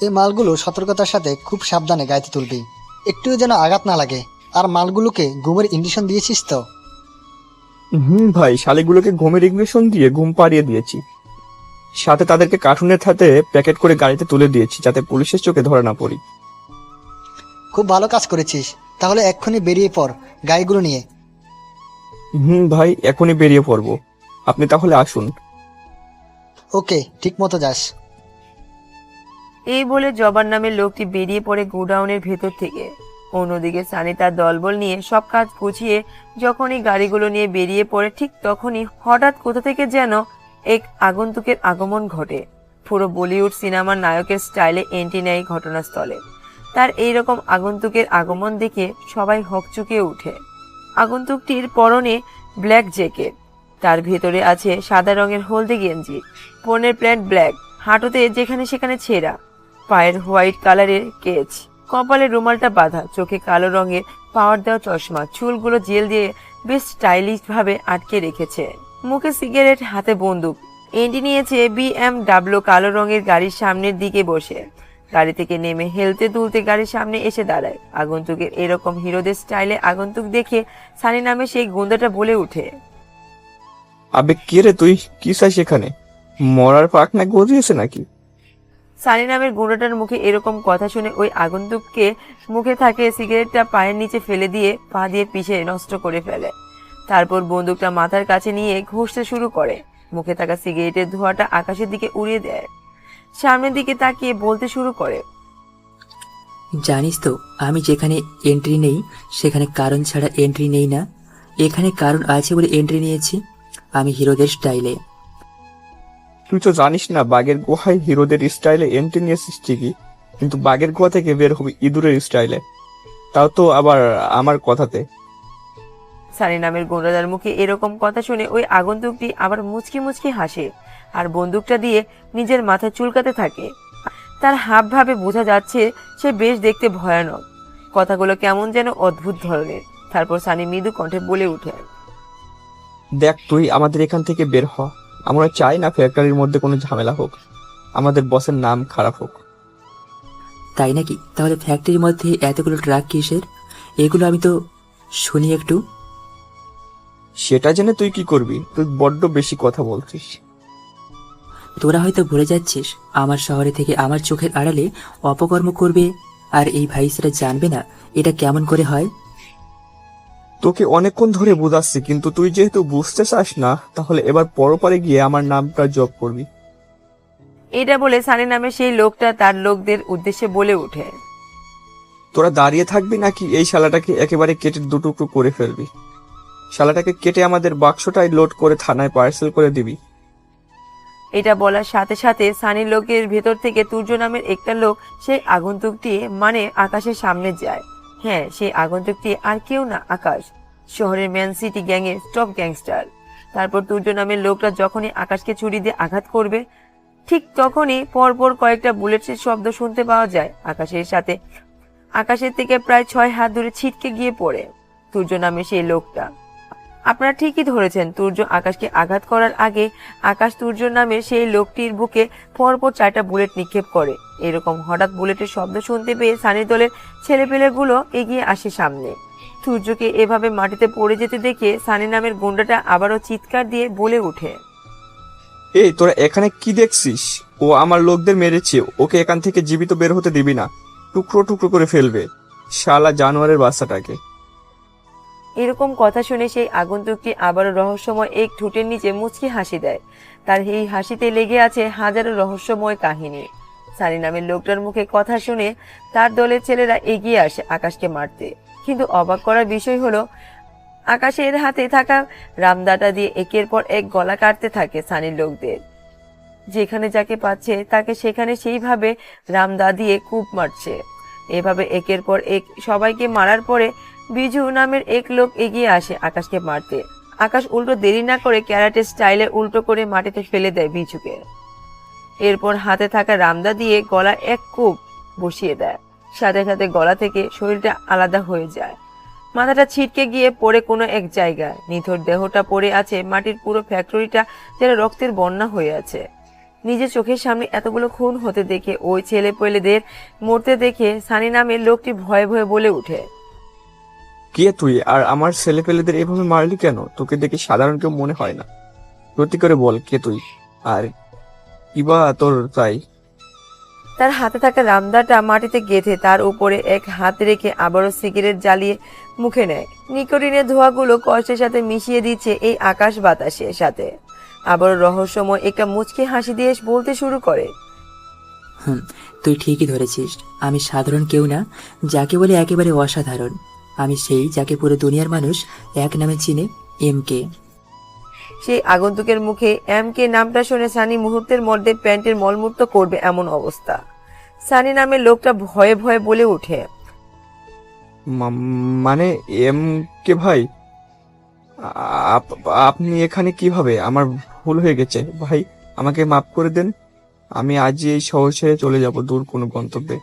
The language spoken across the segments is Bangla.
এই মালগুলো সতর্কতার সাথে খুব সাবধানে গাড়িতে তুলবি, একটুও যেন আঘাত না লাগে। আর মালগুলোকে ঘুমের ইঞ্জেকশন দিয়েছিস তো? ভাই, শালিগুলোকে ঘুমের ইঞ্জেকশন দিয়ে ঘুম পাড়িয়ে দিয়েছি। সাথে তাদেরকে কার্টুনের সাথে প্যাকেট করে গাড়িতে তুলে দিয়েছি, যাতে পুলিশের চোখে ধরা না পড়ি। খুব ভালো কাজ করেছিস। তাহলে এক্ষুনি বেরিয়ে পড় গাড়িগুলো নিয়ে। ভাই, এখনই বেরিয়ে পড়বো। আপনি তাহলে আসুন। ওকে, ঠিক মতো যাস। এই বলে জবার নামের লোকটি বেরিয়ে পড়ে গোডাউনের ভেতর থেকে। অন্যদিকে সানি তার দলবল নিয়ে সব কাজ গুছিয়ে যখনই গাড়িগুলো নিয়ে বেরিয়ে পড়ে, ঠিক তখনই হঠাৎ কোথা থেকে যেন এক আগন্তুকের আগমন ঘটে। পুরো বলিউড সিনেমার নায়কের স্টাইলে এন্ট্রি নেয় ঘটনাস্থলে। তার এইরকম আগন্তুকের আগমন দেখে সবাই হকচকিয়ে ওঠে। আগন্তুকটির পরনে ব্ল্যাক জ্যাকেট, তার ভেতরে আছে সাদা রঙের হলদে গেঞ্জি, পরনের প্যান্ট ব্ল্যাক, হাঁটুতে যেখানে সেখানে ছেঁড়া, পায়ের হোয়াইট কালারের কেচ, কপালে রুমালটা বাঁধা, চোখে কালো রঙের পাওয়ার দেওয়া চশমা, চুলগুলো জেল দিয়ে বেশ স্টাইলিশ ভাবে আটকে রেখেছে, মুখে সিগারেট, হাতে বন্দুক। এন্ট্রি নিয়েছে BMW কালো রঙের গাড়ির সামনের দিকে বসে। গাড়ি থেকে নেমে হেলতে দুলতে গাড়ির সামনে এসে দাঁড়ায়। আগন্তুকের এরকম হিরোদের স্টাইলে আগন্তুক দেখে সানি নামে সেই গুন্ডাটা বলে উঠে, আবে কে রে তুই? কি চাই সেখানে? মরার পাক না গজিয়েছে নাকি? সানি নামের গুন্ডাটার মুখে এরকম কথা শুনে ওই আগন্তুককে মুখে থাকে সিগারেটটা পায়ের নিচে ফেলে দিয়ে পা দিয়ে পিছে নষ্ট করে ফেলে। তারপর বন্দুকটা মাথার কাছে নিয়ে ঘষতে শুরু করে। মুখে থাকা সিগারেটের ধোঁয়াটা আকাশের দিকে উড়িয়ে দেয়। সামনের দিকে তাকিয়ে বলতে শুরু করে, জানিস তো, আমি যেখানে এন্ট্রি নেই সেখানে কারণ ছাড়া এন্ট্রি নেই না। এখানে কারণ আছে বলে এন্ট্রি নিয়েছি, আমি হিরোদের স্টাইলে। তুই তো জানিস না বাঘের গুহায় হিরোদের স্টাইলে এন্ট্রি নিয়েছিস ঠিকই, কিন্তু বাঘের গুহা থেকে বের হবি ইঁদুরের স্টাইলে, তাও তো আবার আমার কথাতে। সানি নামের গুন্ডাদার মুখে এরকম কথা শুনে ওই আগন্তুকটি আবার মুচকি মুচকি হাসে আর বন্দুকটা দিয়ে নিজের মাথা চুলকাতে থাকে। তার হাব ভাবে বোঝা যাচ্ছে সে বেশ দেখতে ভয়ানক। কথাগুলো কেমন যেন অদ্ভুত ধরনের। তারপর সানি মৃদু কণ্ঠে বলে উঠে, দেখ, তুই আমাদের এখান থেকে বের হ। আমরা চাই না ফ্যাক্টরির মধ্যে কোনো ঝামেলা হোক, আমাদের বসের নাম খারাপ হোক। তাই নাকি? তাহলে ফ্যাক্টরির মধ্যে এতগুলো ট্রাক কিসের? এগুলো আমি তো শুনি একটু। সেটা জেনে তুই কি করবি? তুই বড্ড বেশি কথা বলছিস। তোরা হয়তো ভুলে যাচ্ছিস, আমার শহরে থেকে আমার চোখের আড়ালে অপকর্ম করবে আর এই ভাইসরা জানবে না এটা কেমন করে হয়। তোকে অনেকক্ষণ ধরে বোঝাচ্ছি, কিন্তু তুই যেহেতু বুঝতে চাস না, তাহলে এবার পরপারে গিয়ে আমার নামটা জপ করবি। এটা বলে সানি নামে সেই লোকটা তার লোকদের উদ্দেশ্যে বলে ওঠে, তোরা দাঁড়িয়ে থাকবি নাকি এই শালাটাকে একেবারে কেটে দুটুকরো করে ফেলবি? শালাটাকে কেটে আমাদের বাক্সটাই লোড করে থানায় পার্সেল করে দিবি। এটা বলার সাথে সাথে সানির লোকের ভেতর থেকে তুর্য নামের একটা লোক সেই আগন্তুকটি মানে আকাশের সামনে যায়। হ্যাঁ, সেই আগন্তুকটি আর কেউ না, আকাশ, শহরের ম্যান সিটি গ্যাংয়ের টপ গ্যাংস্টার। তারপর তুর্য নামের লোকটা যখনই আকাশকে ছুরি দিয়ে আঘাত করবে, ঠিক তখনই পরপর কয়েকটা বুলেটের শব্দ শুনতে পাওয়া যায়। আকাশের থেকে প্রায় 6 হাত দূরে ছিটকে গিয়ে পড়ে তুর্য নামের সেই লোকটা। আপনারা ঠিকই ধরেছেন, তুর্য আকাশকে আঘাত করার আগে আকাশ তুর্য নামের সেই লোকটির বুকে পরপর 4টা বুলেট নিক্ষেপ করে। এরকম হঠাৎ বুলেটের শব্দ শুনতে পেয়ে সানির দলের ছেলেপেলেগুলো এগিয়ে আসে সামনে। তুর্যকে এভাবে মাটিতে পড়ে যেতে দেখে সানি নামের গুন্ডাটা আবারও চিৎকার দিয়ে বলে ওঠে, এই তোরা এখানে কি দেখছিস? ও আমার লোকদের মেরেছে, ওকে এখান থেকে জীবিত বের হতে দিবি না, টুকরো টুকরো করে ফেলবে শালা জানোয়ারের বাচ্চাটাকে। এরকম কথা শুনে সেই আগন্তুকটি আবারও রহস্যময় এক ঠোঁটের নিচে মুচকি হাসি দেয়। তার এই হাসিতে লেগে আছে হাজারো রহস্যময় কাহিনী। সানি নামের লোকটার মুখে কথা শুনে তার দলের ছেলেরা এগিয়ে আসে আকাশকে মারতে। কিন্তু অবাক করার বিষয় হলো, আকাশের হাতে থাকা রামদাটা দিয়ে একের পর এক গলা কাটতে থাকে সানির লোকদের। যেখানে যাকে পাচ্ছে তাকে সেখানে সেইভাবে রামদা দিয়ে কূপ মারছে। এভাবে একের পর এক সবাইকে মারার পরে বিজু নামের এক লোক এগিয়ে আসে আকাশকে মারতে। আকাশ উল্টো দেরি না করে ক্যারাটে স্টাইলে উল্টো করে মাটিতে ফেলে দেয় বিজুকে। এরপর হাতে থাকা রামদা দিয়ে গলা এক কূপ বসিয়ে দেয়। সাথে সাথে গলা থেকে শরীরটা আলাদা হয়ে যায়। মাথাটা ছিটকে গিয়ে পড়ে কোনো এক জায়গায়। নিথর দেহটা পড়ে আছে মাটির। পুরো ফ্যাক্টরিটা যেন রক্তের বন্যা হয়ে আছে। নিজের চোখের সামনে এতগুলো খুন হতে দেখে, ওই ছেলে পেলেদের মরতে দেখে সানি নামের লোকটি ভয়ে ভয়ে বলে ওঠে, কে তুই আর আমার ছেলেপেলেদের এভাবে মারলি কেন? তোকে দেখে সাধারণ কেউ মনে হয় না। সত্যি করে বল, কে তুই আর কিবা তোর তাই? তার হাতে থাকা রামদাটা মাটিতে গেঁথে তার উপরে এক হাত রেখে আবারও সিগারেট জ্বালিয়ে মুখে নেয়। নিকোটিনের ধোঁয়াগুলো কষ্টের সাথে মিশিয়ে দিচ্ছে এই আকাশ বাতাসের সাথে। আবারও রহস্যময় একটা মুচকি হাসি দিয়ে বলতে শুরু করে, তুই ঠিকই ধরেছিস। আমি সাধারণ কেউ না, যাকে বলে একেবারে অসাধারণ। আমি সেই যাকে পুরো দুনিয়ার মানুষ এক নামে চিনে, MK। সেই আগন্তুকের মুখে MK নামটা শুনে সানি মুহূর্তের মধ্যে প্যান্টের মলমূত্র করবে এমন অবস্থা। সানি নামের লোকটা ভয়ে ভয়ে বলে ওঠে, মানে এম কে ভাই, আপনি এখানে কিভাবে? আমার ভুল হয়ে গেছে ভাই, আমাকে মাফ করে দেন। আমি আজই এই শহর ছেড়ে চলে যাব দূর কোনো গন্তব্যে।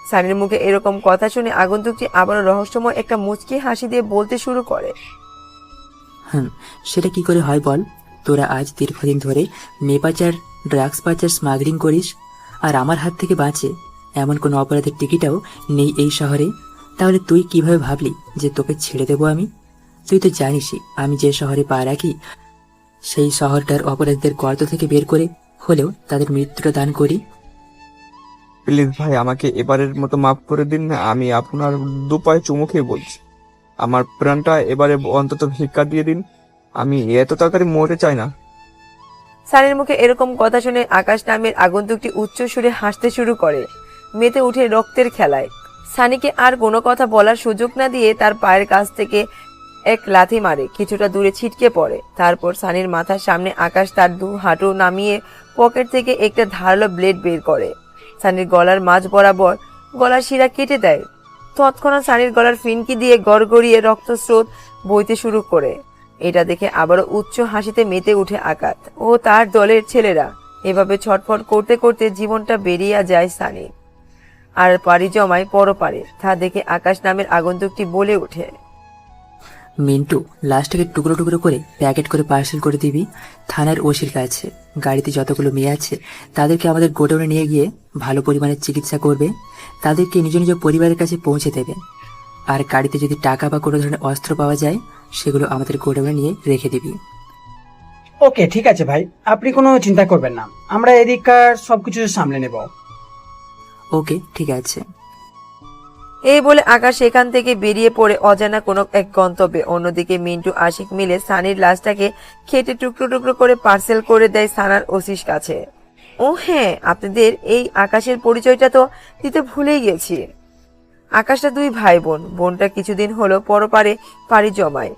সানির মুখে এরকম কথা শুনে আগন্তুকটি আবারও রহস্যময় একটা মুচকি হাসি দিয়ে বলতে শুরু করে, সেটা কি করে হয় বল? তোরা আজ দীর্ঘদিন ধরে মেয়ে পাচার, ড্রাগস পাচার, স্মাগলিং করিস, আর আমার হাত থেকে বাঁচে এমন কোনো অপরাধের টিকিটাও নেই এই শহরে। তাহলে তুই কিভাবে ভাবলি যে তোকে ছেড়ে দেবো আমি? তুই তো জানিসই আমি যে শহরে পা রাখি সেই শহরটার অপরাধীদের গর্ত থেকে বের করে হলেও তাদের মৃত্যুটা দান করি। প্লিজ ভাই, আমাকে এবারের মতো মাফ করে দিন। আমি আপনার দুপায়ে চুমু খেয়ে বলছি, আমার প্রাণটা এবারে অন্তত ভিক্ষা দিয়ে দিন। আমি এত তাড়াতাড়ি মরতে চাই না। সানির মুখে এরকম কথা শুনে আকাশ নামের আগন্তুকটি উচ্চ সুরে হাসতে শুরু করে, মেতে উঠে রক্তের খেলায়। সানিকে আর কোনো কথা বলার সুযোগ না দিয়ে তার পায়ের কাছ থেকে এক লাথি মারে, কিছুটা দূরে ছিটকে পড়ে। তারপর সানির মাথার সামনে আকাশ তার দু হাঁটু নামিয়ে পকেট থেকে একটা ধারালো ব্লেড বের করে সানির গলার মাঝ বরাবর গলার শিরা কেটে দেয়। তৎক্ষণাৎ সানির গলার ফিনকি দিয়ে গড়গড়িয়ে রক্তস্রোত বইতে শুরু করে। এটা দেখে আবারও উচ্চ হাসিতে মেতে উঠে আকাশ ও তার দলের ছেলেরা। এভাবে ছটফট করতে করতে জীবনটা বেরিয়ে যায় সানি, আর পাড়ি জমায় পরপারে। তা দেখে আকাশ নামের আগন্তুকটি বলে ওঠে, মিন্টু, লাশটাকে টুকরো টুকরো করে প্যাকেট করে পার্সেল করে দিবি থানার ওসির কাছে। গাড়িতে যতগুলো মেয়ে আছে তাদেরকে আমাদের গোডাউনে নিয়ে গিয়ে ভালো পরিমাণে চিকিৎসা করবে, তাদেরকে নিজ নিজ পরিবারের কাছে পৌঁছে দেবে। আর গাড়িতে যদি টাকা বা কোনো ধরনের অস্ত্র পাওয়া যায় সেগুলো আমাদের গোডাউনে নিয়ে রেখে দিবি। ওকে, ঠিক আছে ভাই, আপনি কোনো চিন্তা করবেন না, আমরা এদিককার সবকিছু সামলে নেব। ওকে, ঠিক আছে। এই বলে আকাশ সেখান থেকে বেরিয়ে পড়ে অজানা কোনো এক গন্তব্যে। অন্যদিকে মিন্টু আশিক মিলে সানির লাশটাকে খেটে টুকরো টুকরো করে পার্সেল করে দেয় থানার ওসির কাছে। ও হ্যাঁ, আপনাদের এই আকাশের পরিচয়টা তো দিতে ভুলেই গেছি। আকাশটা দুই ভাই বোন। বোনটা কিছুদিন হলো পরপারে পাড়ি জমায়।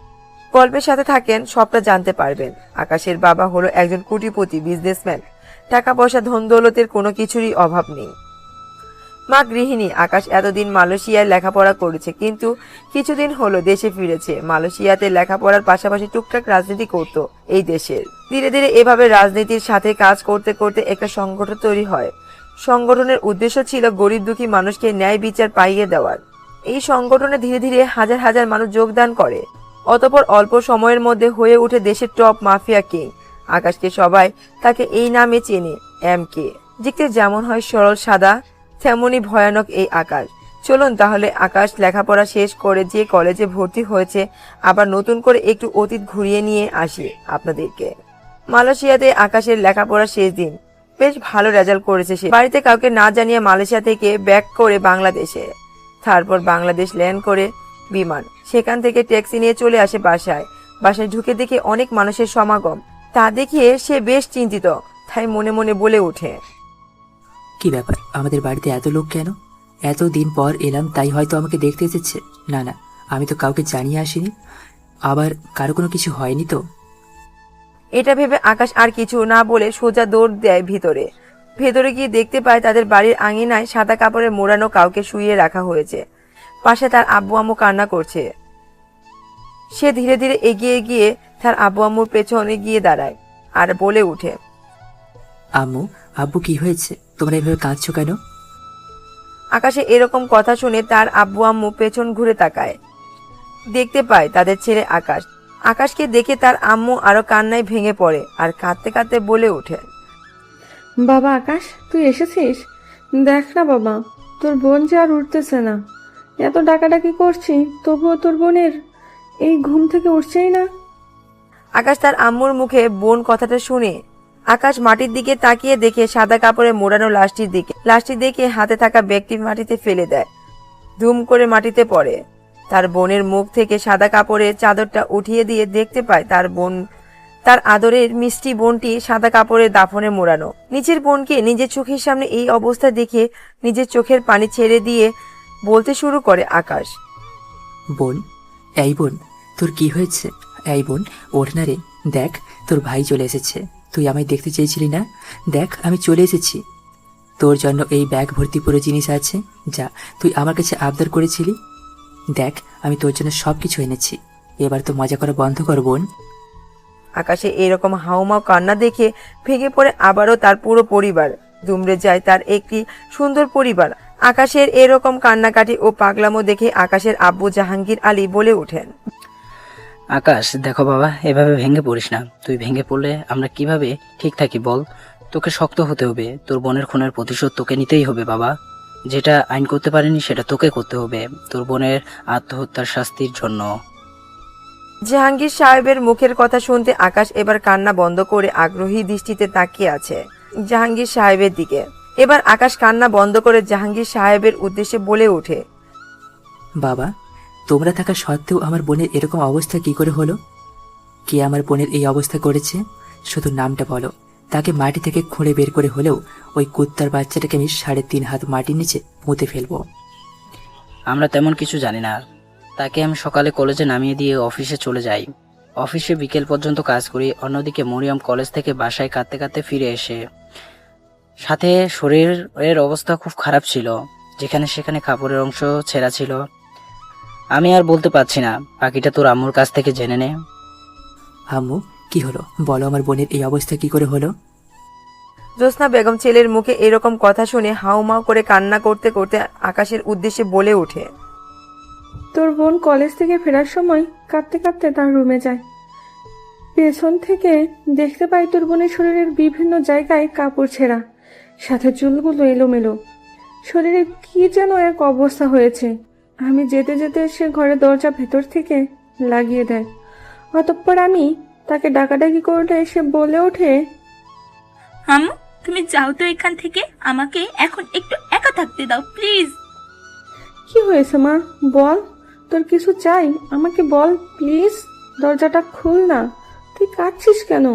গল্পের সাথে থাকেন, সবটা জানতে পারবেন। আকাশের বাবা হলো একজন কোটিপতি বিজনেসম্যান। টাকা পয়সা ধন দৌলতের কোনো কিছুরই অভাব নেই। মা গৃহিণী। আকাশ এতদিন মালয়েশিয়ায় লেখাপড়া করেছে, কিন্তু কিছুদিন হলো দেশে ফিরেছে। মালয়েশিয়াতে লেখাপড়ার পাশাপাশি টুকটাক রাজনীতি করত এই দেশের। ধীরে ধীরে এভাবে রাজনীতির সাথে কাজ করতে করতে একটা সংগঠন তৈরি হয়। সংগঠনের উদ্দেশ্য ছিল গরিব দুঃখী মানুষকে ন্যায় বিচার পাইয়ে দেওয়ার। এই সংগঠনে ধীরে ধীরে হাজার হাজার মানুষ যোগদান করে। অতঃপর অল্প সময়ের মধ্যে হয়ে ওঠে দেশের টপ মাফিয়া কিং। আকাশকে সবাই তাকে এই নামে চেনে, MK। দেখতে যেমন হয় সরল সাদা, তেমনই ভয়ানক এই আকাশ। চলুন তাহলে আকাশ লেখাপড়া শেষ করে যে কলেজে ভর্তি হয়েছে আবার নতুন করে একটু অতীত ঘুরিয়ে নিয়ে আসি আপনাদেরকে। মালয়েশিয়াতে আকাশের লেখাপড়া শেষ দিন। বেশ ভালো রেজাল্ট করেছে সে। বাড়িতে কাউকে না জানিয়ে মালয়েশিয়া থেকে ব্যাক করে বাংলাদেশে। তারপর বাংলাদেশ ল্যান্ড করে বিমান, সেখান থেকে ট্যাক্সি নিয়ে চলে আসে বাসায়। বাসায় ঢুকে দেখে অনেক মানুষের সমাগম। তা দেখিয়ে সে বেশ চিন্তিত। তাই মনে মনে বলে ওঠে, কি ব্যাপার, আমাদের বাড়িতে এত লোক কেন? এতদিন পর এলাম, তাই হয়তো আমাকে দেখতে এসেছে। না না, আমি তো কাউকে জানিয়ে আসিনি। আবার কারো কোনো কিছু হয়নি তো? এটা ভেবে আকাশ আর কিছু না বলে সোজা দৌড় দেয় ভিতরে। ভেতরে গিয়ে দেখতে পায় তাদের বাড়ির আঙিনায় সাদা কাপড়ে মোড়ানো কাউকে শুইয়ে রাখা হয়েছে। পাশে তার আব্বু আম্মু কান্না করছে। সে ধীরে ধীরে এগিয়ে গিয়ে তার আব্বু আম্মুর পেছনে গিয়ে দাঁড়ায় আর বলে উঠে, আম্মু, আব্বু, কি হয়েছে? তোমরা এভাবে কাঁদছো কেন? আকাশে এরকম কথা শুনে তার আব্বু আম্মু পেছন ঘুরে তাকায়। দেখতে পায় তাদের ছেলে আকাশ। আকাশকে দেখে তার আম্মু আরো কান্নায় ভেঙে পড়ে আর কাঁদতে কাঁদতে বলে ওঠে, বাবা আকাশ, তুই এসেছিস? দেখ না বাবা, তোর বোন যে আর উঠতেছে না। এত ডাকাডাকি করছি, তবুও তোর বোনের এই ঘুম থেকে উঠছেই না। আকাশ তার আম্মুর মুখে বোন কথাটা শুনে আকাশ মাটির দিকে তাকিয়ে দেখে সাদা কাপড়ে মোড়ানো লাশটি দেখে হাতে থাকা ব্যাগটি মাটিতে ফেলে দেয়। ধুম করে মাটিতে পড়ে। তার বোনের মুখ থেকে সাদা কাপড়ের চাদরটা উঠিয়ে দিয়ে দেখতে পায় তার আদরের মিষ্টি বোনটি সাদা কাপড়ের দাফনে মোড়ানো। নিজের বোনকে নিজের চোখের সামনে এই অবস্থা দেখে নিজের চোখের পানি ছেড়ে দিয়ে বলতে শুরু করে আকাশ। বোন, এই বোন, তোর কি হয়েছে? এই বোন, ওঠ না রে। দেখ, তোর ভাই চলে এসেছে। তুই আমায় দেখতে চেয়েছিলি না? দেখ, আমি চলে এসেছি। তোর জন্য এই ব্যাগ ভর্তি পুরো জিনিস আছে, যা তুই আমার কাছে আবদার করেছিলি। দেখ, আমি তোর জন্য সব কিছু এনেছি। এবার তো মজা করা বন্ধ কর বোন। আকাশে এরকম হাউমাউ কান্না দেখে ভেঙে পড়ে আবারও তার পুরো পরিবার। দুমড়ে যায় তার একটি সুন্দর পরিবার। আকাশের এরকম কান্নাকাটি ও পাগলামো দেখে আকাশের আব্বু জাহাঙ্গীর আলী বলে ওঠেন। আকাশ, দেখো বাবা, এভাবে ভেঙে পড়িস না। তুই ভেঙে পড়লে আমরা কিভাবে ঠিক থাকি বল? তোকে শক্ত হতে হবে। তোর বোনের খুনের প্রতিশোধ তোকে নিতেই হবে বাবা। যেটা আইন করতে পারেনি সেটা তোকে করতে হবে, তোর বোনের আত্মহত্যার শাস্তির জন্য। জাহাঙ্গীর সাহেবের মুখের কথা শুনতে আকাশ এবার কান্না বন্ধ করে আগ্রহী দৃষ্টিতে তাকিয়ে আছে জাহাঙ্গীর সাহেবের দিকে। এবার আকাশ কান্না বন্ধ করে জাহাঙ্গীর সাহেবের উদ্দেশ্যে বলে ওঠে। বাবা, তোমরা থাকা সত্ত্বেও আমার বোনের এরকম অবস্থা কি করে হলো? কে আমার বোনের এই অবস্থা করেছে? শুধু নামটা বলো। তাকে মাটি থেকে খুঁড়ে বের করে হলেও ওই কুত্তার বাচ্চাটাকে আমি 3.5 হাত মাটির নিচে পুঁতে ফেলবো। আমরা তেমন কিছু জানি না। তাকে আমি সকালে কলেজে নামিয়ে দিয়ে অফিসে চলে যাই। অফিসে বিকেল পর্যন্ত কাজ করি। অন্যদিকে মরিয়ম কলেজ থেকে বাসায় কাঁদতে কাঁদতে ফিরে এসে সাথে শরীরের অবস্থা খুব খারাপ ছিল, যেখানে সেখানে কাপড়ের অংশ ছেঁড়া ছিল। আমি আর বলতে পারছি না, বাকিটা তোর আম্মুর কাছ থেকে জেনে নে। আম্মু, কি হলো বলো, আমার বোনের এই অবস্থা কি করে হলো? জ্যোৎস্না বেগম ছেলের মুখে এরকম কথা শুনে হাউমাউ করে কান্না করতে করতে আকাশের উদ্দেশ্যে বলে ওঠে। তোর বোন কলেজ থেকে ফেরার সময় কাঁদতে কাঁদতে তার রুমে যায়। পেছন থেকে দেখতে পাই তোর বোনের শরীরের বিভিন্ন জায়গায় কাপড় ছেঁড়া, সাথে চুলগুলো এলোমেলো। শরীরে কি যেন এক অবস্থা হয়েছে। আমি যেতে যেতে সে ঘরের দরজা ভেতর থেকে লাগিয়ে দেয়। অতঃপর আমি তাকে ডাকাডাকি করলে সে বলে ওঠে, আম্মু, তুমি যাও তো এখান থেকে। আমাকে এখন একটু একা থাকতে দাও প্লিজ। কি হয়েছে মা, বল, তোর কিছু চাই? আমাকে বল প্লিজ, দরজাটা খুল না। তুই কাঁদছিস কেন?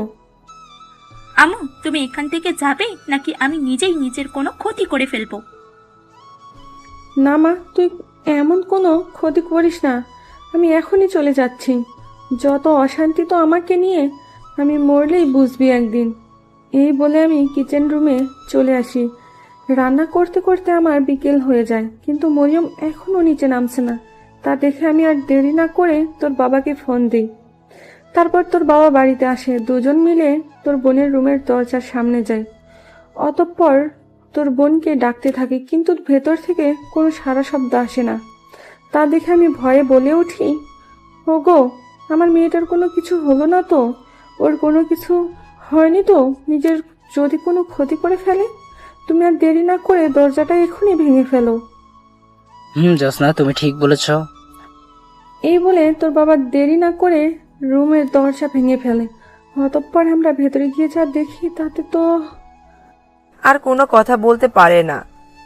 আম্মু, তুমি এখান থেকে যাবে নাকি আমি নিজেই নিজের কোনো ক্ষতি করে ফেলবো? না মা, তুই এমন কোনো ক্ষতি করিস না। আমি এখনই চলে যাচ্ছি। যত অশান্তি তো আমাকে নিয়ে, আমি মরলেই বুঝবি একদিন। এই বলে আমি কিচেন রুমে চলে আসি। রান্না করতে করতে আমার বিকেল হয়ে যায়, কিন্তু মরিয়ম এখনও নিচে নামছে না। তা দেখে আমি আর দেরি না করে তোর বাবাকে ফোন দিই। তারপর তোর বাবা বাড়িতে আসে। দুজন মিলে তোর বোনের রুমের দরজার সামনে যায়। অতঃপর তোর বোনকে ডাকতে থাকি, কিন্তু ভেতর থেকে কোনো সাড়া শব্দ আসে না। তা দেখে আমি ভয়ে বলে উঠি, ওগো, আমার মেয়েটার কোনো কিছু হলো না তো? ওর কোনো কিছু হয়নি তো? নিজের যদি কোনো ক্ষতি করে ফেলে? তুমি আর দেরি না করে দরজাটা এখনই ভেঙে ফেলো। জ্যোৎস্না, তুমি ঠিক বলেছ। এই বলে তোর বাবা দেরি না করে রুমের দরজা ভেঙে ফেলে। অতঃপর আমরা ভেতরে গিয়ে যা দেখি তাতে তো আর কোনো কথা বলতে পারে না।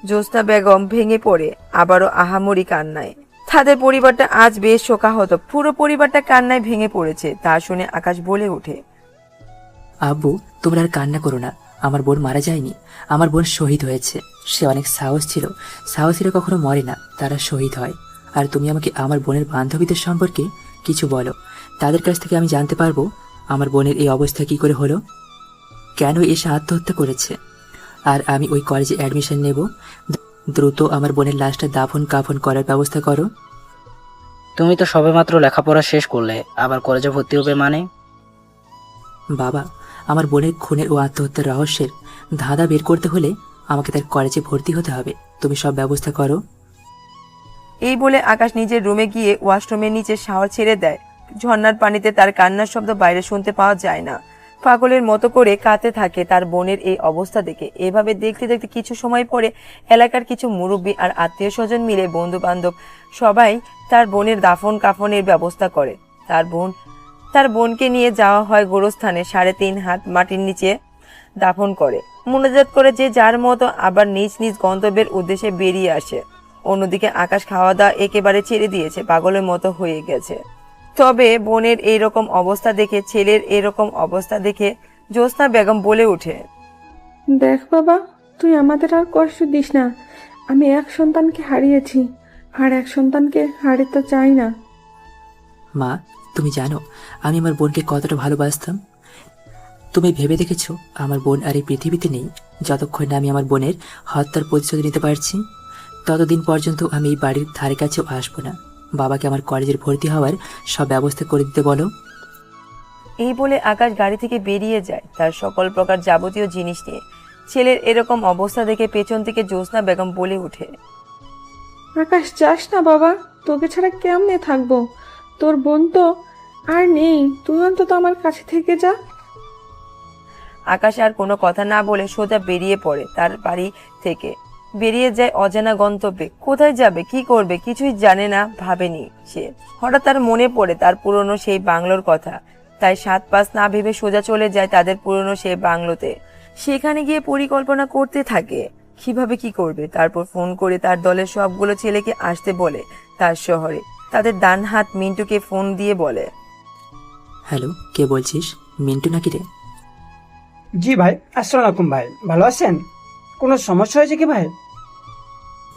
জ্যোৎস্না বেগম ভেঙে পড়ে আবারও আহামরি কান্নায়। তাদের পরিবারটা আজ বেশ শোকাহত। পুরো পরিবারটা কান্নায় ভেঙে পড়েছে। তা শুনে আকাশ বলে ওঠে, আব্বু, তোমরা আর কান্না করো না। আমার বোন মারা যায়নি, আমার বোন শহীদ হয়েছে। সে অনেক সাহস ছিল, সাহসীরা কখনো মরে না, তারা শহীদ হয়। আর তুমি আমাকে আমার বোনের বান্ধবীদের সম্পর্কে কিছু বলো। তাদের কাছ থেকে আমি জানতে পারবো আমার বোনের এই অবস্থা কি করে হলো, কেন এসে আত্মহত্যা করেছে। আর আমি ওই কলেজে অ্যাডমিশন নেব। দ্রুত আমার বোনের লাশটা দাফন কাফন করার ব্যবস্থা করো। তুমি তো সবেমাত্র লেখাপড়া শেষ করলে, আবার কলেজে ভর্তি হবে মানে? বাবা, আমার বোনের খুনের ও আত্মহত্যার রহস্যের ধাঁধা বের করতে হলে আমাকে তার কলেজে ভর্তি হতে হবে। তুমি সব ব্যবস্থা করো। এই বলে আকাশ নিজের রুমে গিয়ে ওয়াশরুমের নিচে শাওয়ার ছেড়ে দেয়। ঝর্ণার পানিতে তার কান্নার শব্দ বাইরে শুনতে পাওয়া যায় না। পাগলের মতো করে কাঁদতে থাকে তার বোনের এই অবস্থা দেখে। এভাবে দেখতে দেখতে কিছু সময় পরে এলাকার কিছু মুরব্বী আর আত্মীয় স্বজন মিলে, বন্ধু বান্ধব সবাই তার বোনের দাফন কাফনের ব্যবস্থা করে। তার বোনকে নিয়ে যাওয়া হয় গোরস্থানে, 3.5 হাত মাটির নিচে দাফন করে, মোনাজাত করে যে যার মতো আবার নিজ নিজ গন্তব্যের উদ্দেশ্যে বেরিয়ে আসে। অন্যদিকে আকাশ খাওয়া দাওয়া একেবারে ছেড়ে দিয়েছে, পাগলের মতো হয়ে গেছে। তবে বোনের এইরকম অবস্থা দেখে, ছেলের এরকম অবস্থা দেখে জ্যোৎস্না বেগম বলে ওঠে, দেখ বাবা, তুই আমাদের আর কষ্ট দিস না। আমি এক সন্তানকে হারিয়েছি, আর এক সন্তানকে হারাতে চাই না। মা, তুমি জানো আমি আমার বোনকে কতটা ভালোবাসতাম? তুমি ভেবে দেখেছো আমার বোন আর এই পৃথিবীতে নেই? যতক্ষণ না আমি আমার বোনের হত্যার প্রতিশোধ নিতে পারছি, ততদিন পর্যন্ত আমি এই বাড়ির ধারে কাছেও আসবো না। বাবাকে আমার কলেজের ভর্তি হওয়ার সব ব্যবস্থা করে দিতে বলো। এই বলে আকাশ গাড়ি থেকে বেরিয়ে যায় তার সকল প্রকার যাবতীয় জিনিস নিয়ে। ছেলের এরকম অবস্থা দেখে পেছন থেকে জ্যোৎস্না বেগম বলে ওঠে, আকাশ, যাস না বাবা, তোকে ছাড়া কেমনে থাকবো? তোর বোন তো আর নেই, তুই অন্তত আমার কাছে থেকে যা। আকাশ আর কোনো কথা না বলে সোজা বেরিয়ে পড়ে তার বাড়ি থেকে, বেরিয়ে যায় অজানা গন্তব্যে। কোথায় যাবে, কি করবে কিছুই জানে না, ভাবেনি সে। হঠাৎ তার মনে পড়ে তার পুরনো সেই বাংলোর কথা, তাই 7-5 না ভেবে সোজা চলে যায় তাদের পুরনো সেই বাংলোতে। সেখানে গিয়ে পরিকল্পনা করতে থাকে কিভাবে কি করবে। তারপর ফোন করে তার দলের সবগুলো ছেলেকে আসতে বলে তার শহরে। তাদের ডান হাত মিন্টুকে ফোন দিয়ে বলে, হ্যালো, কে বলছিস? মিন্টু নাকি রে? জি ভাই, আসসালামু আলাইকুম ভাই, ভালো আছেন? কোনো সমস্যা হয়েছে কি ভাই?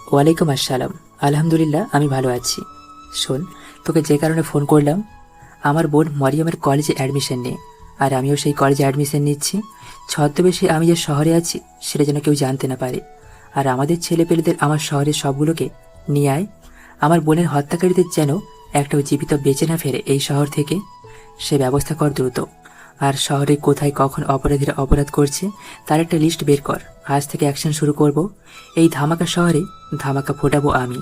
ওয়ালাইকুম আসসালাম, আলহামদুলিল্লাহ আমি ভালো আছি। শোন, তোকে যে কারণে ফোন করলাম, আমার বোন মরিয়মের কলেজে অ্যাডমিশন নিয়ে, আর আমিও সেই কলেজে অ্যাডমিশন নিচ্ছি। ছদ্মবেশে আমি যে শহরে আছি সেটা যেন কেউ জানতে না পারে। আর আমাদের ছেলেপেলেদের আমার শহরের সবগুলোকে নিয়ে আয়। আমার বোনের হত্যাকারীদের যেন একটাও জীবিত বেঁচে না ফেরে এই শহর থেকে, সে ব্যবস্থা কর দ্রুত। আর শহরে কোথায় কখন অপরাধীরা অপরাধ করছে তার একটা লিস্ট বের কর। আজ থেকে অ্যাকশন শুরু করব। এই ধামাকা শহরে ধামাকা ফোটাবো আমি।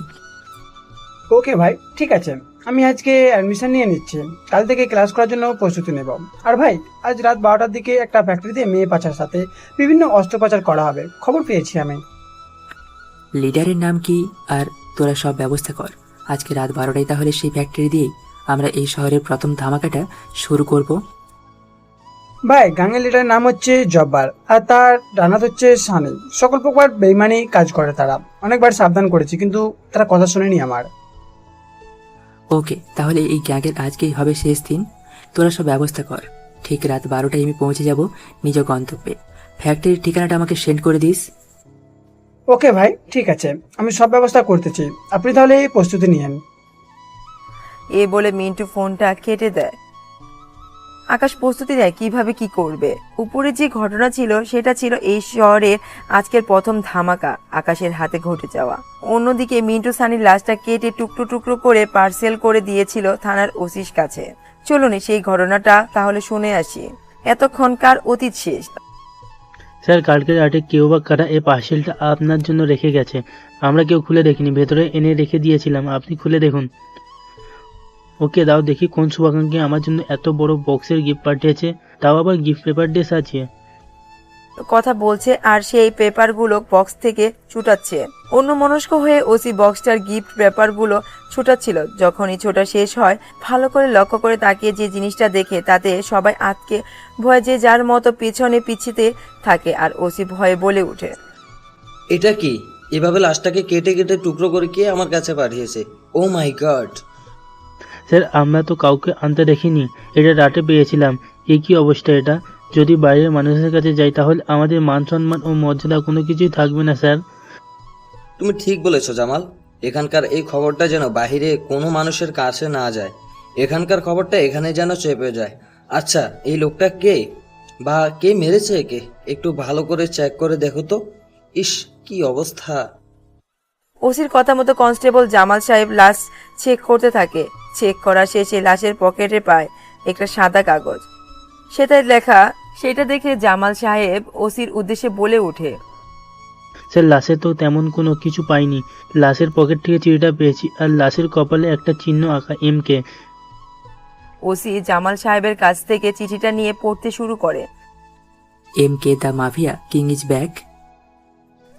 ওকে ভাই, ঠিক আছে, আমি আজকে অ্যাডমিশন নিয়ে নিচ্ছি, কাল থেকে ক্লাস করার জন্য প্রস্তুতি নেব। আর ভাই, আজ রাত 12টার দিকে একটা ফ্যাক্টরিতে মেয়ে পাচার সাথে বিভিন্ন অস্ত্র পাচার করা হবে, খবর পেয়েছি আমি। লিডারের নাম কি? আর তোরা সব ব্যবস্থা কর। আজকে রাত 12টায় তাহলে সেই ফ্যাক্টরি দিয়েই আমরা এই শহরের প্রথম ধামাকাটা শুরু করব। ভাই, গাঙের লিডারের নাম হচ্ছে জব্বার, আর তার ডানাত হচ্ছে সানি। সকল প্রকার বেইমানি কাজ করে তারা। অনেকবার সাবধান করেছি, কিন্তু তারা কথা শোনেনি আমার। ওকে, তাহলে এই গ্যাংয়ের আজকেই হবে শেষ দিন। তোরা সব ব্যবস্থা কর। ঠিক রাত 12টায় আমি পৌঁছে যাব নিজ গন্তব্যে। ফ্যাক্টরির ঠিকানাটা আমাকে সেন্ড করে দিস। ওকে ভাই, ঠিক আছে, আমি সব ব্যবস্থা করতেছি, আপনি তাহলে প্রস্তুতি নিয়েন। এ বলে মিন্টু ফোনটা কেটে দেয়। আকাশ প্রস্তুতি নেয় কিভাবে কি করবে। উপরে যে ঘটনা ছিল সেটা ছিল এই শহরের আজকের প্রথম ধামাকা আকাশের হাতে ঘটে যাওয়া। অন্যদিকে মিন্টু সানির লাশটা কেটে টুকরো টুকরো করে পার্সেল করে দিয়েছিল থানার ওসির কাছে। চলুন সেই ঘটনাটা তাহলে শুনে আসি। এতক্ষণকার অতীত শেষ। স্যার, কালকে রাতে কেউ বা কারা এই পার্সেলটা আপনার জন্য রেখে গেছে। আমরা কেউ খুলে দেখিনি, ভেতরে এনে রেখে দিয়েছিলাম, আপনি খুলে দেখুন। ওকে দাও দেখি, কোন শুভাকাঙ্ক্ষী আমার জন্য এত বড় বক্সের গিফট পাঠিয়েছে, তাও আবার গিফট পেপার দিয়ে সাজিয়ে। কথা বলছে আর সেই পেপারগুলো বক্স থেকে ছুটাচ্ছে। অন্যমনস্ক হয়ে ওসি বক্সটার গিফট পেপারগুলো ছুটাচ্ছিল। যখনই ছোটা শেষ হয়, ভালো করে লক্ষ্য করে তাকিয়ে যে জিনিসটা দেখে তাতে সবাই আতকে ভয়ে যে যার মতো পিছনে পিছিতে থাকে। আর ওসি ভয়ে বলে ওঠে, এটা কি? এভাবে লাশটাকে কেটে কেটে টুকরো করে কে আমার কাছে পাঠিয়েছে? ও মাই গড! স্যার, আমরা তো কাউকে আনতে দেখিনি, এটা রাতে পেয়েছিলাম। এ কি অবস্থা এটা? যদি বাইরের মানুষের কাছে যাই তাহলে আমাদের মান সম্মান ও মর্যাদা কোনো কিছুই থাকবে না স্যার। তুমি ঠিক বলেছো জামাল, এখানকার এই খবরটা যেন বাহিরে কোনো মানুষের কাছে না যায়। এখানকার খবরটা এখানে যেন চেপে যায়। আচ্ছা, এই লোকটা কে বা কে মেরেছে একে? একটু ভালো করে চেক করে দেখো তো। ইস, কি অবস্থা! ওসির কথা মতো কনস্টেবল জামাল সাহেব লাশ চেক করতে থাকে। চেক করা শেষে লাশের পকেটে পায় একটা সাদা কাগজ। সেটাই লেখা। সেটা দেখে জামাল সাহেব ওসির উদ্দেশ্যে বলে ওঠে, স্যার, লাশে তো তেমন কোনো কিছু পাইনি। লাশের পকেট থেকে চিঠিটা পেয়েছি, আর লাশের কপালে একটা চিহ্ন আঁকা, MK। ওসি জামাল সাহেবের কাছ থেকে চিঠিটা নিয়ে পড়তে শুরু করে। MK the mafia king is back.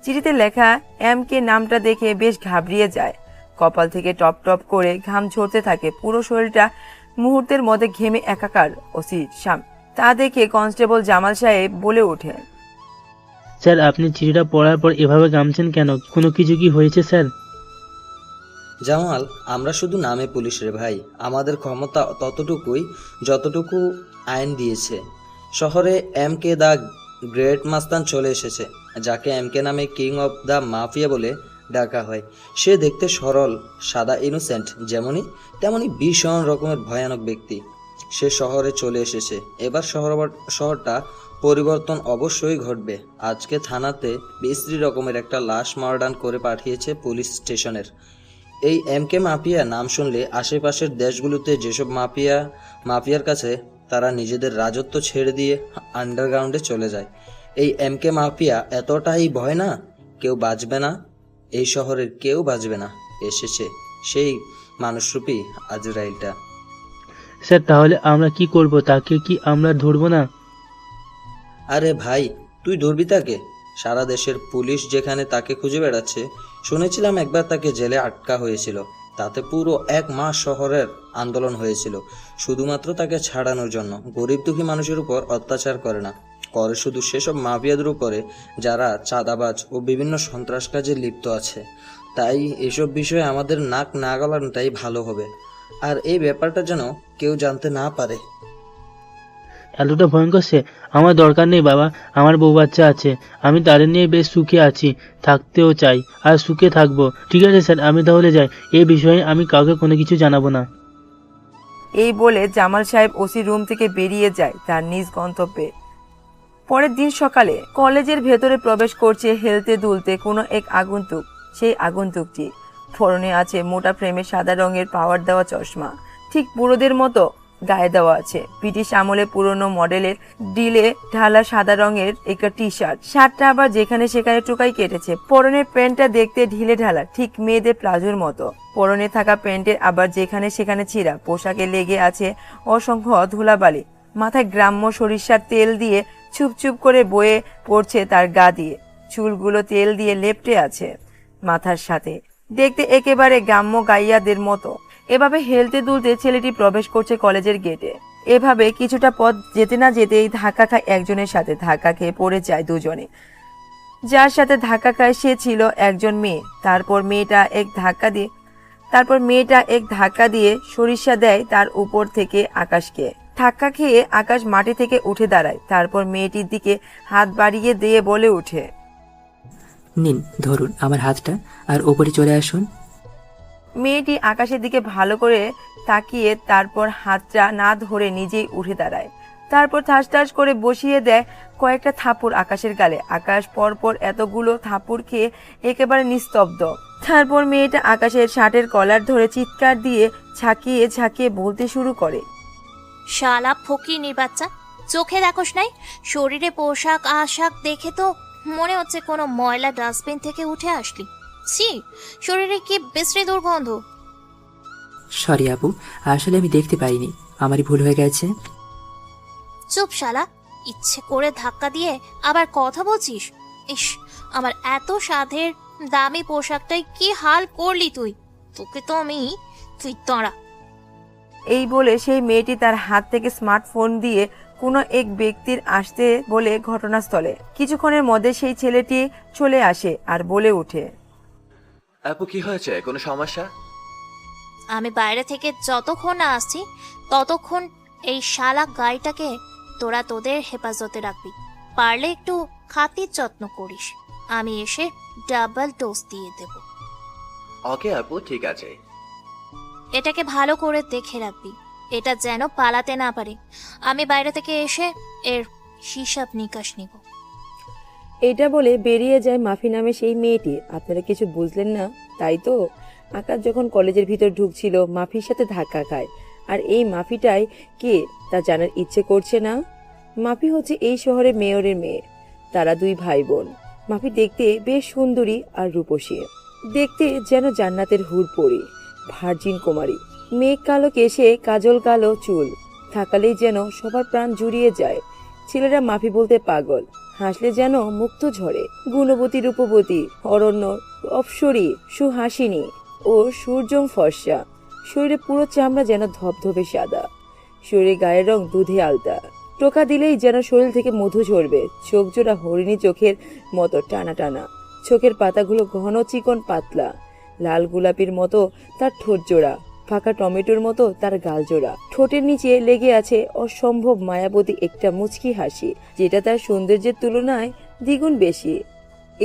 চিঠিতে লেখা MK নামটা দেখে বেশ ঘাবড়িয়ে যায়। কপাল থেকে টপ টপ করে ঘাম ঝরতে থাকে, পুরো শরীরটা মুহূর্তের মধ্যে ঘেমে একাকার। ওসি তা দেখে কনস্টেবল জামাল সাহেব বলে ওঠে, স্যার আপনি চিঠিটা পড়ার পর এভাবে গামছেন কেন? কোনো কিছু কি হয়েছে স্যার? জামাল, আমরা শুধু নামে পুলিশ রে ভাই। আমাদের ক্ষমতা ততটুকুই যতটুকু আইন দিয়েছে। শহরে MK দ্য গ্রেট মাস্তান চলে এসেছে, যাকে MK নামে কিং অফ দ্য মাফিয়া বলে ডাকা হয়। সে দেখতে সরল, সাদা, ইনোসেন্ট, যেমনই তেমনি ভীষণ রকমের ভয়ানক ব্যক্তি। সে শহরে চলে এসেছে। এবার শহরটা পরিবর্তন অবশ্যই ঘটবে। আজকে থানাতে বিশ্রী রকমের একটা লাশ মার্ডার করে পাঠিয়েছে পুলিশ স্টেশনের। এই MK মাফিয়া নাম শুনলে আশেপাশের দেশগুলোতে যেসব মাফিয়ার কাছে তারা নিজেদের রাজত্ব ছেড়ে দিয়ে আন্ডারগ্রাউন্ডে চলে যায়। এই MK মাফিয়া এতটাই ভয় না, কেউ বাঁচবে না, এই শহরের কেউ বাঁচবে না। এসেছে সেই মানুষরূপী আজরাইলটা। স্যার তাহলে আমরা কি করব? তাকে কি আমরা ধরবো না? আরে ভাই, তুই ধরবি তাকে? সারা দেশের পুলিশ যেখানে তাকে খুঁজে বেড়াচ্ছে। শুনেছিলাম একবার তাকে জেলে আটকা হয়েছিল, তাতে পুরো 1 মাস শহরের আন্দোলন হয়েছিল শুধুমাত্র তাকে ছাড়ানোর জন্য। গরিব দুঃখী মানুষের উপর অত্যাচার করে না, করে শুধু সেসব মাফিয়াদের উপরে যারা চাঁদাবাজ ও বিভিন্ন সন্ত্রাস কাজে লিপ্ত আছে। তাই এসব বিষয়ে আমাদের নাক না গলানোটাই ভালো হবে, আর এই ব্যাপারটা যেন কেউ জানতে না পারে। এতটা ভয়ঙ্কর সে? আমার দরকার নেই বাবা, আমার বউ বাচ্চা আছে, আমি তাদের নিয়ে বেশ সুখে আছি, থাকতেও চাই আর সুখে থাকবো। ঠিক আছে স্যার, আমি তাহলে যাই। এই বিষয়ে আমি কাউকে কোনো কিছু জানাবো না। এই বলে জামাল সাহেব ওসি রুম থেকে বেরিয়ে যায় তার নিজ গন্তব্যে। পরের দিন সকালে কলেজের ভেতরে প্রবেশ করছে হেলতে দুলতে কোনো এক আগন্তুক। সেই আগন্তুকটি পরনে আছে মোটা ফ্রেমে সাদা রঙের পাওয়ার দেওয়া চশমা, ঠিক বুড়োদের মতো গায়ে দেওয়া আছে। ব্রিটিশ আমলে পুরনো মডেলের ডিলে ঢালা সাদা রঙের একটা শার্টটা আবার যেখানে সেখানে টুকাই কেটেছে। পরনের প্যান্টটা দেখতে ঢিলে ঢালা, ঠিক মেয়েদের প্লাজোর মতো। পরনে থাকা প্যান্টের আবার যেখানে সেখানে ছিঁড়া, পোশাকে লেগে আছে অসংখ্য ধুলাবালি। মাথায় গ্রাম্য সরিষার তেল দিয়ে চুপ চুপ করে বয়ে পড়ছে তার গা দিয়ে, চুলগুলো তেল দিয়ে লেপটে আছে মাথার সাথে, দেখতে একেবারে গ্রাম্য গাইয়াদের মতো। এভাবে হেলতে দুলতে ছেলেটি প্রবেশ করছে কলেজের গেটে। এভাবে কিছুটা পথ যেতে না যেতেই ধাক্কা খায় একজনের সাথে। ধাক্কা খেয়ে পড়ে যায় দুজনে। যার সাথে ধাক্কা খায় সে ছিল একজন মেয়ে। তারপর মেয়েটা এক ধাক্কা দিয়ে সরিষা দেয় তার উপর থেকে আকাশকে। ধাক্কা খেয়ে আকাশ মাটি থেকে উঠে দাঁড়ায়। তারপর মেয়েটির দিকে হাত বাড়িয়ে দিয়ে বলে ওঠে, নিন ধরুন আমার হাতটা আর ওপরে চলে আসুন। মেয়েটি আকাশের দিকে ভালো করে তাকিয়ে তারপর হাতটা না ধরে নিজেই উঠে দাঁড়ায়। তারপর ঠাস ঠাস করে বসিয়ে দেয় কয়েকটা থাপ্পড় আকাশের গালে। আকাশ পরপর এতগুলো থাপ্পড় খেয়ে একেবারে নিস্তব্ধ। তারপর মেয়েটা আকাশের শার্টের কলার ধরে চিৎকার দিয়ে ঝাঁকিয়ে ঝাঁকিয়ে বলতে শুরু করে, শালা ফকিনীর বাচ্চা, চোখে দেখোস নাই? শরীরে পোশাক আশাক দেখে তো মনে হচ্ছে কোনো ময়লা ডাস্টবিন থেকে উঠে আসলি। ছি, শরীরে কি বিশ্রী দুর্গন্ধ। সরি আপু, আসলে আমি দেখতে পাইনি, আমারই ভুল হয়ে গেছে। চুপ শালা, ইচ্ছে করে ধাক্কা দিয়ে আবার কথা বলছিস? ইস, আমার এত সাধের দামি পোশাকটাই কি হাল করলি তুই। তোকে তো তুই তঁড়া। এই বলে সেই মেয়েটি তার হাত থেকে স্মার্টফোন দিয়ে কোনো এক ব্যক্তির আসতে বলে ঘটনাস্থলে। কিছুক্ষণের মধ্যে সেই ছেলেটি চলে আসে আর বলে ওঠে, আপু কি হয়েছে? কোনো সমস্যা? আমি বাইরে থেকে যতক্ষণ না আসছি ততক্ষণ এই শালা গাইটাকে তোরা তোদের হেফাজতে রাখবি। পারলে একটু খাতির যত্ন করিস, আমি এসে ডাবল ডোজ দিয়ে দেব। ওকে আপু, ঠিক আছে। এটাকে ভালো করে দেখে রাখবি, এটা যেন পালাতে না পারে। আমি বাইরে থেকে এসে এর হিসাব নিকাশ নিব। এটা বলে বেরিয়ে যায় মাফি নামে সেই মেয়েটি। আপনারা কিছু বুঝলেন না, তাই তো? আকাশ যখন কলেজের ভিতর ঢুকছিল মাফির সাথে ধাক্কা খায়। আর এই মাফিটাই কে তা জানার ইচ্ছে করছে না? মাফি হচ্ছে এই শহরের মেয়রের মেয়ে। তারা 2 ভাই বোন। মাফি দেখতে বেশ সুন্দরী আর রূপসী, দেখতে যেন জান্নাতের হুর পরি, ভার্জিন কুমারী। মেঘ কালো কেশে কাজল কালো চুল থাকালেই যেন সবার প্রাণ জুড়িয়ে যায়। ছেলেরা মাফি বলতে পাগল, হাসলে যেন মুক্ত ঝরে। গুণবতী রূপবতী, অরণ্য অপসরী, সুহাসিনী ও সূর্যম ফর্সা। শরীরে পুরো চামড়া যেন ধবধবে সাদা, শরীরে গায়ের রং দুধে আলতা। টোকা দিলেই যেন শরীর থেকে মধু ঝরবে। চোখ জোড়া হরিণী চোখের মতো টানা টানা, চোখের পাতাগুলো ঘন চিকন পাতলা। লাল গোলাপির মতো তার ঠোঁট জোড়া, ফাঁকা টমেটোর মতো তার গাল জোড়া। ঠোঁটের নিচে লেগে আছে অসম্ভব মায়াবতী একটা মুচকি হাসি, যেটা তার সৌন্দর্যের তুলনায় দ্বিগুণ বেশি।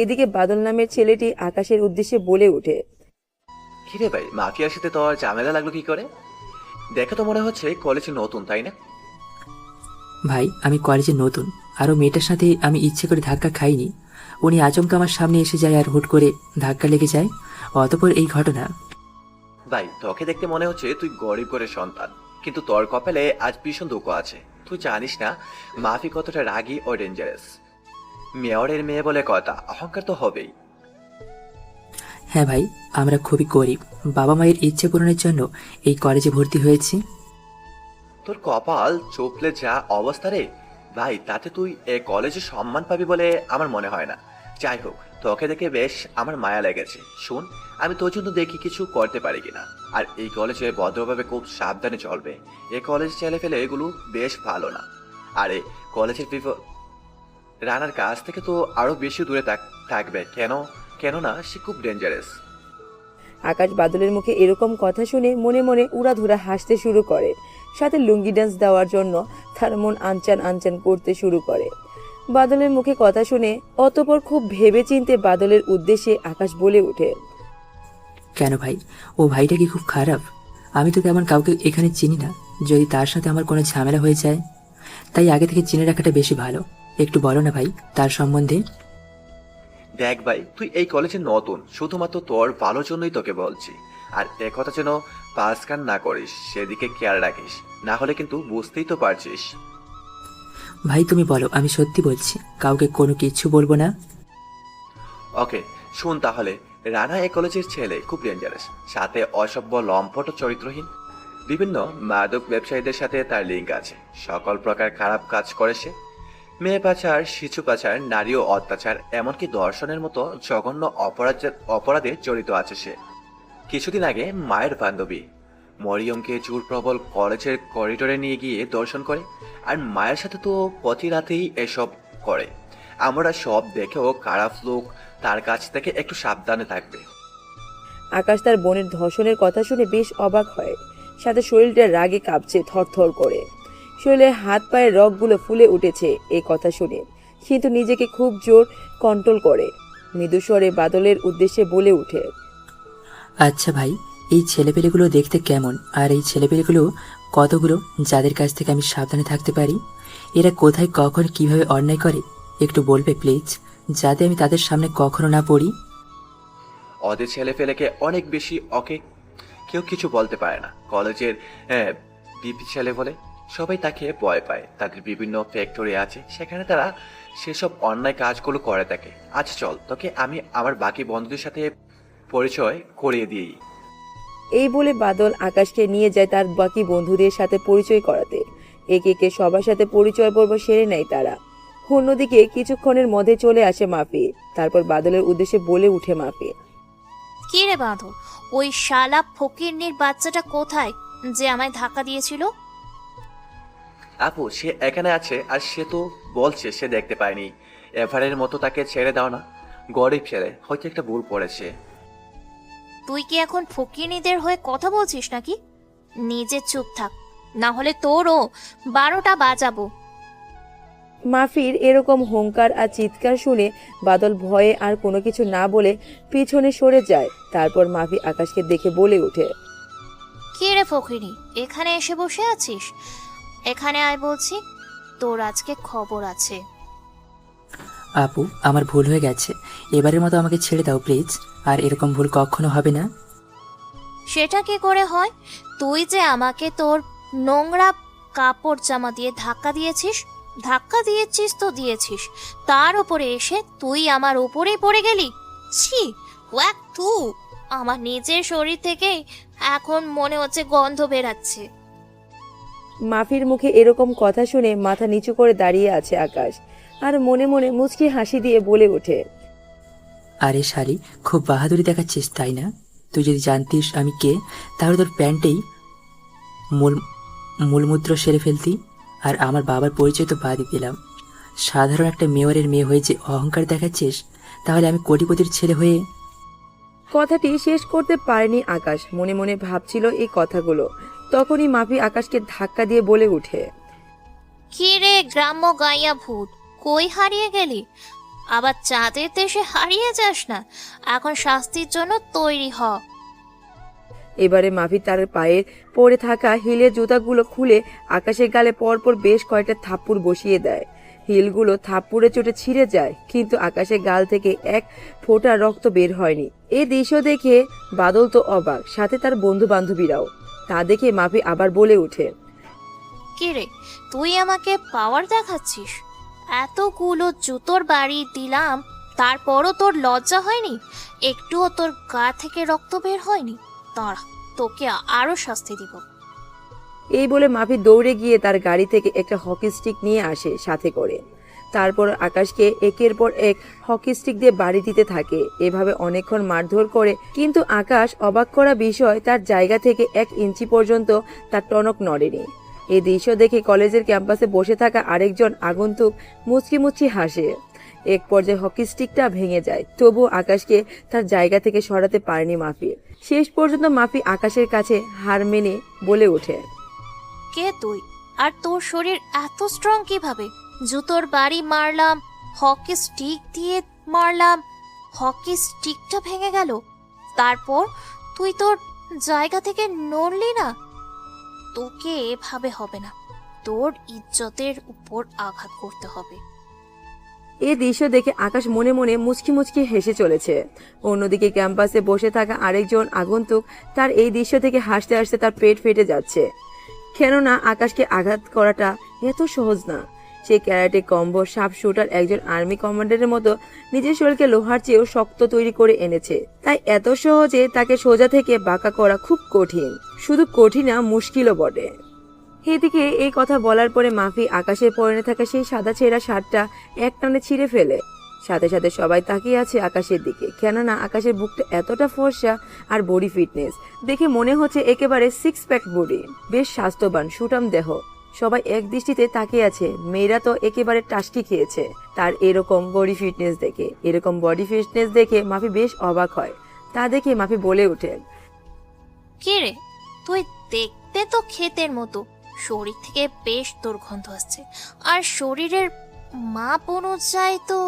এদিকে বাদল নামের ছেলেটি আকাশের উদ্দেশ্যে বলে ওঠে, কিরে ভাই, মাফিয়ার সাথে তোর ঝামেলা লাগলো কি করে? দেখে তো মনে হচ্ছে কলেজে নতুন, তাই না? ভাই আমি কলেজে নতুন, আরও মেয়েটার সাথে আমি ইচ্ছে করে ধাক্কা খাইনি। উনি আচমকা আমার সামনে এসে যায় আর হুট করে ধাক্কা লেগে যায়, অতঃপর এই ঘটনা। ভাই, তোকে দেখতে মনে হচ্ছে তুই গরিব ঘরের সন্তান, কিন্তু তোর কপালে আজ ভীষণ দুঃখ আছে। তুই জানিস না মাফি কতটা রাগী ও ডেঞ্জারাস। মেয়রের মেয়ে বলে কথা, অহংকার তো হবেই। হ্যাঁ ভাই, আমরা খুবই গরিব, বাবা মায়ের ইচ্ছে পূরণের জন্য এই কলেজে ভর্তি হয়েছি। তোর কপাল চোপলে যা অবস্থা রে ভাই, তাতে তুই এ কলেজে সম্মান পাবি বলে আমার মনে হয় না। যাই হোক, তোকে দেখে বেশ আমার মায়া লেগেছে। শুন, আমি তোর জন্য দেখি কিছু করতে পারি কিনা। আর এই কলেজে ভদ্রভাবে খুব সাবধানে চলবে। এ কলেজ ছেলে ফেলে এগুলো বেশ ভালো না। আরে কলেজের রানার কাছ থেকে তো আরো বেশি দূরে থাকবে। কেননা সে খুব ডেঞ্জারাস। আকাশ বাদলের মুখে এরকম কথা শুনে মনে মনে উড়াধুরা হাসতে শুরু করে। সাথে লুঙ্গি ডান্স দেওয়ার জন্য তার মন আনচান আনচান করতে শুরু করে। বাদলের মুখে কথা শুনে অতঃপর খুব ভেবে চিনতে বাদলের উদ্দেশ্যে আকাশ বলে ওঠে, কেন ভাই, ও ভাইটা কি খুব খারাপ? আমি তো তেমন কাউকে এখানে চিনি না, যদি তার সাথে আমার কোনো ঝামেলা হয়ে যায়, তাই আগে থেকে চিনে রাখাটা বেশি ভালো। একটু বলো না ভাই তার সম্বন্ধে। দেখ ভাই, তুই এই কলেজে নতুন, শুধুমাত্র তোর ভালোর জন্যই তোকে বলছি। আর এ কথা যেন পাস কান না করিস, সেদিকে খেয়াল রাখিস, না হলে কিন্তু বুঝতেই তো পারছিস। ভাই তুমি বলো, আমি সত্যি বলছি, কাউকে কোনো কিচ্ছু বলবো না। ওকে, শুন তাহলে। রানা এই কলেজের ছেলে, খুব ডেঞ্জারাস, সাথে অসভ্য, লম্পট ও চরিত্রহীন। বিভিন্ন মাদক ব্যবসায়ীদের সাথে তার লিঙ্ক আছে। সকল প্রকার খারাপ কাজ করে সে। মেয়ে পাচার, শিশু পাচার, নারী ও অত্যাচার, এমনকি ধর্ষণের মতো জঘন্য অপরাধে জড়িত আছে সে। কিছুদিন আগে মায়ের বান্ধবী মরিয়মকে জোর প্রবল কলেজের করিডোরে নিয়ে গিয়ে দর্শন করে। আর মায়ের সাথে তো প্রতি রাতেই এসব করে। আমরা সব দেখেও খারাপ লোক, তার কাছ থেকে একটু সাবধানে থাকবে। আকাশ তার বোনের ধর্ষণের কথা শুনে বেশ অবাক হয়। সাথে শরীরটা রাগে কাঁপছে থরথর করে। শরীরের হাত পায়ের রগগুলো ফুলে উঠেছে এই কথা শুনে, কিন্তু নিজেকে খুব জোর কন্ট্রোল করে মৃদুস্বরে বাদলের উদ্দেশ্যে বলে ওঠে, আচ্ছা ভাই, এই ছেলেপেলেগুলো দেখতে কেমন? আর এই ছেলেপেলেগুলো কতগুলো, যাদের কাছ থেকে আমি সাবধানে থাকতে পারি? এরা কোথায়, কখন, কিভাবে অন্যায় করে একটু বলবে প্লিজ, যাতে আমি তাদের সামনে কখনো না পড়ি। ওদের ছেলে ফেলেকে অনেক বেশি, ওকে কেউ কিছু বলতে পারে না। কলেজের বিপি ছেলে বলে সবাই তাকে ভয় পায়। তাদের বিভিন্ন ফ্যাক্টরি আছে, সেখানে তারা সেসব অন্যায় কাজগুলো করে থাকে। আচ্ছা চল, তোকে আমি আমার বাকি বন্ধুদের সাথে পরিচয় করিয়ে দিই। এই বলে বাদল আকাশকে নিয়ে যায় তার বাকি বন্ধুদের সাথে পরিচয় করাতে। একে একে সবার সাথে পরিচয় পর্ব সেরে নেয় তারা। অন্যদিকে কিছুক্ষণের মধ্যে চলে আসে মাফি। তারপর বাদলের উদ্দেশ্যে বলে উঠে মাফি, কি রে বাঁধো, ওই শালা ফকিরনির বাচ্চাটা কোথায় যে আমায় ধাক্কা দিয়েছিল? আপু, সে এখানে আছে, আর সে তো বলছে সে দেখতে পায়নি। এভারের মতো তাকে ছেড়ে দাও না, গরিব ছেলে, হয়তো একটা ভুল পড়েছে। তুই কি এখন ফকিরনিদের হয়ে কথা বলছিস নাকি? নিজে চুপ থাক, না হলে তোরও 12টা বাজাবো। মাফির এরকম হুঙ্কার আর চিৎকার শুনে বাদল ভয়ে আর কোনো কিছু না বলে পিছনে সরে যায়। তারপর মাফি আকাশকে দেখে বলে ওঠে, কি রে ফকিরনি, এখানে এসে বসে আছিস? এখানে আয় বলছি, তোর আজকে খবর আছে। আপু আমার ভুল হয়ে গেছে, এবারের মতো আমাকে ছেড়ে দাও প্লিজ, আর এরকম ভুল কখনো হবে না। সেটা কি করে হয়? তুই যে আমাকে তোর নোংরা কাপড় জামা দিয়ে ধাক্কা দিয়েছিস তো দিয়েছিস, তার উপরে এসে তুই আমার উপরেই পড়ে গেলি। ছি, ওয়াক তু। আমার নিজের শরীর থেকেই এখন মনে হচ্ছে গন্ধ বেরাচ্ছে। মাফির মুখে এরকম কথা শুনে মাথা নিচু করে দাঁড়িয়ে আছে আকাশ, আর মনে মনে মুচকি হাসি দিয়ে বলে ওঠে, আরে শালি, খুব বাহাদুরি দেখাচ্ছিস তাই না? তুই যদি জানতিস আমি কে, তাহলে তোর প্যান্টেই মূলমূত্র সেরে ফেলতি। আর আমার বাবার পরিচয় তো বাদই দিলাম। সাধারণ একটা মেয়রের মেয়ে হয়ে যে অহংকার দেখাচ্ছিস, তাহলে আমি কোটিপতির ছেলে হয়ে। কথাটি শেষ করতে পারেনি আকাশ, মনে মনে ভাবছিল এই কথাগুলো। তখনই মাফি আকাশকে ধাক্কা দিয়ে বলে ওঠে, কি রে গ্রাম্য গাইয়া ভূত, কই হারিয়ে গেলি? আবার চাঁদের দেশে হারিয়ে যাস না, এখন শাস্তির জন্য তৈরি হ। এবারে মাফি তার পায়ে পড়ে থাকা হিলের জুতাগুলো খুলে আকাশের গালে পরপর বেশ কয়েকটা থাপ্পড় বসিয়ে দেয়। হিলগুলো থাপ্পড়ে চোটে ছিঁড়ে যায়, কিন্তু আকাশের গাল থেকে এক ফোঁটা রক্ত বের হয়নি। এই দৃশ্য দেখে বাদল তো অবাক, সাথে তার বন্ধু বান্ধবীরাও। তা দেখে মাফি আবার বলে ওঠে, কি রে, তুই আমাকে পাওয়ার দেখাচ্ছিস? এতগুলো জুতোর বাড়ি দিলাম, তারপরও তোর লজ্জা হয়নি? একটুও তোর গা থেকে রক্ত বের হয়নি? দাঁড়া, তোকে আরো শাস্তি দিব। এই বলে মাফি দৌড়ে গিয়ে তার গাড়ি থেকে একটা হকি স্টিক নিয়ে আসে সাথে করে। তারপর আকাশকে একের পর এক হকি স্টিক দিয়ে বাড়ি দিতে থাকে। এভাবে অনেকক্ষণ মারধর করে, কিন্তু আকাশ অবাক করা বিষয়, তার জায়গা থেকে 1 ইঞ্চি পর্যন্ত তার টনক নড়েনি। এই দৃশ্য দেখে কলেজের ক্যাম্পাসে বসে থাকা আরেকজন আগন্তুক মুচকি মুচকি হাসে। এক পর্যায়ে হকি স্টিকটা ভেঙে যায়, তবু আকাশকে তার জায়গা থেকে সরাতে পারেনি মাফি। শেষ পর্যন্ত মাফি আকাশের কাছে হার মেনে বলে ওঠে, কে তুই? আর তোর শরীর এত স্ট্রং কিভাবে? জুতোর বাড়ি মারলাম, হকি স্টিক দিয়ে মারলাম, হকি স্টিকটা ভেঙে গেল, তারপর তুই তোর জায়গা থেকে নড়লি না? তোকে এভাবে হবে না, তোর ইজ্জতের উপর আঘাত করতে হবে। এই দৃশ্য দেখে আকাশ মনে মনে মুচকি মুচকি হেসে চলেছে। অন্যদিকে ক্যাম্পাসে বসে থাকা আরেকজন আগন্তুক তার এই দৃশ্য থেকে হাসতে হাসতে তার পেট ফেটে যাচ্ছে। কেননা আকাশকে আঘাত করাটা এত সহজ না। সে ক্যারাটে কম্বো শার্প শুটার একজন আর্মি কমান্ডারের মতো নিজের শরীরকে লোহার চেয়েও শক্ত তৈরি করে এনেছে। তাই এত সহজে তাকে সোজা থেকে বাঁকা করা খুব কঠিন, শুধু কঠিন না, মুশকিলও বটে। এদিকে এই কথা বলার পরে মাফি আকাশের পরনে থাকা সেই সাদা ছেঁড়া শার্টটা একটানে ছিঁড়ে ফেলে। সাথে সাথে সবাই তাকিয়ে আছে আকাশের দিকে, কেননা আকাশের বুকটা এতটা ফর্সা আর বডি ফিটনেস দেখে মনে হচ্ছে একেবারে 6 প্যাক বডি, বেশ স্বাস্থ্যবান সুঠাম দেহ। সবাই এক দৃষ্টিতে তাকিয়ে আছে। মেয়েরা তো একেবারে টাস্কি খেয়েছে তার এরকম বডি ফিটনেস দেখে মাফি বেশ অবাক হয়। তা দেখে মাফি বলে ওঠে, কি রে, তুই দেখতে তো ক্ষেতের মতো, শরীর থেকে বেশ দুর্গন্ধ আসছে, আর শরীরের মাপ অনুযায়ী তো।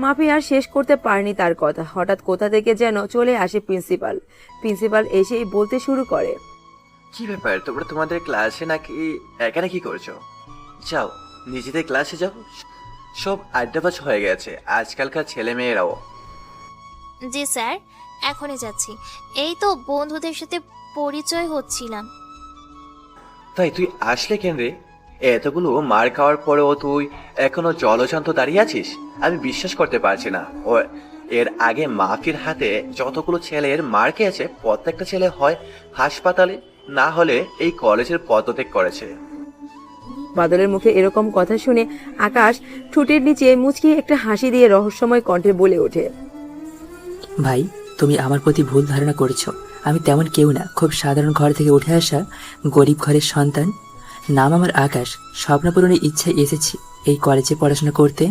মাফি আর শেষ করতে পারেনি তার কথা। হঠাৎ কোথা থেকে যেন চলে আসে প্রিন্সিপাল এসেই বলতে শুরু করে, কি ব্যাপার, তোমরা তোমাদের ক্লাসে নাকি এখানে কি করছো? যাও নিজেদের ক্লাসে যাও, সব আড্ডাবাজ হয়ে গেছে আজকালকার ছেলে মেয়েরাও। জি স্যার, এখনই যাচ্ছি, এই তো বন্ধুদের সাথে পরিচয় হচ্ছিলাম। তাই তুই আসলে কেন রে? এতগুলো মার খাওয়ার পরেও তুই এখনো জলশান্ত দাঁড়িয়ে আছিস? আমি বিশ্বাস করতে পারছি না। ও এর আগে মাফির হাতে যতগুলো ছেলের মার খেয়েছে, প্রত্যেকটা ছেলে হয় হাসপাতালে, না হলে এই কলেজের পদত্যাগ করেছে। বাদলের মুখে এরকম কথা শুনে আকাশ ঠোঁটের নিচে মুচকি একটা হাসি দিয়ে রহস্যময় কণ্ঠে বলে ওঠে, ভাই, তুমি আমার প্রতি ভুল ধারণা করেছো। আমি তেমন কেউ না, খুব সাধারণ ঘর থেকে উঠে আসা গরিব ঘরের সন্তান। নাম আমার আকাশ। স্বপ্ন পূরণের ইচ্ছায় এসেছি এই কলেজে পড়াশোনা করতে।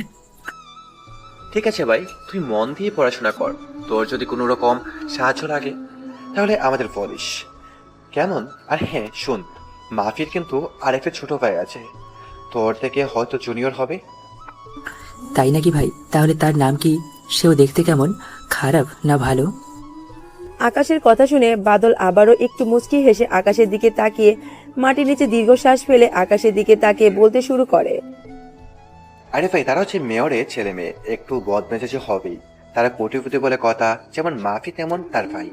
ঠিক আছে ভাই, তুই মন দিয়ে পড়াশোনা কর। তোর যদি কোনো রকম সাহায্য লাগে তাহলে আমাদের বলিস, কেমন? আর হ্যাঁ শুন, মাফির কিন্তু আরেকটা ছোট ভাই আছে, তোর থেকে হয়তো জুনিয়র হবে। তাই নাকি ভাই? তাহলে তার নাম কি? সেও দেখতে কেমন? খারাপ না ভালো? আকাশের কথা শুনে বাদল আবারও একটু মুচকি হেসে আকাশের দিকে তাকিয়ে মাটির নিচে দীর্ঘশ্বাস ফেলে আকাশের দিকে তাকিয়ে বলতে শুরু করে, আরে ভাই, তারা হচ্ছে মেয়রের ছেলে মেয়ে, একটু বদমেজাজি হবেই। তারা কোটিপতি বলে কথা, যেমন মাফি তেমন তার ভাই,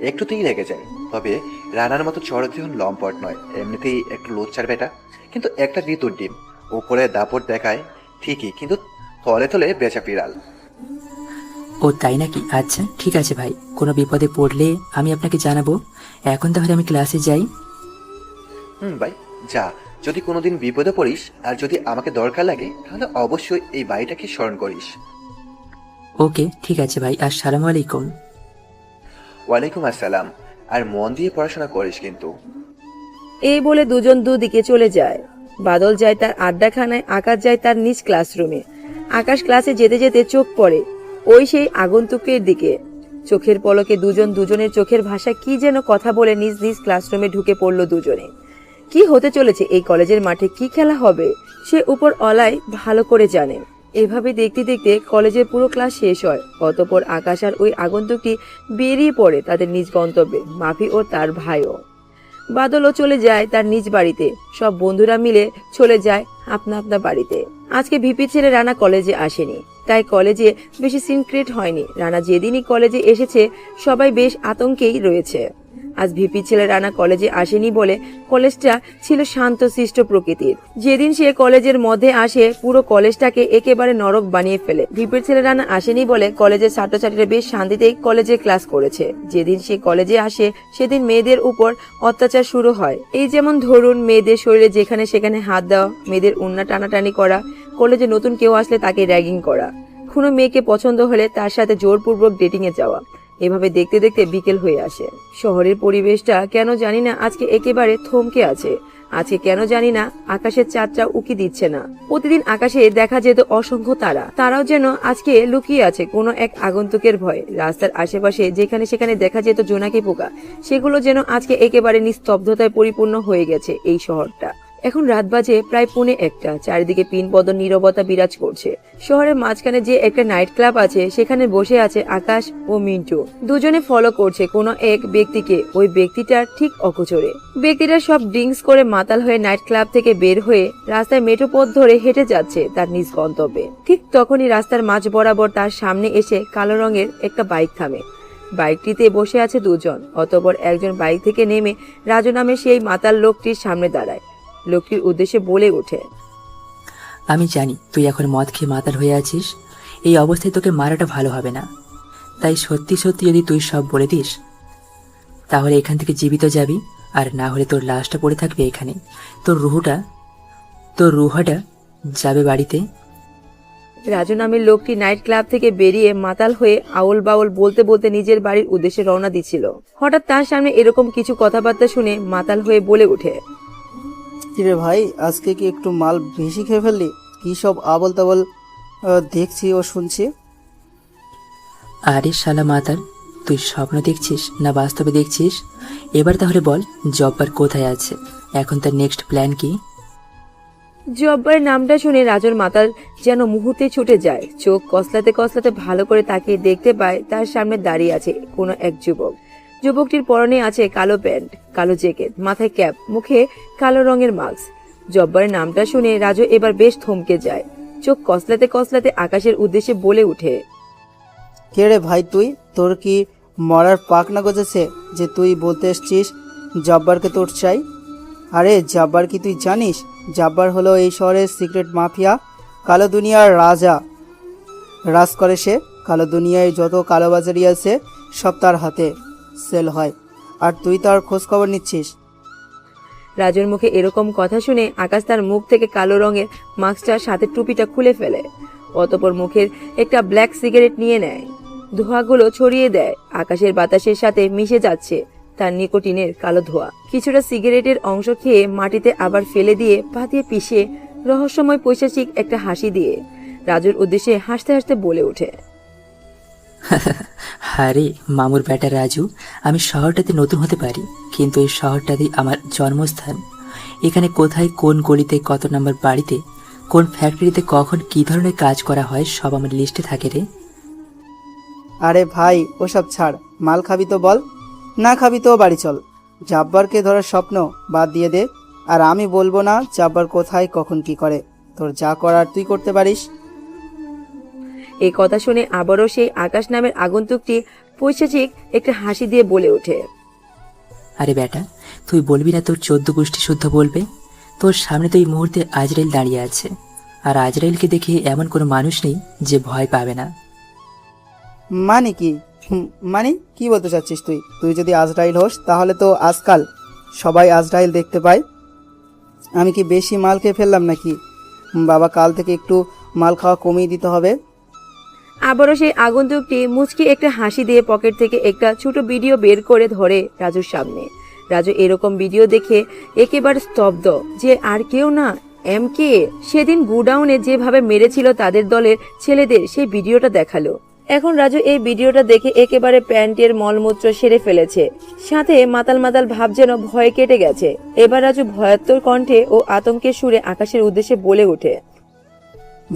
একটুতেই লেগে যায়। তবে রানার মতো চড়দিহন লম্পট নয়, এমনিতেই একটু লোচ্চার বেটা, কিন্তু একটা বিদ্যুৎ ডিম। উপরে দাপট দেখায় ঠিকই, কিন্তু তলে তলে বেচা পিড়াল। ও তাই নাকি? আচ্ছা ঠিক আছে ভাই, কোনো বিপদে পড়লে আমি আপনাকে জানাবো। এখন তাহলে আমি ক্লাসে যাই। ভাই যা, যদি কোনোদিন বিপদে পড়িস আর যদি আমাকে দরকার লাগে তাহলে অবশ্যই এই বাড়িটাকে স্মরণ করিস। ওকে ঠিক আছে ভাই, আসসালামু আলাইকুম। ওয়ালাইকুম আসসালাম। আর মন দিয়ে পড়াশোনা করিস কিন্তু। এই বলে দুজন দুদিকে চলে যায়। বাদল যায় তার আড্ডাখানায়, আকাশ যায় তার নিজ ক্লাসরুমে। আকাশ ক্লাসে যেতে যেতে চোখ পড়ে ওই সেই আগন্তুকের দিকে। চোখের পলকে দুজন দুজনের চোখের ভাষা কি যেন কথা বলে নিজ নিজ ক্লাসরুমে ঢুকে পড়লো দুজনে। কি হতে চলেছে এই কলেজের মাঠে, কি খেলা হবে, সে উপর অলাই ভালো করে জানে। এভাবে দেখতে দেখতে কলেজের পুরো ক্লাস শেষ হয়। অতঃপর আকাশ আর ওই আগন্তুকটি বেরিয়ে পড়ে তাদের নিজ গন্তব্যে, মাফি ও তার ভাইও। বাদলও চলে যায় তার নিজ বাড়িতে। সব বন্ধুরা মিলে চলে যায় আপনা আপনা বাড়িতে। আজকে ভিপি ছেলে রানা কলেজে আসেনি, তাই কলেজে বেশি সিনক্রেট হয়নি। রানা যেদিনই কলেজে এসেছে সবাই বেশ আতঙ্কেই রয়েছে। আজ ভিপি ছেলে রানা কলেজে আসেনি বলে কলেজটা ছিল শান্তশিষ্ট প্রকৃতির। যেদিন সে কলেজের মধ্যে আসে পুরো কলেজটাকে একেবারে নরক বানিয়ে ফেলে। ভিপির ছেলে রানা আসেনি বলে কলেজের ছাত্রছাত্রীরা বেশ শান্তিতেই কলেজে ক্লাস করেছে। যেদিন সে কলেজে আসে সেদিন মেয়েদের উপর অত্যাচার শুরু হয়। এই যেমন ধরুন, মেয়েদের শরীরে যেখানে সেখানে হাত দেওয়া, মেয়েদের ওড়না টানাটানি করা, কলেজে নতুন কেউ আসলে তাকে র্যাগিং করা, কোনো মেয়েকে পছন্দ হলে তার সাথে জোরপূর্বক ডেটিং এ যাওয়া। এভাবে দেখতে দেখতে বিকেল হয়ে আসে। শহরের পরিবেশটা কেন জানি না আজকে একেবারে থমকে আছে। আজকে কেন জানি না আকাশের চাঁদটা উকি দিচ্ছে না। প্রতিদিন আকাশে দেখা যেত অসংখ্য তারা, তারাও যেন আজকে লুকিয়ে আছে কোনো এক আগন্তুকের ভয়ে। রাস্তার আশেপাশে যেখানে সেখানে দেখা যেত জোনাকি পোকা, সেগুলো যেন আজকে একেবারে নিস্তব্ধতায় পরিপূর্ণ হয়ে গেছে এই শহরটা। এখন রাত বাজে প্রায় 1:45। চারিদিকে পিনপদ নীরবতা বিরাজ করছে। শহরের মাঝখানে যে একটা নাইট ক্লাব আছে সেখানে বসে আছে আকাশ ও মিন্টু। দুজনে ফলো করছে কোনো এক ব্যক্তিকে। ওই ব্যক্তিটার ঠিক অগোচরে। ব্যক্তিটা সব ড্রিঙ্কস করে মাতাল হয়ে নাইট ক্লাব থেকে বের হয়ে রাস্তায় মেঠো পথ ধরে হেঁটে যাচ্ছে তার নিজ গন্তব্যে। ঠিক তখনই রাস্তার মাঝ বরাবর তার সামনে এসে কালো রঙের একটা বাইক থামে। বাইকটিতে বসে আছে দুজন। অতঃপর একজন বাইক থেকে নেমে রাজু নামে সেই মাতাল লোকটির সামনে দাঁড়ায়। লোকটির উদ্দেশ্যে বলে ওঠে, আমি জানি তুই এখন মদ খেয়ে মাতাল হয়ে আছিস। এই অবস্থায় তোকে মারাটা ভালো হবে না। তাই সত্যি সত্যি যদি তুই সব বলে দিস তাহলে এখান থেকে জীবিত যাবি, আর না হলে তোর লাশটা পড়ে থাকবে এখানে। তোর রুহাটা যাবে বাড়িতে। রাজু নামের লোকটি নাইট ক্লাব থেকে বেরিয়ে মাতাল হয়ে আউল বাউল বলতে বলতে নিজের বাড়ির উদ্দেশ্যে রওনা দিচ্ছিল। হঠাৎ তার সামনে এরকম কিছু কথাবার্তা শুনে মাতাল হয়ে বলে ওঠে, কিরে ভাই, আজকে কি একটু মাল বেশি খেয়ে ফেললি? কি সব আবল তাবল দেখছি ও শুনছি। আরে শালা মাতাল, তুই স্বপ্ন দেখছিস না বাস্তবে দেখছিস? এবার তাহলে বল জব্বার কোথায় আছে, এখন তার নেক্সট প্ল্যান কি? জব্বারের নামটা শুনে রাজুর মাতাল যেন মুহূর্তে ছুটে যায়। চোখ কসলাতে কসলাতে ভালো করে তাকিয়ে দেখতে পায় তার সামনে দাঁড়িয়ে আছে কোনো এক যুবক। যুবকটির পরনে আছে কালো প্যান্ট, কালো জ্যাকেট, মাথায় ক্যাপ, মুখে কালো রঙের মাস্ক। জব্বারের নামটা শুনে রাজু এবার বেশ থমকে যায়। চোখ কসলাতে কসলাতে আকাশের উদ্দেশ্যে বলে উঠে, কে রে ভাই তুই? তোর কি মরার পাক না গজেছে যে তুই বলতে এসছিস জব্বারকে তোর চাই? আরে জব্বার কি তুই জানিস? জব্বার হলো এই শহরের সিক্রেট মাফিয়া, কালো দুনিয়ার রাজা। রাজ করে সে। কালো দুনিয়ায় যত কালোবাজারি আছে সব তার হাতে সেল হয়, আর তুই তার খোঁজ খবর নিচ্ছিস। রাজুর মুখে এরকম কথা শুনে আকাশ তার মুখ থেকে কালো রঙের মাস্কটার সাথে টুপিটা খুলে ফেলে। অতঃপর মুখের একটা ব্ল্যাক সিগারেট নিয়ে নেয়। ধোঁয়াগুলো ছড়িয়ে দেয়। আকাশের বাতাসের সাথে মিশে যাচ্ছে তার নিকোটিনের কালো ধোঁয়া। কিছুটা সিগারেটের অংশ খেয়ে মাটিতে আবার ফেলে দিয়ে পা দিয়ে পিষে রহস্যময় পৈশাচিক একটা হাসি দিয়ে রাজুর উদ্দেশ্যে হাসতে হাসতে বলে ওঠে, আরে মামুর বেটা রাজু, আমি শহরটাতে নতুন হতে পারি, কিন্তু এই শহরটাতেই আমার জন্মস্থান। এখানে কোথায়, কোন গলিতে, কত নাম্বার বাড়িতে, কোন ফ্যাক্টরিতে কখন কি ধরনের কাজ করা হয় সব আমার লিস্টে থাকে রে। আরে ভাই ওসব ছাড়, মাল খাবি তো বল, না খাবি তো বাড়ি চল। জব্বারকে ধরার স্বপ্ন বাদ দিয়ে দে, আর আমি বলবো না জব্বার কোথায় কখন কি করে। তোর যা করার তুই করতে পারিস। এই কথা শুনে আবারও সেই আকাশ নামের আগন্তুকটি পৈশাচিক একটা হাসি দিয়ে বলে ওঠে, আরে বেটা, তুই বলবি না তোর 14 গোষ্ঠী শুদ্ধ বলবে? তোর সামনে তো এই মুহূর্তে আজরাইল দাঁড়িয়ে আছে, আর আজরাইলকে দেখে এমন কোনো মানুষ নেই যে ভয় পাবে না। মানে কি? মানে কি বলতে চাচ্ছিস তুই? তুই যদি আজরাইল হোস তাহলে তো আজকাল সবাই আজরাইল দেখতে পায়। আমি কি বেশি মাল খেয়ে ফেললাম নাকি? বাবা, কাল থেকে একটু মাল খাওয়া কমিয়ে দিতে হবে। আবারও সেই আগন্তুকটি মুচকি একটা হাসি দিয়ে পকেট থেকে একটা ছোট ভিডিও বের করে ধরে রাজুর সামনে। রাজু এরকম ভিডিও দেখে একেবারে স্তব্ধ, যে আর কেউ না, এমকে সেদিন গুডাউনে যেভাবে মেরেছিল তাদের দলের ছেলেদের, সেই ভিডিওটা দেখালো। এখন রাজু এই ভিডিওটা দেখে একেবারে প্যান্টের মলমূত্র সেরে ফেলেছে, সাথে মাতাল মাতাল ভাব যেন ভয়ে কেটে গেছে। এবার রাজু ভয়াত্মক কণ্ঠে ও আতঙ্কের সুরে আকাশের উদ্দেশ্যে বলে ওঠে,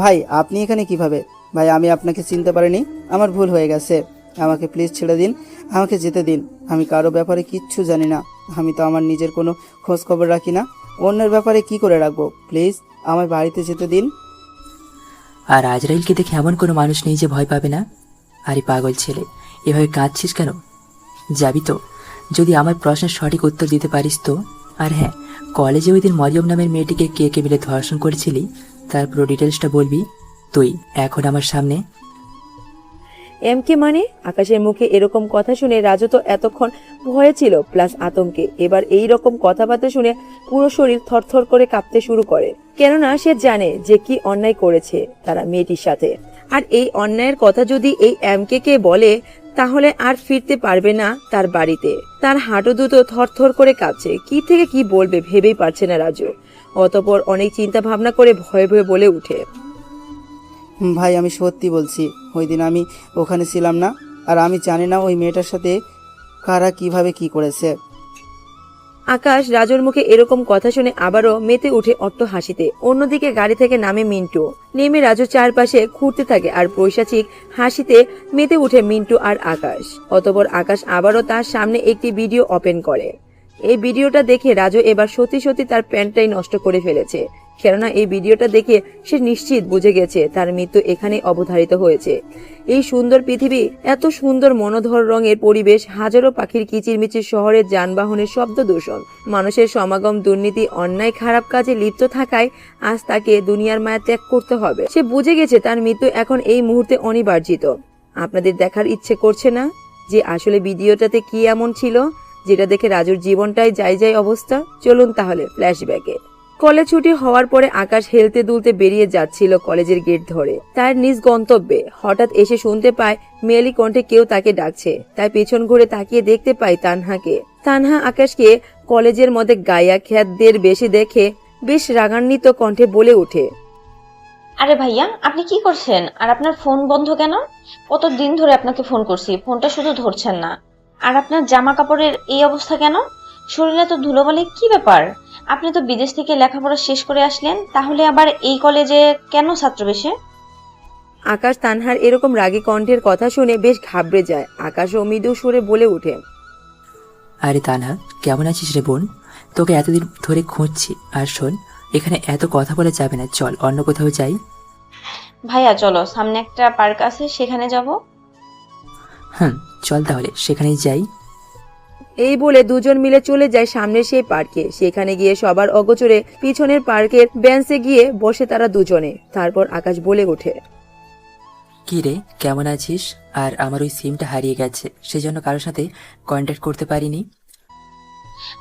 ভাই আপনি এখানে কিভাবে? ভাই আমি আপনাকে চিনতে পারিনি, আমার ভুল হয়ে গেছে, আমাকে প্লিজ ছেড়ে দিন, আমাকে যেতে দিন। আমি কারো ব্যাপারে কিচ্ছু জানি না, আমি তো আমার নিজের কোনো খোঁজ খবর রাখি না, অন্যের ব্যাপারে কি করে রাখবো? প্লিজ আমায় বাড়িতে যেতে দিন। আর আজরাইলকে দেখে এমন কোনো মানুষ নেই যে ভয় পাবে না। আরে পাগল ছেলে, এভাবে কাঁদছিস কেন? যাবি তো? যদি আমার প্রশ্নের সঠিক উত্তর দিতে পারিস তো। আর হ্যাঁ, কলেজে ওই দিন মরিয়ম নামের মেয়েটিকে কে কে মিলে ধর্ষণ করেছিলি তার পুরো ডিটেলসটা বলবি তুই এখন আমার সামনে। এমকে মানে? আকাশের মুখে এরকম কথা শুনে রাজু তো এতক্ষণ ভয়ে ছিল প্লাস আতঙ্কে, এবার এই রকম কথাবার্তা শুনে পুরো শরীর থরথর করে কাঁপতে শুরু করে, কেননা সে জানে যে কি অন্যায় করেছে তারা মেয়েটির সাথে। আর এই অন্যায়ের কথা যদি এই এমকে কে বলে তাহলে আর ফিরতে পারবে না তার বাড়িতে। তার হাঁটু দুটো থরথর করে কাঁপছে, কি থেকে কি বলবে ভেবেই পারছে না রাজু। অতঃপর অনেক চিন্তা ভাবনা করে ভয়ে ভয়ে বলে উঠে, ভাই আমি সত্যি বলছি, ওই দিন আমি ওখানে ছিলাম না, আর আমি জানি না ওই মেয়েটার সাথে কারা কিভাবে কি করেছে। আকাশ রাজুর মুখে এরকম কথা শুনে আবারও মেতে উঠে অট্ট হাসিতে। অন্যদিকে গাড়ি থেকে নামে মিন্টু। নেমে রাজু চারপাশে ঘুরতে থাকে আর পৈশাচিক হাসিতে মেতে উঠে মিন্টু আর আকাশ। অতঃপর আকাশ আবারও তার সামনে একটি ভিডিও ওপেন করে। এই ভিডিওটা দেখে রাজু এবার সত্যি সত্যি তার প্যান্টটাই নষ্ট করে ফেলেছে, কেননা এই ভিডিওটা দেখে সে নিশ্চিত বুঝে গেছে তার মৃত্যু এখানে অবধারিত হয়েছে। এই সুন্দর পৃথিবী, এত সুন্দর মনোধর রঙের পরিবেশ, হাজারো পাখির কিচিরমিচির, শহরের যানবাহনের শব্দ দূষণ, মানুষের সমাগম, দুর্নীতি, অন্যায় খারাপ কাজে লিপ্ত থাকায় আজ তাকে দুনিয়ার মায়া ত্যাগ করতে হবে। সে বুঝে গেছে তার মৃত্যু এখন এই মুহূর্তে অনিবার্জিত। আপনাদের দেখার ইচ্ছে করছে না যে আসলে ভিডিওটাতে কি এমন ছিল যেটা দেখে রাজুর জীবনটাই যাই অবস্থা? চলুন তাহলে ফ্ল্যাশব্যাকে। কলেজ ছুটি হওয়ার পরে আকাশ হেলতে দুলতে বেরিয়ে যাচ্ছিল কলেজের গেট ধরে তার নিজ গন্তব্যে। হঠাৎ এসে শুনতে পায় মেয়েলি কণ্ঠে কেউ তাকে ডাকছে। তাই পেছন ঘুরে তাকিয়ে দেখতে পায় তানহাকে। তানহা আকাশকে কলেজের মধ্যে গায়া খ্যাতদের বেশি দেখে বেশ রাগান্বিত কণ্ঠে বলে ওঠে, আরে ভাইয়া, আপনি কি করছেন? আর আপনার ফোন বন্ধ কেন? কতদিন ধরে আপনাকে ফোন করছি, ফোনটা শুধু ধরছেন না। আর আপনার জামা কাপড়ের এই অবস্থা কেন? শরীরে তো ধুলোবালি, কি ব্যাপার? আপনি তো বিদেশ থেকে লেখাপড়া শেষ করে আসলেন, তাহলে আবার এই কলেজে কেন ছাত্রবেশে? আকাশ তানহার এরকম রাগী কণ্ঠের কথা শুনে বেশ ঘাবড়ে যায়। আকাশ ও মৃদু সুরে বলে ওঠে, আরে তানহা, কেমন আছিস রে বোন? তোকে এতদিন ধরে খুঁজছি। আর শোন, এখানে এত কথা বলা যাবে না, চল অন্য কোথাও যাই। ভাইয়া চলো, সামনে একটা পার্ক আছে, সেখানে যাব। চল তাহলে সেখানেই যাই। এই বলে দুজন মিলে চলে যায় সামনের সেই পার্কে। সেখানে গিয়ে সবার অগোচরে পিছনের পার্কের বেঞ্চে গিয়ে বসে তারা দুজনে। তারপর আকাশ বলে ওঠে, কি রে, কেমন আছিস? আর আমার ওই সিমটা হারিয়ে গেছে, সেজন্য কারোর সাথে কন্ট্যাক্ট করতে পারিনি।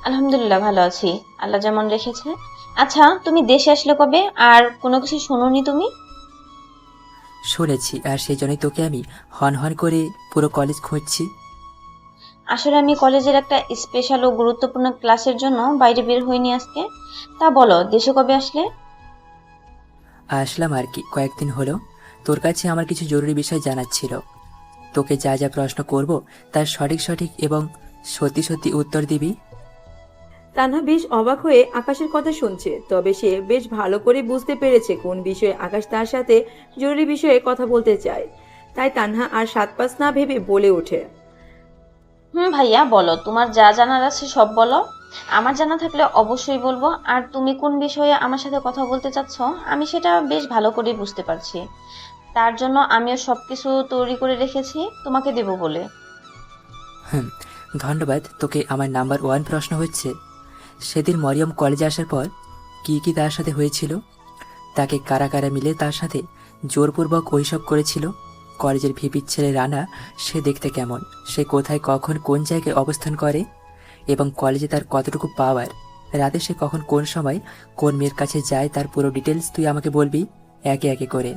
আলহামদুলিল্লাহ ভালো আছি, আল্লাহ যেমন রেখেছে। আচ্ছা, তুমি দেশে আসলে কবে? আর কোনো কিছু শোনোনি তুমি? শুনেছি, আর সেই জন্যই তোকে আমি হন হন করে পুরো কলেজ খুঁজছি। আসলে আমি কলেজের একটা স্পেশাল ও গুরুত্বপূর্ণ ক্লাসের জন্য বাইরে বের হইনি আজকে। তা বলো, দেশে কবে আসলে? আসলাম আর কি, কয়েকদিন হলো। তোর কাছে আমার কিছু জরুরি বিষয় জানার ছিল। তোকে যা যা প্রশ্ন করব তার সঠিক এবং সত্যি সত্যি উত্তর দিবি। তানহা বেশ অবাক হয়ে আকাশের কথা শুনছে, তবে সে বেশ ভালো করে বুঝতে পেরেছে কোন বিষয়ে আকাশ তার সাথে জরুরি বিষয়ে কথা বলতে চায়। তাই তানহা আর সাত পাঁচ না ভেবে বলে ওঠে, ভাইয়া বলো, তোমার যা জানার আছে সব বলো। আমার জানা থাকলে অবশ্যই বলবো। আর তুমি কোন বিষয়ে আমার সাথে কথা বলতে চাচ্ছ আমি সেটা বেশ ভালো করে বুঝতে পারছি। তার জন্য আমিও সবকিছু তৈরি করে রেখেছি তোমাকে দেব বলে। ধন্যবাদ। তোকে আমার নাম্বার 1 প্রশ্ন হচ্ছে, সেদিন মরিয়ম কলেজে আসার পর কি তার সাথে হয়েছিল? তাকে কারা কারা মিলে তার সাথে জোরপূর্বক ওইসব করেছিল? কলেজের ভিপির ছেলে রানা, সে দেখতে কেমন, সে কোথায় কখন কোন জায়গায় অবস্থান করে, এবং কলেজে তার কতটুকু পাওয়ার, রাতে সে কখন কোন সময় কোন মেয়ের কাছে যায়, তার পুরো ডিটেলস তুই আমাকে বলবি একে একে করে।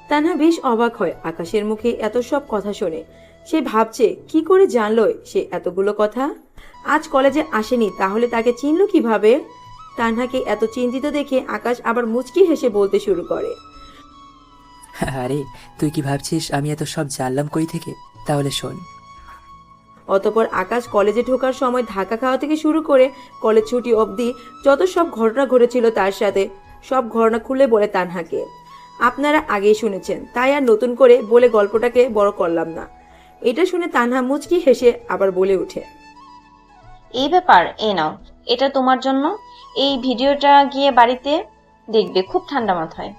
তানহা বেশ অবাক হয় আকাশের মুখে এত সব কথা শুনে। সে ভাবছে কি করে জানলো সে এতগুলো কথা। আজ কলেজে আসেনি, তাহলে তাকে চিনল কিভাবে? তানহাকে এত চিন্তিত দেখে আকাশ আবার মুচকি হেসে বলতে শুরু করে, আরে তুই কি ভাবছিস আমি এত সব জানলাম কই থেকে? তাহলে শোন। অতপর আকাশ কলেজে ঢোকার সময় ধাক্কা খাওয়া থেকে শুরু করে কলেজ ছুটি অবধি যত সব ঘটনা ঘটেছিল তার সাথে, সব ঘটনা খুলে বলে তানহাকে। আপনারা আগেই শুনেছেন, তাই আর নতুন করে বলে গল্পটাকে বড় করলাম না। এটা শুনে তানহা মুচকি হেসে আবার বলে ওঠে, এই ব্যাপার, এই নাও, এটা তোমার জন্য। এই ভিডিওটা গিয়ে বাড়িতে দেখবে, খুব ঠান্ডা মাথায়।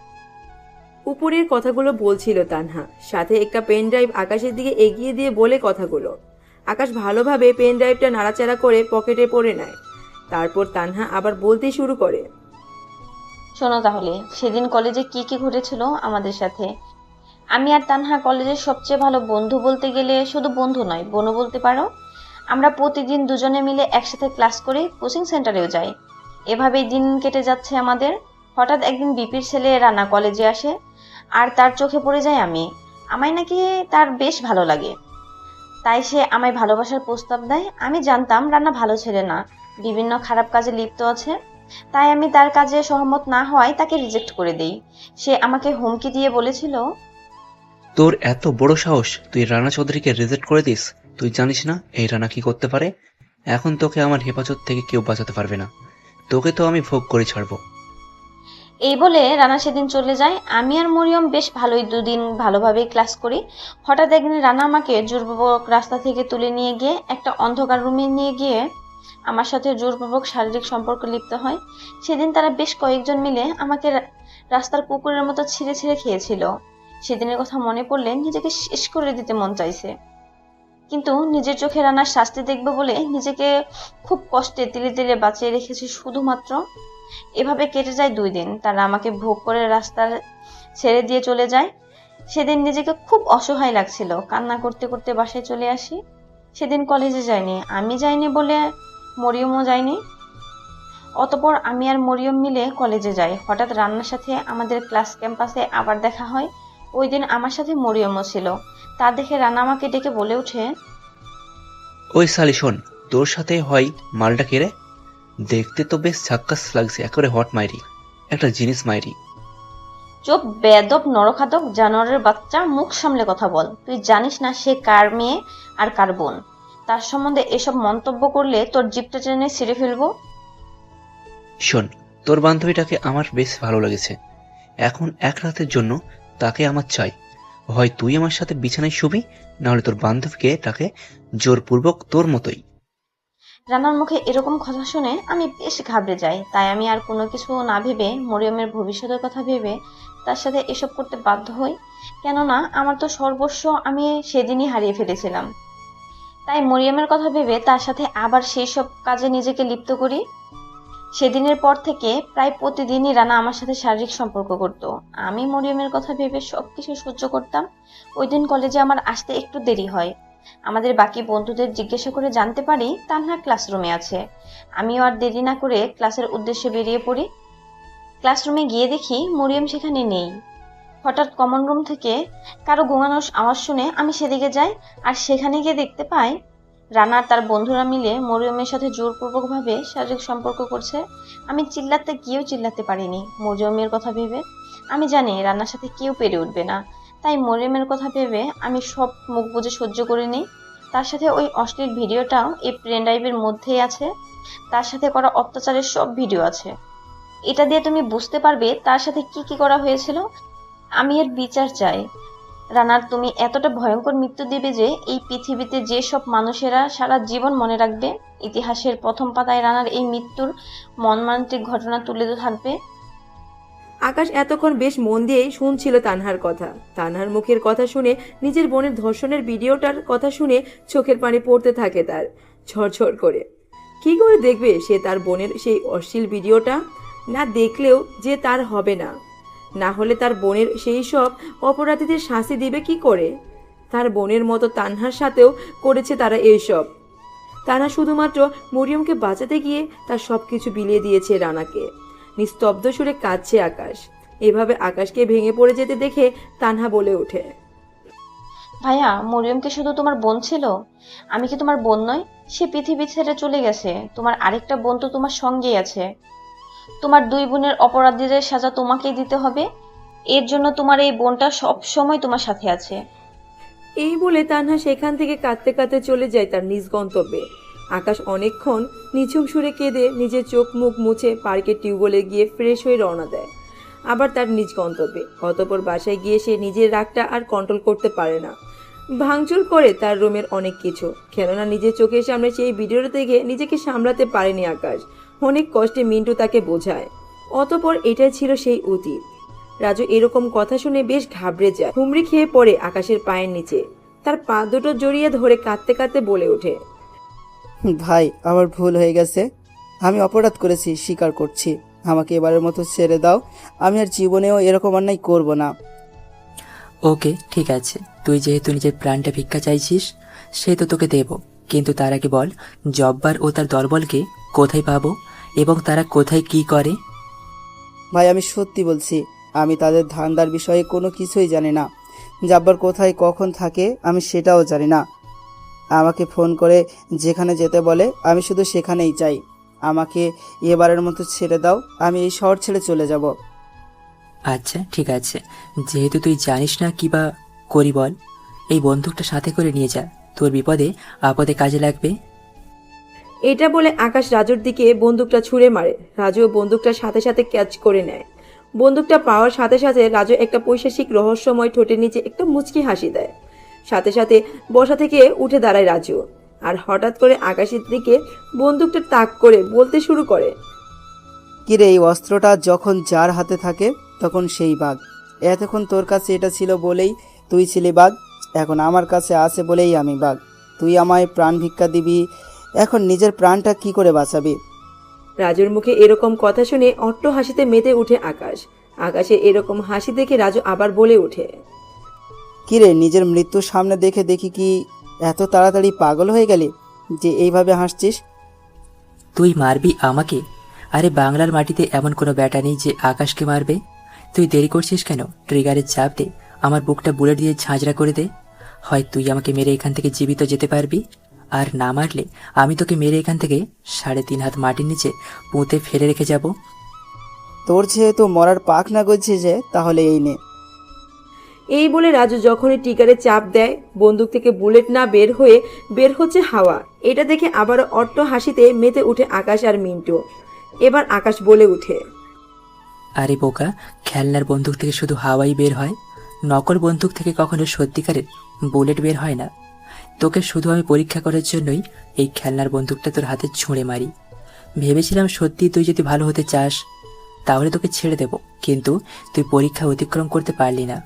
উপরের কথাগুলো বলছিল তানহা, সাথে একটা পেন ড্রাইভ আকাশের দিকে এগিয়ে দিয়ে বলে কথাগুলো। আকাশ ভালোভাবে পেন ড্রাইভটা নাড়াচাড়া করে পকেটে পরে নেয়। তারপর তানহা আবার বলতে শুরু করে, শোনো তাহলে, সেদিন কলেজে কি কি ঘটেছিল আমাদের সাথে। আমি আর তানহা কলেজের সবচেয়ে ভালো বন্ধু, বলতে গেলে শুধু বন্ধু নয়, বোনও বলতে পারো। আমরা প্রতিদিন দুজনে মিলে একসাথে ক্লাস করি, কোচিং সেন্টারেও যাই। এভাবেই দিন কেটে যাচ্ছে আমাদের। হঠাৎ একদিন বিপির ছেলে রানা কলেজে আসে, আর তার চোখে পড়ে যায় আমি। আমায় নাকি তার বেশ ভালো লাগে, তাই সে আমায় ভালোবাসার প্রস্তাব দেয়। আমি জানতাম রানা ভালো ছেলে না, বিভিন্ন খারাপ কাজে লিপ্ত আছে, তাই আমি তার কাজে সহমত না হওয়ায় তাকে রিজেক্ট করে দেই। সে আমাকে হুমকি দিয়ে বলেছিল, তোর এত বড় সাহস, তুই রানা চৌধুরীকে রিজেক্ট করে দিস? তুই জানিস না এই রানা কি করতে পারে? এখন তোকে আমার হেফাজত থেকে কেউ বাঁচাতে পারবে না, তোকে তো আমি ভোগ করে ছাড়বো। এই বলে রানা সেদিন চলে যায়। আমি আর মরিয়ম বেশ ভালোই দুদিন ভালোভাবেই ক্লাস করি। হঠাৎ একদিন রানা আমাকে জোরপূর্বক রাস্তা থেকে তুলে নিয়ে গিয়ে একটা অন্ধকার রুমে নিয়ে গিয়ে আমার সাথে জোরপূর্বক শারীরিক সম্পর্ক লিপ্ত হয়। সেদিন তারা বেশ কয়েকজন মিলে আমাকে রাস্তার কুকুরের মতো ছিঁড়ে ছিঁড়ে খেয়েছিল। সেদিনের কথা মনে পড়লে নিজেকে শেষ করে দিতে মন চাইছে, কিন্তু নিজের চোখে রানার শাস্তি দেখবে বলে নিজেকে খুব কষ্টে তিলে তিলে বাঁচিয়ে রেখেছি শুধুমাত্র। এভাবে কেটে যায় 2 দিন। তারা আমাকে ভোগ করে রাস্তার ছেড়ে দিয়ে চলে যায়। সেদিন নিজেকে খুব অসহায় লাগছিল, কান্না করতে করতে বাসায় চলে আসি। সেদিন কলেজে যাইনি, আমি যাইনি বলে মরিয়মও যায়নি। অতপর আমি আর মরিয়ম মিলে কলেজে যাই। হঠাৎ রান্নার সাথে আমাদের ক্লাস ক্যাম্পাসে আবার দেখা হয়। ওই দিন আমার সাথে মরিয়মও ছিল। তা দেখে রানা আমাকে ডেকে বলে ওঠে, ওই সালি শোন, তোর সাথে হয় মালটা কেড়ে, দেখতে তো বেশ ঝাক্কাস লাগছে, একেবারে হট মাইরি, একটা জিনিস মাইরি। চুপ বেয়াদব নরখাদক জানোয়ারের বাচ্চা, মুখ সামলে কথা বল। তুই জানিস না সে কার মেয়ে আর কার বোন? তার সম্বন্ধে এসব মন্তব্য করলে তোর জিপটা টেনে ছিঁড়ে ফেলবো। শোন, তোর বান্ধবীটাকে আমার বেশ ভালো লেগেছে। এখন এক রাতের জন্য তাকে আমার চাই। হয় তুই আমার সাথে বিছানায় শুবি, নাহলে তোর বান্ধবীকে তাকে জোরপূর্বক তোর মতোই। রানার মুখে এরকম কথা শুনে আমি বেশ ঘাবড়ে যাই। তাই আমি আর কোনো কিছু না ভেবে মরিয়মের ভবিষ্যতের কথা ভেবে তার সাথে এসব করতে বাধ্য হই। কেননা আমার তো সর্বস্ব আমি সেদিনই হারিয়ে ফেলেছিলাম। তাই মরিয়মের কথা ভেবে তার সাথে আবার সেই সব কাজে নিজেকে লিপ্ত করি। সেদিনের পর থেকে প্রায় প্রতিদিনই রানা আমার সাথে শারীরিক সম্পর্ক করত। আমি মরিয়মের কথা ভেবে সবকিছু সহ্য করতাম। ওই দিন কলেজে আমার আসতে একটু দেরি হয়। আমাদের বাকি বন্ধুদের জিজ্ঞাসা করে জানতে পারি তানহা ক্লাসরুমে আছে। আমিও আর দেরি না করে ক্লাসের উদ্দেশ্যে বেরিয়ে পড়ি। ক্লাসরুমে গিয়ে দেখি মরিয়ম সেখানে নেই। হঠাৎ কমন রুম থেকে কারো গোঙানোর আওয়াজ শুনে আমি সেদিকে যাই, আর সেখানে গিয়ে দেখতে পাই রানা আর তার বন্ধুরা মিলে মরিয়মের সাথে জোরপূর্বকভাবে শারীরিক সম্পর্ক করছে। আমি চিল্লাতে গিয়েও চিল্লাতে পারিনি মরিয়মের কথা ভেবে। আমি জানি রানার সাথে কেউ পেরে উঠবে না, তাই মরিয়মের কথা ভেবে আমি সব মুখ বুজে সহ্য করে নিই। তার সাথে ওই অশ্লীল ভিডিওটাও এই পেন ড্রাইভের মধ্যেই আছে। তার সাথে করা অত্যাচারের সব ভিডিও আছে। এটা দিয়ে তুমি বুঝতে পারবে তার সাথে কি কি করা হয়েছিল। আমি এর বিচার চাই। রানার তুমি এতটা ভয়ঙ্কর মৃত্যু দেবে যে এই পৃথিবীতে যে সব মানুষেরা সারা জীবন মনে রাখবে। ইতিহাসের প্রথম পাতায় রানার এই মৃত্যুর মর্মান্তিক ঘটনা তুলে থাকবে। আকাশ এতক্ষণ বেশ মন দিয়েই শুনছিল তানহার কথা। তানহার মুখের কথা শুনে, নিজের বোনের ধর্ষণের ভিডিওটার কথা শুনে চোখের পানি পড়তে থাকে তার ঝরঝর করে। কি করে দেখবে সে তার বোনের সেই অশ্লীল ভিডিওটা? না দেখলেও যে তার হবে না। না হলে তার বোনের সেই সব অপরাধীদের শাস্তি দিবে কি করে? তার বোনের মতো তানহার সাথেও করেছে তারা এইসব। তানহা শুধুমাত্র মরিয়মকে বাঁচাতে গিয়ে তার সবকিছু বিলিয়ে দিয়েছে রানাকে। নিস্তব্ধ সুরে কাঁদছে আকাশ। এভাবে আকাশকে ভেঙে পড়ে যেতে দেখে তানহা বলে ওঠে, ভাইয়া, মরিয়মকে শুধু তোমার বোন ছিল? আমি কি তোমার বোন নই? সে পৃথিবী ছেড়ে চলে গেছে। তোমার আরেকটা বোন তো তোমার সঙ্গেই আছে। তোমার দুই বোনের অপরাধীদের সাজা তোমাকেই দিতে হবে। এর জন্য তোমার এই বোনটা সব সময় তোমার সাথে আছে। এই বলে তানহা সেখান থেকে কাঁদতে কাঁদতে চলে যায় তার নিজ গন্তব্যে। আকাশ অনেকক্ষণ নিঝুম সুরে কেঁদে নিজের চোখ মুখ মুছে পার্কের টিউবওয়েলে গিয়ে ফ্রেশ হয়ে রওনা দেয় আবার তার নিজ গন্তব্যে। অতঃপর বাসায় গিয়ে সে নিজের রাগটা আর কন্ট্রোল করতে পারে না, ভাঙচুর করে তার রুমের অনেক কিছু। কেননা নিজের চোখের সামনে সেই ভিডিওটা দেখে নিজেকে সামলাতে পারেনি আকাশ। অনেক কষ্টে মিন্টু তাকে বোঝায়। অতঃপর এটাই ছিল সেই অতীত। রাজু এরকম কথা শুনে বেশ ঘাবড়ে যায়, হুমড়ি খেয়ে পড়ে আকাশের পায়ের নিচে। তার পা দুটো জড়িয়ে ধরে কাঁদতে কাঁদতে বলে ওঠে, ভাই, আমার ভুল হয়ে গেছে। আমি অপরাধ করেছি, স্বীকার করছি। আমাকে এবারের মতো ছেড়ে দাও। আমি আর জীবনেও এরকম অন্যায় করব না। ওকে, ঠিক আছে। তুই যেহেতু নিজের প্রাণটা ভিক্ষা চাইছিস, সে তো তোকে দেব। কিন্তু তার আগে বল, জব্বার ও তার দলবলকে কোথায় পাবো এবং তারা কোথায় কি করে? ভাই, আমি সত্যি বলছি, আমি তাদের ধান্দার বিষয়ে কোনো কিছুই জানি না। জাব্বার কোথায় কখন থাকে আমি সেটাও জানি না। আমাকে ফোন করে যেখানে যেতে বলে আমি শুধু সেখানেই যাই। আমাকে এবারের মতো ছেড়ে দাও, আমি এই শহর ছেড়ে চলে যাব। আচ্ছা, ঠিক আছে। যেহেতু তুই জানিস না কি বা করি, বল। এই বন্দুকটা সাথে করে নিয়ে যা, তোর বিপদে আপদে কাজে লাগবে। এটা বলে আকাশ রাজুর দিকে বন্দুকটা ছুঁড়ে মারে। রাজুও বন্দুকটার সাথে সাথে ক্যাচ করে নেয়। বন্দুকটা পাওয়ার সাথে সাথে রাজু একটা পৈশাচিক রহস্যময় ঠোঁটের নিচে একটা মুচকি হাসি দেয়। সাথে সাথে বসা থেকে উঠে দাঁড়ায় রাজু, আর হঠাৎ করে আকাশের দিকে বন্দুকটা তাক করে বলতে শুরু করে, কিরে, এই অস্ত্রটা যখন যার হাতে থাকে তখন সেই বাঘ। এতক্ষণ তোর কাছে এটা ছিল বলেই তুই ছিলি বাঘ, এখন আমার কাছে আছে বলেই আমি বাঘ। তুই আমায় প্রাণ ভিক্ষা দিবি, এখন নিজের প্রাণটা কি করে বাঁচাবি? রাজুর মুখে এরকম কথা শুনে অট্ট হাসিতে মেতে উঠে আকাশ। আকাশে এরকম হাসি দেখে রাজু আবার বলে ওঠে, কিরে, নিজের মৃত্যুর সামনে দেখে দেখি কি এত তাড়াতাড়ি পাগল হয়ে গেলি যে এইভাবে হাসছিস? তুই মারবি আমাকে? আরে বাংলার মাটিতে এমন কোনো ব্যাটা নেই যে আকাশকে মারবে। তুই দেরি করছিস কেন? ট্রিগারের চাপ দে, আমার বুকটা বুলেট দিয়ে ঝাঁঝরা করে দে। হয় তুই আমাকে মেরে এখান থেকে জীবিত যেতে পারবি, আর না মারলে আমি তোকে মেরে এখান থেকে 3.5 হাত মাটির নিচে পুঁতে ফেলে রেখে যাব। তোর যেহেতু মরার পাক না গলছে যে, তাহলে এই নে। এই বলে রাজু যখনই টিকারে চাপ দেয়, বন্দুক থেকে বুলেট না বের হচ্ছে হাওয়া। এটা দেখে আবার অট্ট হাসিতে মেতে উঠে আকাশ আর মিন্টু। এবার আকাশ বলে উঠে, আরে বোকা, খেলনার বন্দুক থেকে শুধু হাওয়াই বের হয়, নকল বন্দুক থেকে কখনো সত্যিকারের বুলেট বের হয় না। তোকে শুধু আমি পরীক্ষা করার জন্যই এই খেলনার বন্দুকটা তোর হাতে ছুঁড়ে মারি। ভেবেছিলাম সত্যি তুই যদি ভালো হতে চাস তাহলে তোকে ছেড়ে দেব, কিন্তু তুই পরীক্ষা অতিক্রম করতে পারলি না।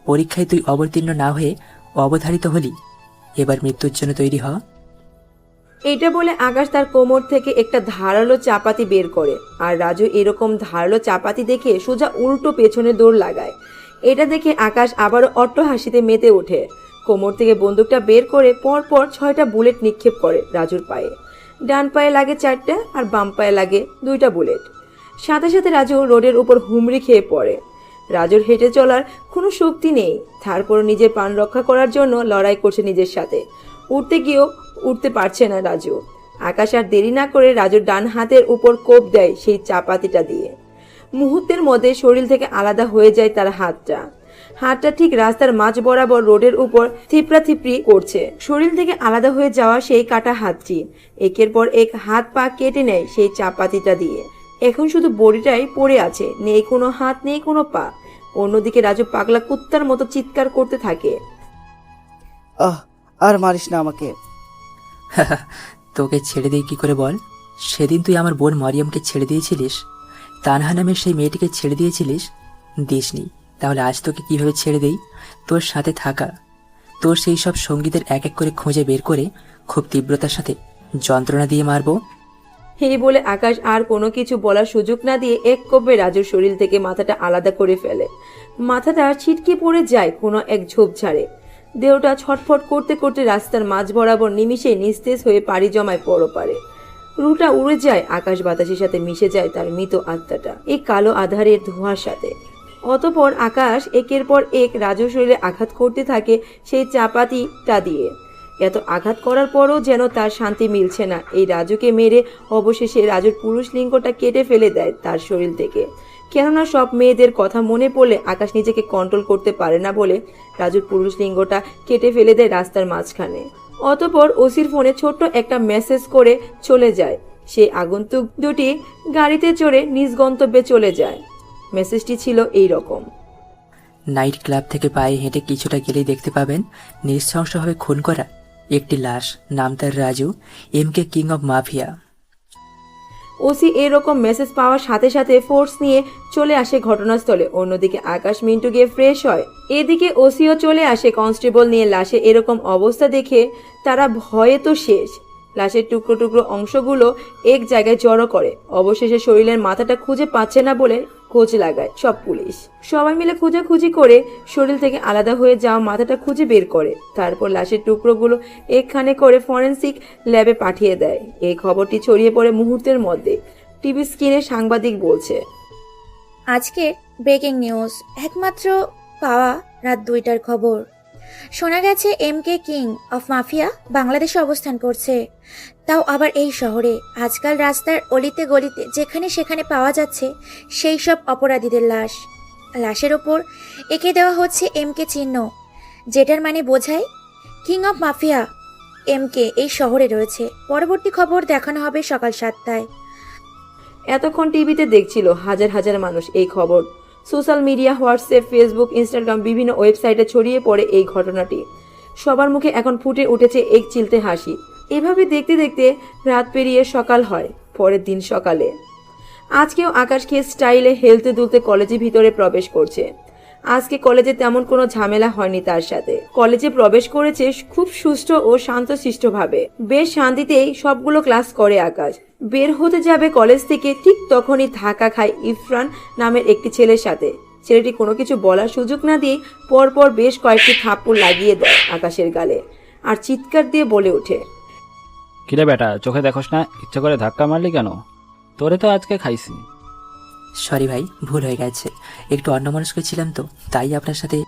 পরীক্ষায় তুই অবতীর্ণ না হয়ে অবধারিত হলি। এবার মৃত্যুর জন্য তৈরি হ। এটা বলে আকাশ তার কোমর থেকে একটা ধারালো চাপাতি বের করে, আর রাজু এরকম ধারালো চাপাতি দেখে সোজা উল্টো পেছনে দৌড় লাগায়। এটা দেখে আকাশ আবারও অট্ট হাসিতে মেতে ওঠে। কোমর থেকে বন্দুকটা বের করে পরপর 6টা বুলেট নিক্ষেপ করে রাজুর পায়ে। ডান পায়ে লাগে 4টা আর বাম পায়ে লাগে 2টা বুলেট। সাথে সাথে রাজু রোডের উপর হুমড়ি খেয়ে পড়ে। রাজুর হেঁটে চলার কোনো শক্তি নেই, তারপরও নিজের প্রাণ রক্ষা করার জন্য লড়াই করছে নিজের সাথে। উঠতে গিয়েও উঠতে পারছে না রাজু। আকাশ আর দেরি না করে রাজুর ডান হাতের উপর কোপ দেয় সেই চাপাতিটা দিয়ে। মুহূর্তের মধ্যে শরীর থেকে আলাদা হয়ে যায় তার হাতটা ঠিক রাস্তার মাঝ বরাবর রোডের উপর থিপড়ি করছে। শরীর থেকে আলাদা হয়ে যাওয়া সেই কাটা হাতটি একের পর এক হাত পা কেটে নেয় সেই চাপাতিটা দিয়ে। এখন শুধু বডিটাই পড়ে আছে, নেই কোনো হাত নেই কোনো পা। অন্যদিকে রাজু পাগলা কুত্তার মতো চিৎকার করতে থাকে, আর মারিস না আমাকে। তোকে ছেড়ে দিই কি করে বল? সেদিন তুই আমার বোন মরিয়মকে ছেড়ে দিয়েছিলিস, তানহা নামের সেই মেয়েটিকে ছেড়ে দিয়েছিলিস, দিসনি। তাহলে আজ তোকে কিভাবে ছেড়ে দেই? তোর সাথে থাকা, তোর সেই সব সঙ্গীদের এক এক করে খুঁজে বের করে খুব তীব্রতার সাথে যন্ত্রণা দিয়ে মারবো। এই বলে আকাশ আর কোনো কিছু বলার সুযোগ না দিয়ে এক কোপে রাজুর শরীর থেকে মাথাটা আলাদা করে ফেলে। মাথাটা ছিটকে পড়ে যায় কোনো এক ঝোপঝাড়ে। দেহটা ছটফট করতে করতে রাস্তার মাঝ বরাবর নিমিষে নিস্তেজ হয়ে পাড়ি জমায় পরপারে। রুটা উড়ে যায়, আকাশ বাতাসের সাথে মিশে যায় তার মৃত আত্মাটা এই কালো আধারের ধোঁয়ার সাথে। অতঃপর আকাশ একের পর এক রাজুর শরীরে আঘাত করতে থাকে সেই চাপাতিটা দিয়ে। এত আঘাত করার পরও যেন তার শান্তি মিলছে না। এই রাজুকে মেরে অবশেষে রাজুর পুরুষ লিঙ্গটা কেটে ফেলে দেয় তার শরীর থেকে। কেননা সব মেয়েদের কথা মনে পড়লে আকাশ নিজেকে কন্ট্রোল করতে পারে না বলে রাজুর পুরুষ লিঙ্গটা কেটে ফেলে দেয় রাস্তার মাঝখানে। অতঃপর ওসির ফোনে ছোট্ট একটা মেসেজ করে চলে যায়। সেই আগন্তুক দুটি গাড়িতে চড়ে নিজ গন্তব্যে চলে যায়। মেসেজটি ছিল এই রকম: নাইট ক্লাব থেকে পায়ে হেঁটে কিছুটা গেলেই দেখতে পাবেন নৃশংসভাবে খুন করা একটি লাশ, নাম তার Raju, MK king of mafia. OC এরকম মেসেজ পাওয়ার সাথে সাথে ফোর্স নিয়ে চলে আসে ঘটনাস্থলে। অন্যদিকে আকাশ মিন্টু গিয়ে ফ্রেশ হয়। এদিকে ওসিও চলে আসে কনস্টেবল নিয়ে। লাশে এরকম অবস্থা দেখে তারা ভয়ে তো শেষ। লাশের টুকরো টুকরো অংশগুলো এক জায়গায় জড়ো করে। অবশেষে শরীরের মাথাটা খুঁজে পাচ্ছে না বলে খোঁজ লাগায় সব পুলিশ। সবাই মিলে খোঁজাখুঁজি করে শরীর থেকে আলাদা হয়ে যাওয়া মাথাটা খুঁজে বের করে। তারপর লাশের টুকরোগুলো একখানে করে ফরেন্সিক ল্যাবে পাঠিয়ে দেয়। এই খবরটি ছড়িয়ে পড়ে মুহূর্তের মধ্যে। টিভি স্ক্রিনে সাংবাদিক বলছে, আজকের ব্রেকিং নিউজ, একমাত্র পাওয়া রাত 2টার খবর। শোনা গেছে MK কিং অফ মাফিয়া বাংলাদেশে অবস্থান করছে, তাও আবার এই শহরে। আজকাল রাস্তার অলিতে গলিতে যেখানে সেখানে পাওয়া যাচ্ছে সেই সব অপরাধীদের লাশ। লাশের ওপর এঁকে দেওয়া হচ্ছে MK চিহ্ন, যেটার মানে বোঝায় কিং অফ মাফিয়া MK এই শহরে রয়েছে। পরবর্তী খবর দেখানো হবে সকাল 7টায়। এতক্ষণ টিভিতে দেখছিল হাজার হাজার মানুষ এই খবর। Social media, WhatsApp, Facebook, Instagram, বিভিন্ন ওয়েবসাইটে ছড়িয়ে পড়ে এই ঘটনাটি। সবার মুখে এখন ফুটে উঠেছে এক চিলতে হাসি। এভাবে দেখতে দেখতে রাত পেরিয়ে সকাল হয়। পরের দিন সকালে আজকেও আকাশকে স্টাইলে হেলতে দুলতে কলেজের ভিতরে প্রবেশ করছে। আজকে কলেজে তেমন কোনো ঝামেলা হয়নি তার সাথে। কলেজে প্রবেশ করেছে খুব সুষ্ঠু ও শান্তশিষ্টভাবে। বেশ শান্তিতেই সবগুলো ক্লাস করে আকাশ। বের হতে যাবে কলেজ থেকে, ঠিক তখনই ধাক্কা খায় ইরফান নামের একটি ছেলের সাথে। ছেলেটি কোনো কিছু বলার সুযোগ না দিয়ে পরপর বেশ কয়েকটি থাপ্পড় লাগিয়ে দেয় আকাশের গালে, আর চিৎকার দিয়ে বলে ওঠে, কিরে বেটা, চোখে দেখোস না? ইচ্ছা করে ধাক্কা মারলি কেন? তোরে তো আজকে খাইছি। সরি ভাই, ভুল হয়ে গেছে। একটু অন্যমনস্ক ছিলাম তো, তাই আপনার সাথে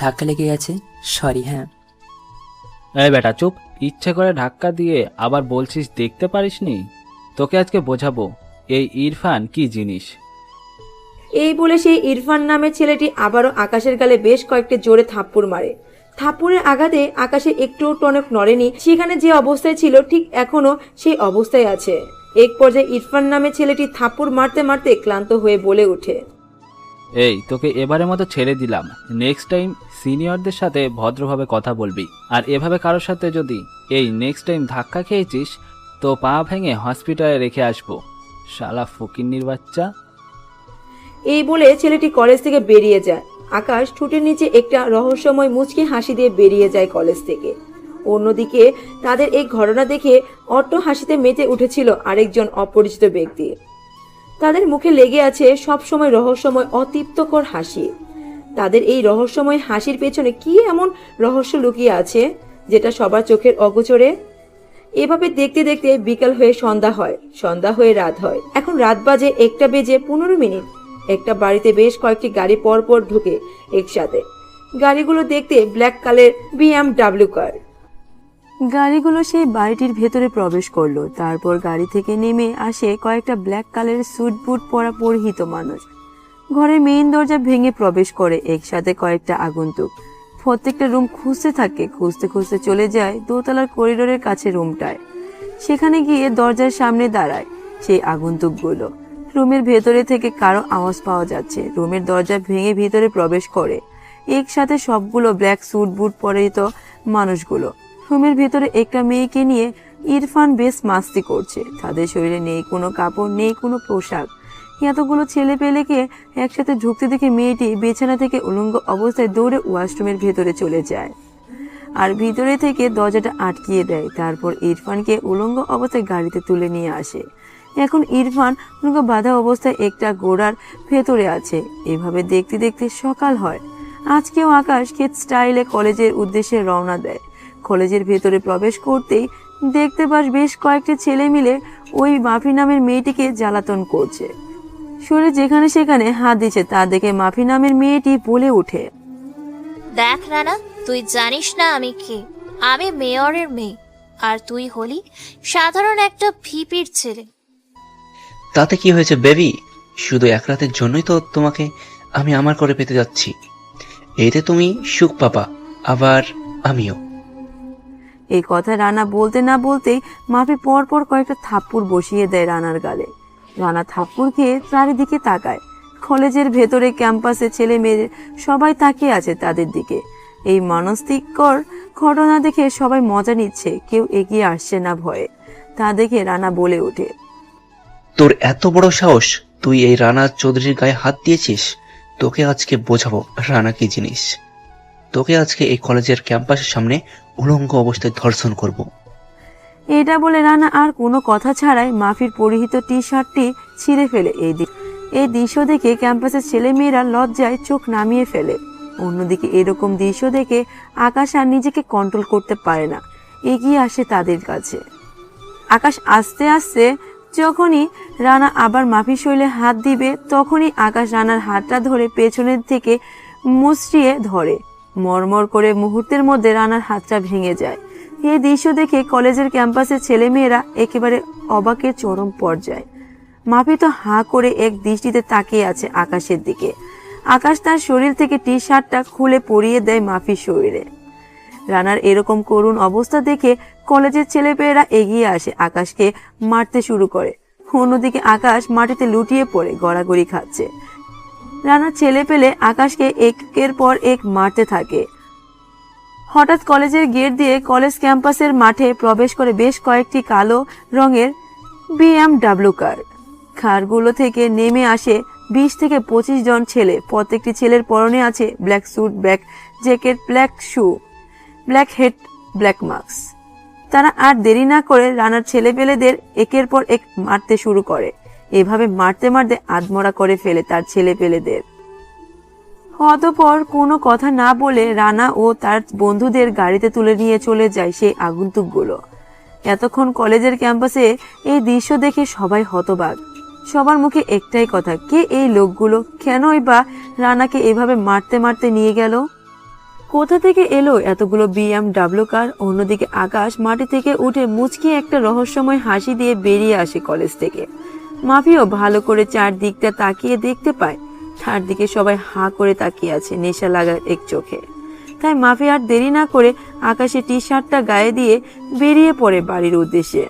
ধাক্কা লেগে গেছে। সরি। হ্যাঁ এই বেটা চুপ, ইচ্ছে করে ধাক্কা দিয়ে আবার বলছিস দেখতে পারিসনি? তোকে আজকে বোঝাবো এই ইরফান কি জিনিস। এই বলে সেই ইরফান নামের ছেলেটি আবারও আকাশের গালে বেশ কয়েকটি জোরে থাপ্পড় মারে। থাপ্পড়ের আঘাতে আকাশে একটু টনক নড়েনি। সেখানে যে অবস্থায় ছিল ঠিক এখনো সেই অবস্থায় আছে। এক পর্যায়ে ইরফান নামের ছেলেটি থাপ্পড় মারতে মারতে ক্লান্ত হয়ে বলে ওঠে, এই তোকে এবারের মতো ছেড়ে দিলাম। নেক্সট টাইম সিনিয়রদের সাথে ভদ্রভাবে কথা বলবি, আর এভাবে কারোর সাথে যদি এই নেক্সট টাইম ধাক্কা খেয়েছিস তো পা ভেঙে হসপিটালে রেখে আসবো, শালা ফকিন্নির বাচ্চা। এই বলে ছেলেটি কলেজ থেকে বেরিয়ে যায়। আকাশ ঠোঁটের নিচে একটা রহস্যময় মুচকি হাসি দিয়ে বেরিয়ে যায় কলেজ থেকে। অন্যদিকে তাদের এই ঘটনা দেখে অট্ট হাসিতে মেতে উঠেছিল আরেকজন অপরিচিত ব্যক্তি। তাদের মুখে লেগে আছে সবসময় রহস্যময় অতৃপ্তকর হাসি। তাদের এই রহস্যময় হাসির পেছনে কি এমন রহস্য লুকিয়ে আছে যেটা সবার চোখের অগোচরে? এভাবে দেখতে দেখতে বিকাল হয়ে সন্ধ্যা হয়, সন্ধ্যা হয়ে রাত হয়। এখন রাত বাজে 1:15। একটা বাড়িতে বেশ কয়েকটি গাড়ি পরপর ঢুকে একসাথে। গাড়িগুলো দেখতে ব্ল্যাক কালার BMW কার। গাড়িগুলো সেই বাড়িটির ভেতরে প্রবেশ করলো। তারপর গাড়ি থেকে নেমে আসে কয়েকটা ব্ল্যাক কালারের স্যুট বুট পরা পরিহিত মানুষ। ঘরের মেইন দরজা ভেঙে প্রবেশ করে একসাথে কয়েকটা আগন্তুক। প্রত্যেকটা রুম খুঁজতে থাকে। খুঁজতে খুঁজতে চলে যায় দোতলার করিডোরের কাছে রুমটায়। সেখানে গিয়ে দরজার সামনে দাঁড়ায় সেই আগন্তুকগুলো। রুমের ভেতরে থেকে কারো আওয়াজ পাওয়া যাচ্ছে। রুমের দরজা ভেঙে ভিতরে প্রবেশ করে একসাথে সবগুলো ব্ল্যাক স্যুট বুট পরিহিত মানুষগুলো। রুমের ভেতরে একটা মেয়েকে নিয়ে ইরফান বেশ মাস্তি করছে। তাদের শরীরে নেই কোনো কাপড়, নেই কোনো পোশাক। এতগুলো ছেলে পেলেকে একসাথে ঢুকতে দেখে মেয়েটি বিছানা থেকে উলঙ্গ অবস্থায় দৌড়ে ওয়াশরুমের ভেতরে চলে যায় আর ভিতরে থেকে দরজাটা আটকিয়ে দেয়। তারপর ইরফানকে উলঙ্গ অবস্থায় গাড়িতে তুলে নিয়ে আসে। এখন ইরফান বাঁধা অবস্থায় একটা ঘোড়ার ভেতরে আছে। এভাবে দেখতে দেখতে সকাল হয়। আজকেও আকাশ ক্ষেত স্টাইলে কলেজের উদ্দেশ্যে রওনা দেয়। কলেজের ভেতরে প্রবেশ করতেই দেখতে পাস বেশ কয়েকটি ছেলে মিলে ওই মাফি নামের মেয়েটিকে জ্বালাতন করছে। শরীরে যেখানে সেখানে হাত দিচ্ছে তা দেখে মাফি নামের মেয়েটি বলে ওঠে, দেখ রানা, তুই জানিস না আমি কে? আমি মেয়রের মেয়ে, আর তুই হলি সাধারণ একটা ভিপির ছেলে। তাতে কি হয়েছে বেবি? শুধু এক রাতের জন্যই তো তোমাকে আমি আমার করে পেতে যাচ্ছি। এতে তুমি সুখ পাবা, আবার আমিও। এই কথা রানা বলতে না বলতেই মাফি পর পর কয়েকটা থাপ্পড় বসিয়ে দেয় রানার গালে। রানা থাপ্পড় খেয়ে চারিদিকে তাকায়। কলেজের ভেতরে ক্যাম্পাসে ছেলে মেয়ে সবাই তাকিয়ে আছে তাদের দিকে। এই মনস্তিষ্কর ঘটনা দেখে সবাই মজা নিচ্ছে, কেউ এগিয়ে আসছে না ভয়ে। তা দেখে রানা বলে ওঠে, তোর এত বড় সাহস, তুই এই রানা চৌধুরীর গায়ে হাত দিয়েছিস? তোকে আজকে বোঝাবো রানা কি জিনিস। তোকে আজকে এই কলেজের ক্যাম্পাসের সামনে উলঙ্গ অবস্থায় ধর্ষণ করব। এটা বলে রানা আর কোনো কথা ছাড়াই মাফির পরিহিত টি শার্টটি ছিঁড়ে ফেলে। এই দৃশ্য দেখে ক্যাম্পাসের ছেলে মেয়েরা লজ্জায় চোখ নামিয়ে ফেলে। অন্যদিকে এরকম দৃশ্য দেখে আকাশ আর নিজেকে কন্ট্রোল করতে পারে না, এগিয়ে আসে তাদের কাছে। আকাশ আস্তে আস্তে যখনই রানা আবার মাফির শরীরে হাত দিবে, তখনই আকাশ রানার হাতটা ধরে পেছনের থেকে মুচড়িয়ে ধরে। মরমর করে মুহূর্তের মধ্যে রানার হাতটা ভেঙে যায়। এই দৃশ্য দেখে কলেজের ক্যাম্পাসের ছেলেমেয়েরা একেবারে অবাকের চরম পর্যায়ে। মাফি তো হাঁ করে এক দৃষ্টিতে তাকিয়ে আছে আকাশের দিকে। আকাশ তার শরীর থেকে টি শার্টটা খুলে পরিয়ে দেয় মাফির শরীরে। রানার এরকম করুণ অবস্থা দেখে কলেজের ছেলেমেয়েরা এগিয়ে আসে, আকাশকে মারতে শুরু করে। অন্যদিকে আকাশ মাটিতে লুটিয়ে পড়ে গড়াগড়ি খাচ্ছে। রানার ছেলে পেলে আকাশকে একের পর এক মারতে থাকে। হঠাৎ কলেজের গেট দিয়ে কলেজ ক্যাম্পাসের মাঠে প্রবেশ করে বেশ কয়েকটি কালো রঙের BMW কার। কারগুলো থেকে নেমে আসে 20 থেকে 25 জন ছেলে। প্রত্যেকটি ছেলের পরনে আছে black sweet, black jacket, black শু, ব্ল্যাক হেড, ব্ল্যাক মাস্ক। তারা আর দেরি না করে রানার ছেলেপেলেদের একের পর এক মারতে শুরু করে। এভাবে মারতে মারতে আধমরা করে ফেলে তার ছেলেপেলেদের। অতঃপর কোনো কথা না বলে রানা ও তার বন্ধুদের গাড়িতে তুলে নিয়ে চলে যায় সেই আগন্তুকগুলো। এতক্ষণ কলেজের ক্যাম্পাসে এই দৃশ্য দেখে সবাই হতবাক। সবার মুখে একটাই কথা, কে এই লোকগুলো? কেনই বা রানাকে এভাবে মারতে মারতে নিয়ে গেল? কোথা থেকে এলো এতগুলো BMW কার? অন্যদিকে আকাশ মাটি থেকে উঠে মুচকি একটা রহস্যময় হাসি দিয়ে বেরিয়ে আসে কলেজ থেকে। মাফিও ভালো করে চারদিকটা তাকিয়ে দেখতে পায় তার দিকে সবাই হাঁ করে তাকিয়ে আছে নেশা লাগা এক চোখে। তাই মাফি আর দেরি না করে আকাশে টি শার্টটা গায়ে দিয়ে বেরিয়ে পড়ে বাড়ির উদ্দেশ্যে।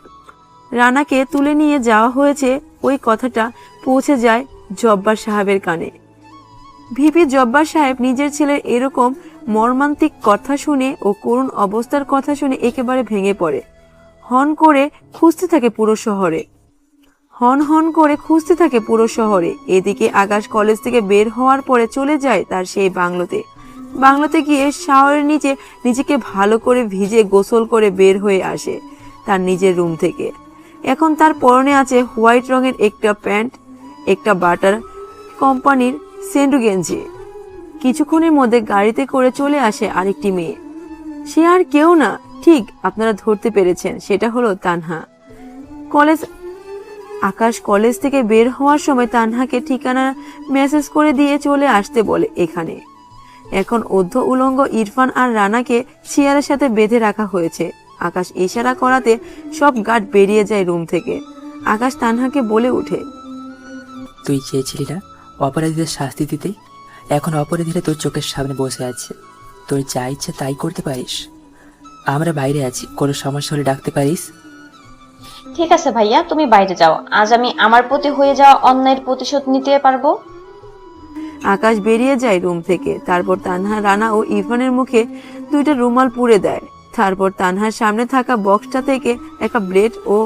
রানাকে তুলে নিয়ে যাওয়া হয়েছে ওই কথাটা পৌঁছে যায় জব্বার সাহেবের কানে। ভিপি জব্বার সাহেব নিজের ছেলের এরকম মর্মান্তিক কথা শুনে ও করুণ অবস্থার কথা শুনে একেবারে ভেঙে পড়ে। হন করে খুঁজতে থাকে পুরো শহরে। হন করে খুঁজতে থাকে পুরো শহরে। এদিকে আকাশ কলেজ থেকে বের হওয়ার পরে চলে যায় তার সেই বাংলোতে গিয়ে শাওয়ারের নিচে নিজেকে ভালো করে ভিজে গোসল করে বের হয়ে আসে তার নিজের রুম থেকে। এখন তার পরনে আছে হোয়াইট রঙের একটা প্যান্ট, একটা বাটার কোম্পানির সেন্ডু গেঞ্জি। কিছুক্ষণের মধ্যে গাড়িতে করে চলে আসে আরেকটি মেয়ে। সে আর কেউ না, ঠিক আপনারা ধরতে পেরেছেন, সেটা হলো তানহা। আকাশ কলেজ থেকে বের হওয়ার সময় তানহাকে ঠিকানা মেসেজ করে দিয়ে চলে আসতে বলে এখানে। এখন অর্ধ উলঙ্গ ইরফান আর রানাকে চেয়ারের সাথে বেঁধে রাখা হয়েছে। আকাশ ইশারা করাতে সব গার্ড বেরিয়ে যায় রুম থেকে। আকাশ তানহাকে বলে ওঠে, তুই চেয়েছিলি না অপরাধীদের শাস্তি দিতে? এখন অপরাধীরা তোর চোখের সামনে বসে আছে, তোর যা ইচ্ছা তাই করতে পারিস। আমরা বাইরে আছি, কোনো সমস্যা হলে ডাকতে পারিস। ঠিক আছে ভাইয়া, তুমি বাইরে যাও। আজ আমি আমার প্রতি হয়ে যাওয়া অন্যায়ের প্রতিশোধ নিতে পারবো। আকাশ বেরিয়ে যায় রুম থেকে। তারপর তানহা রানা ও ইরফানের মুখে 2টা রুমাল পুড়ে দেয়। তারপর তানহার সামনে থাকা বক্সটা থেকে একটা ব্লেড ও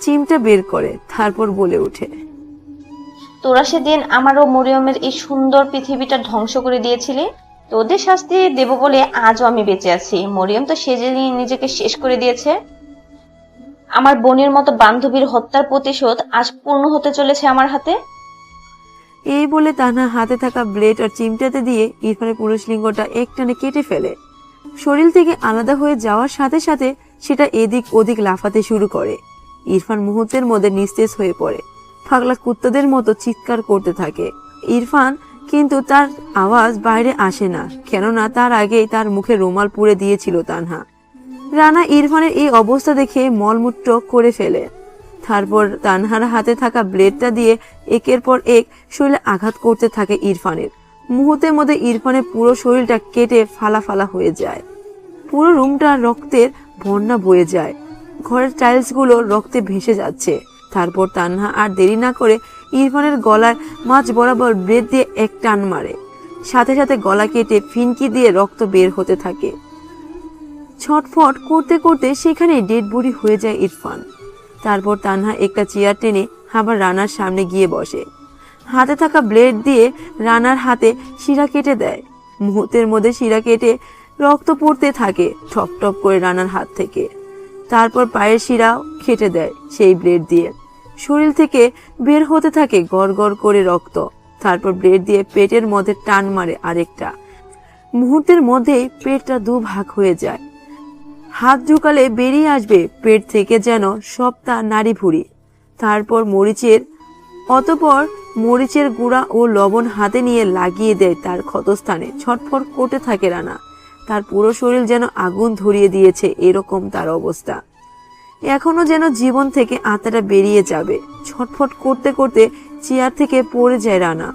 চিমটা বের করে। তারপর বলে ওঠে, তোরা সেদিন আমার ও মরিয়মের এই সুন্দর পৃথিবীটা ধ্বংস করে দিয়েছিলি, তোদের শাস্তি দেব বলে আজও আমি বেঁচে আছি। মরিয়ম তো সেজে নিজেকে শেষ করে দিয়েছে। আমার বোনের মতো বান্ধবীর হত্যার প্রতিশোধ আজ পূর্ণ হতে চলেছে আমার হাতে। এই বলে তানহা হাতে থাকা ব্লেড আর চিমটাতে দিয়ে ইরফানের পুরুষলিঙ্গটা একটানে কেটে ফেলে। শরীর থেকে আলাদা হয়ে যাওয়ার সাথে সাথে সেটা এদিক ওদিক লাফাতে শুরু করে। ইরফান মুহূর্তের মধ্যে নিস্তেজ হয়ে পড়ে, পাগলা কুত্তাদের মতো চিৎকার করতে থাকে। ইরফান কিন্তু তার আওয়াজ বাইরে আসে না, কেননা তার আগেই তার মুখে রুমাল পুড়ে দিয়েছিল তানহা। রানা ইরফানের এই অবস্থা দেখে মলমূত্র করে ফেলে। তারপর তানহার হাতে থাকা ব্লেডটা দিয়ে একের পর এক শরীরে আঘাত করতে থাকে ইরফানের। মুহূর্তের মধ্যে ইরফানের পুরো শরীরটা কেটে ফালা ফালা হয়ে যায়। পুরো রুমটা রক্তের বন্যা বয়ে যায়, ঘরের টাইলসগুলো রক্তে ভেসে যাচ্ছে। তারপর তানহা আর দেরি না করে ইরফানের গলার মাঝ বরাবর ব্লেড দিয়ে এক টান মারে, সাথে সাথে গলা কেটে ফিনকি দিয়ে রক্ত বের হতে থাকে। ছটফট করতে করতে সেখানে ডেড বডি হয়ে যায় ইরফান। তারপর তানহা একটা চেয়ার টেনে আবার রানার সামনে গিয়ে বসে, হাতে থাকা ব্লেড দিয়ে রানার হাতে শিরা কেটে দেয়। মুহূর্তের মধ্যে শিরা কেটে রক্ত পড়তে থাকে টপ টপ করে রানার হাত থেকে। তারপর পায়ের শিরাও কেটে দেয় সেই ব্লেড দিয়ে। শরীর থেকে বের হতে থাকে গড় গড় করে রক্ত। তারপর ব্লেড দিয়ে পেটের মধ্যে টান মারে আরেকটা। মুহূর্তের মধ্যেই পেটটা দুভাগ হয়ে যায়, হাত ঢুকালে বেরিয়ে আসবে পেট থেকে যেন সবটা নাড়ি ভুড়ি। তারপর অতঃপর মরিচের গুঁড়া ও লবণ হাতে নিয়ে লাগিয়ে দেয় তার ক্ষতস্থানে। ছটফট করতে থাকে রানা, তার পুরো শরীর যেন আগুন ধরিয়ে দিয়েছে এরকম তার অবস্থা। এখনো যেন জীবন থেকে আত্মাটা বেরিয়ে যাবে। ছটফট করতে করতে চেয়ার থেকে পড়ে যায় রানা।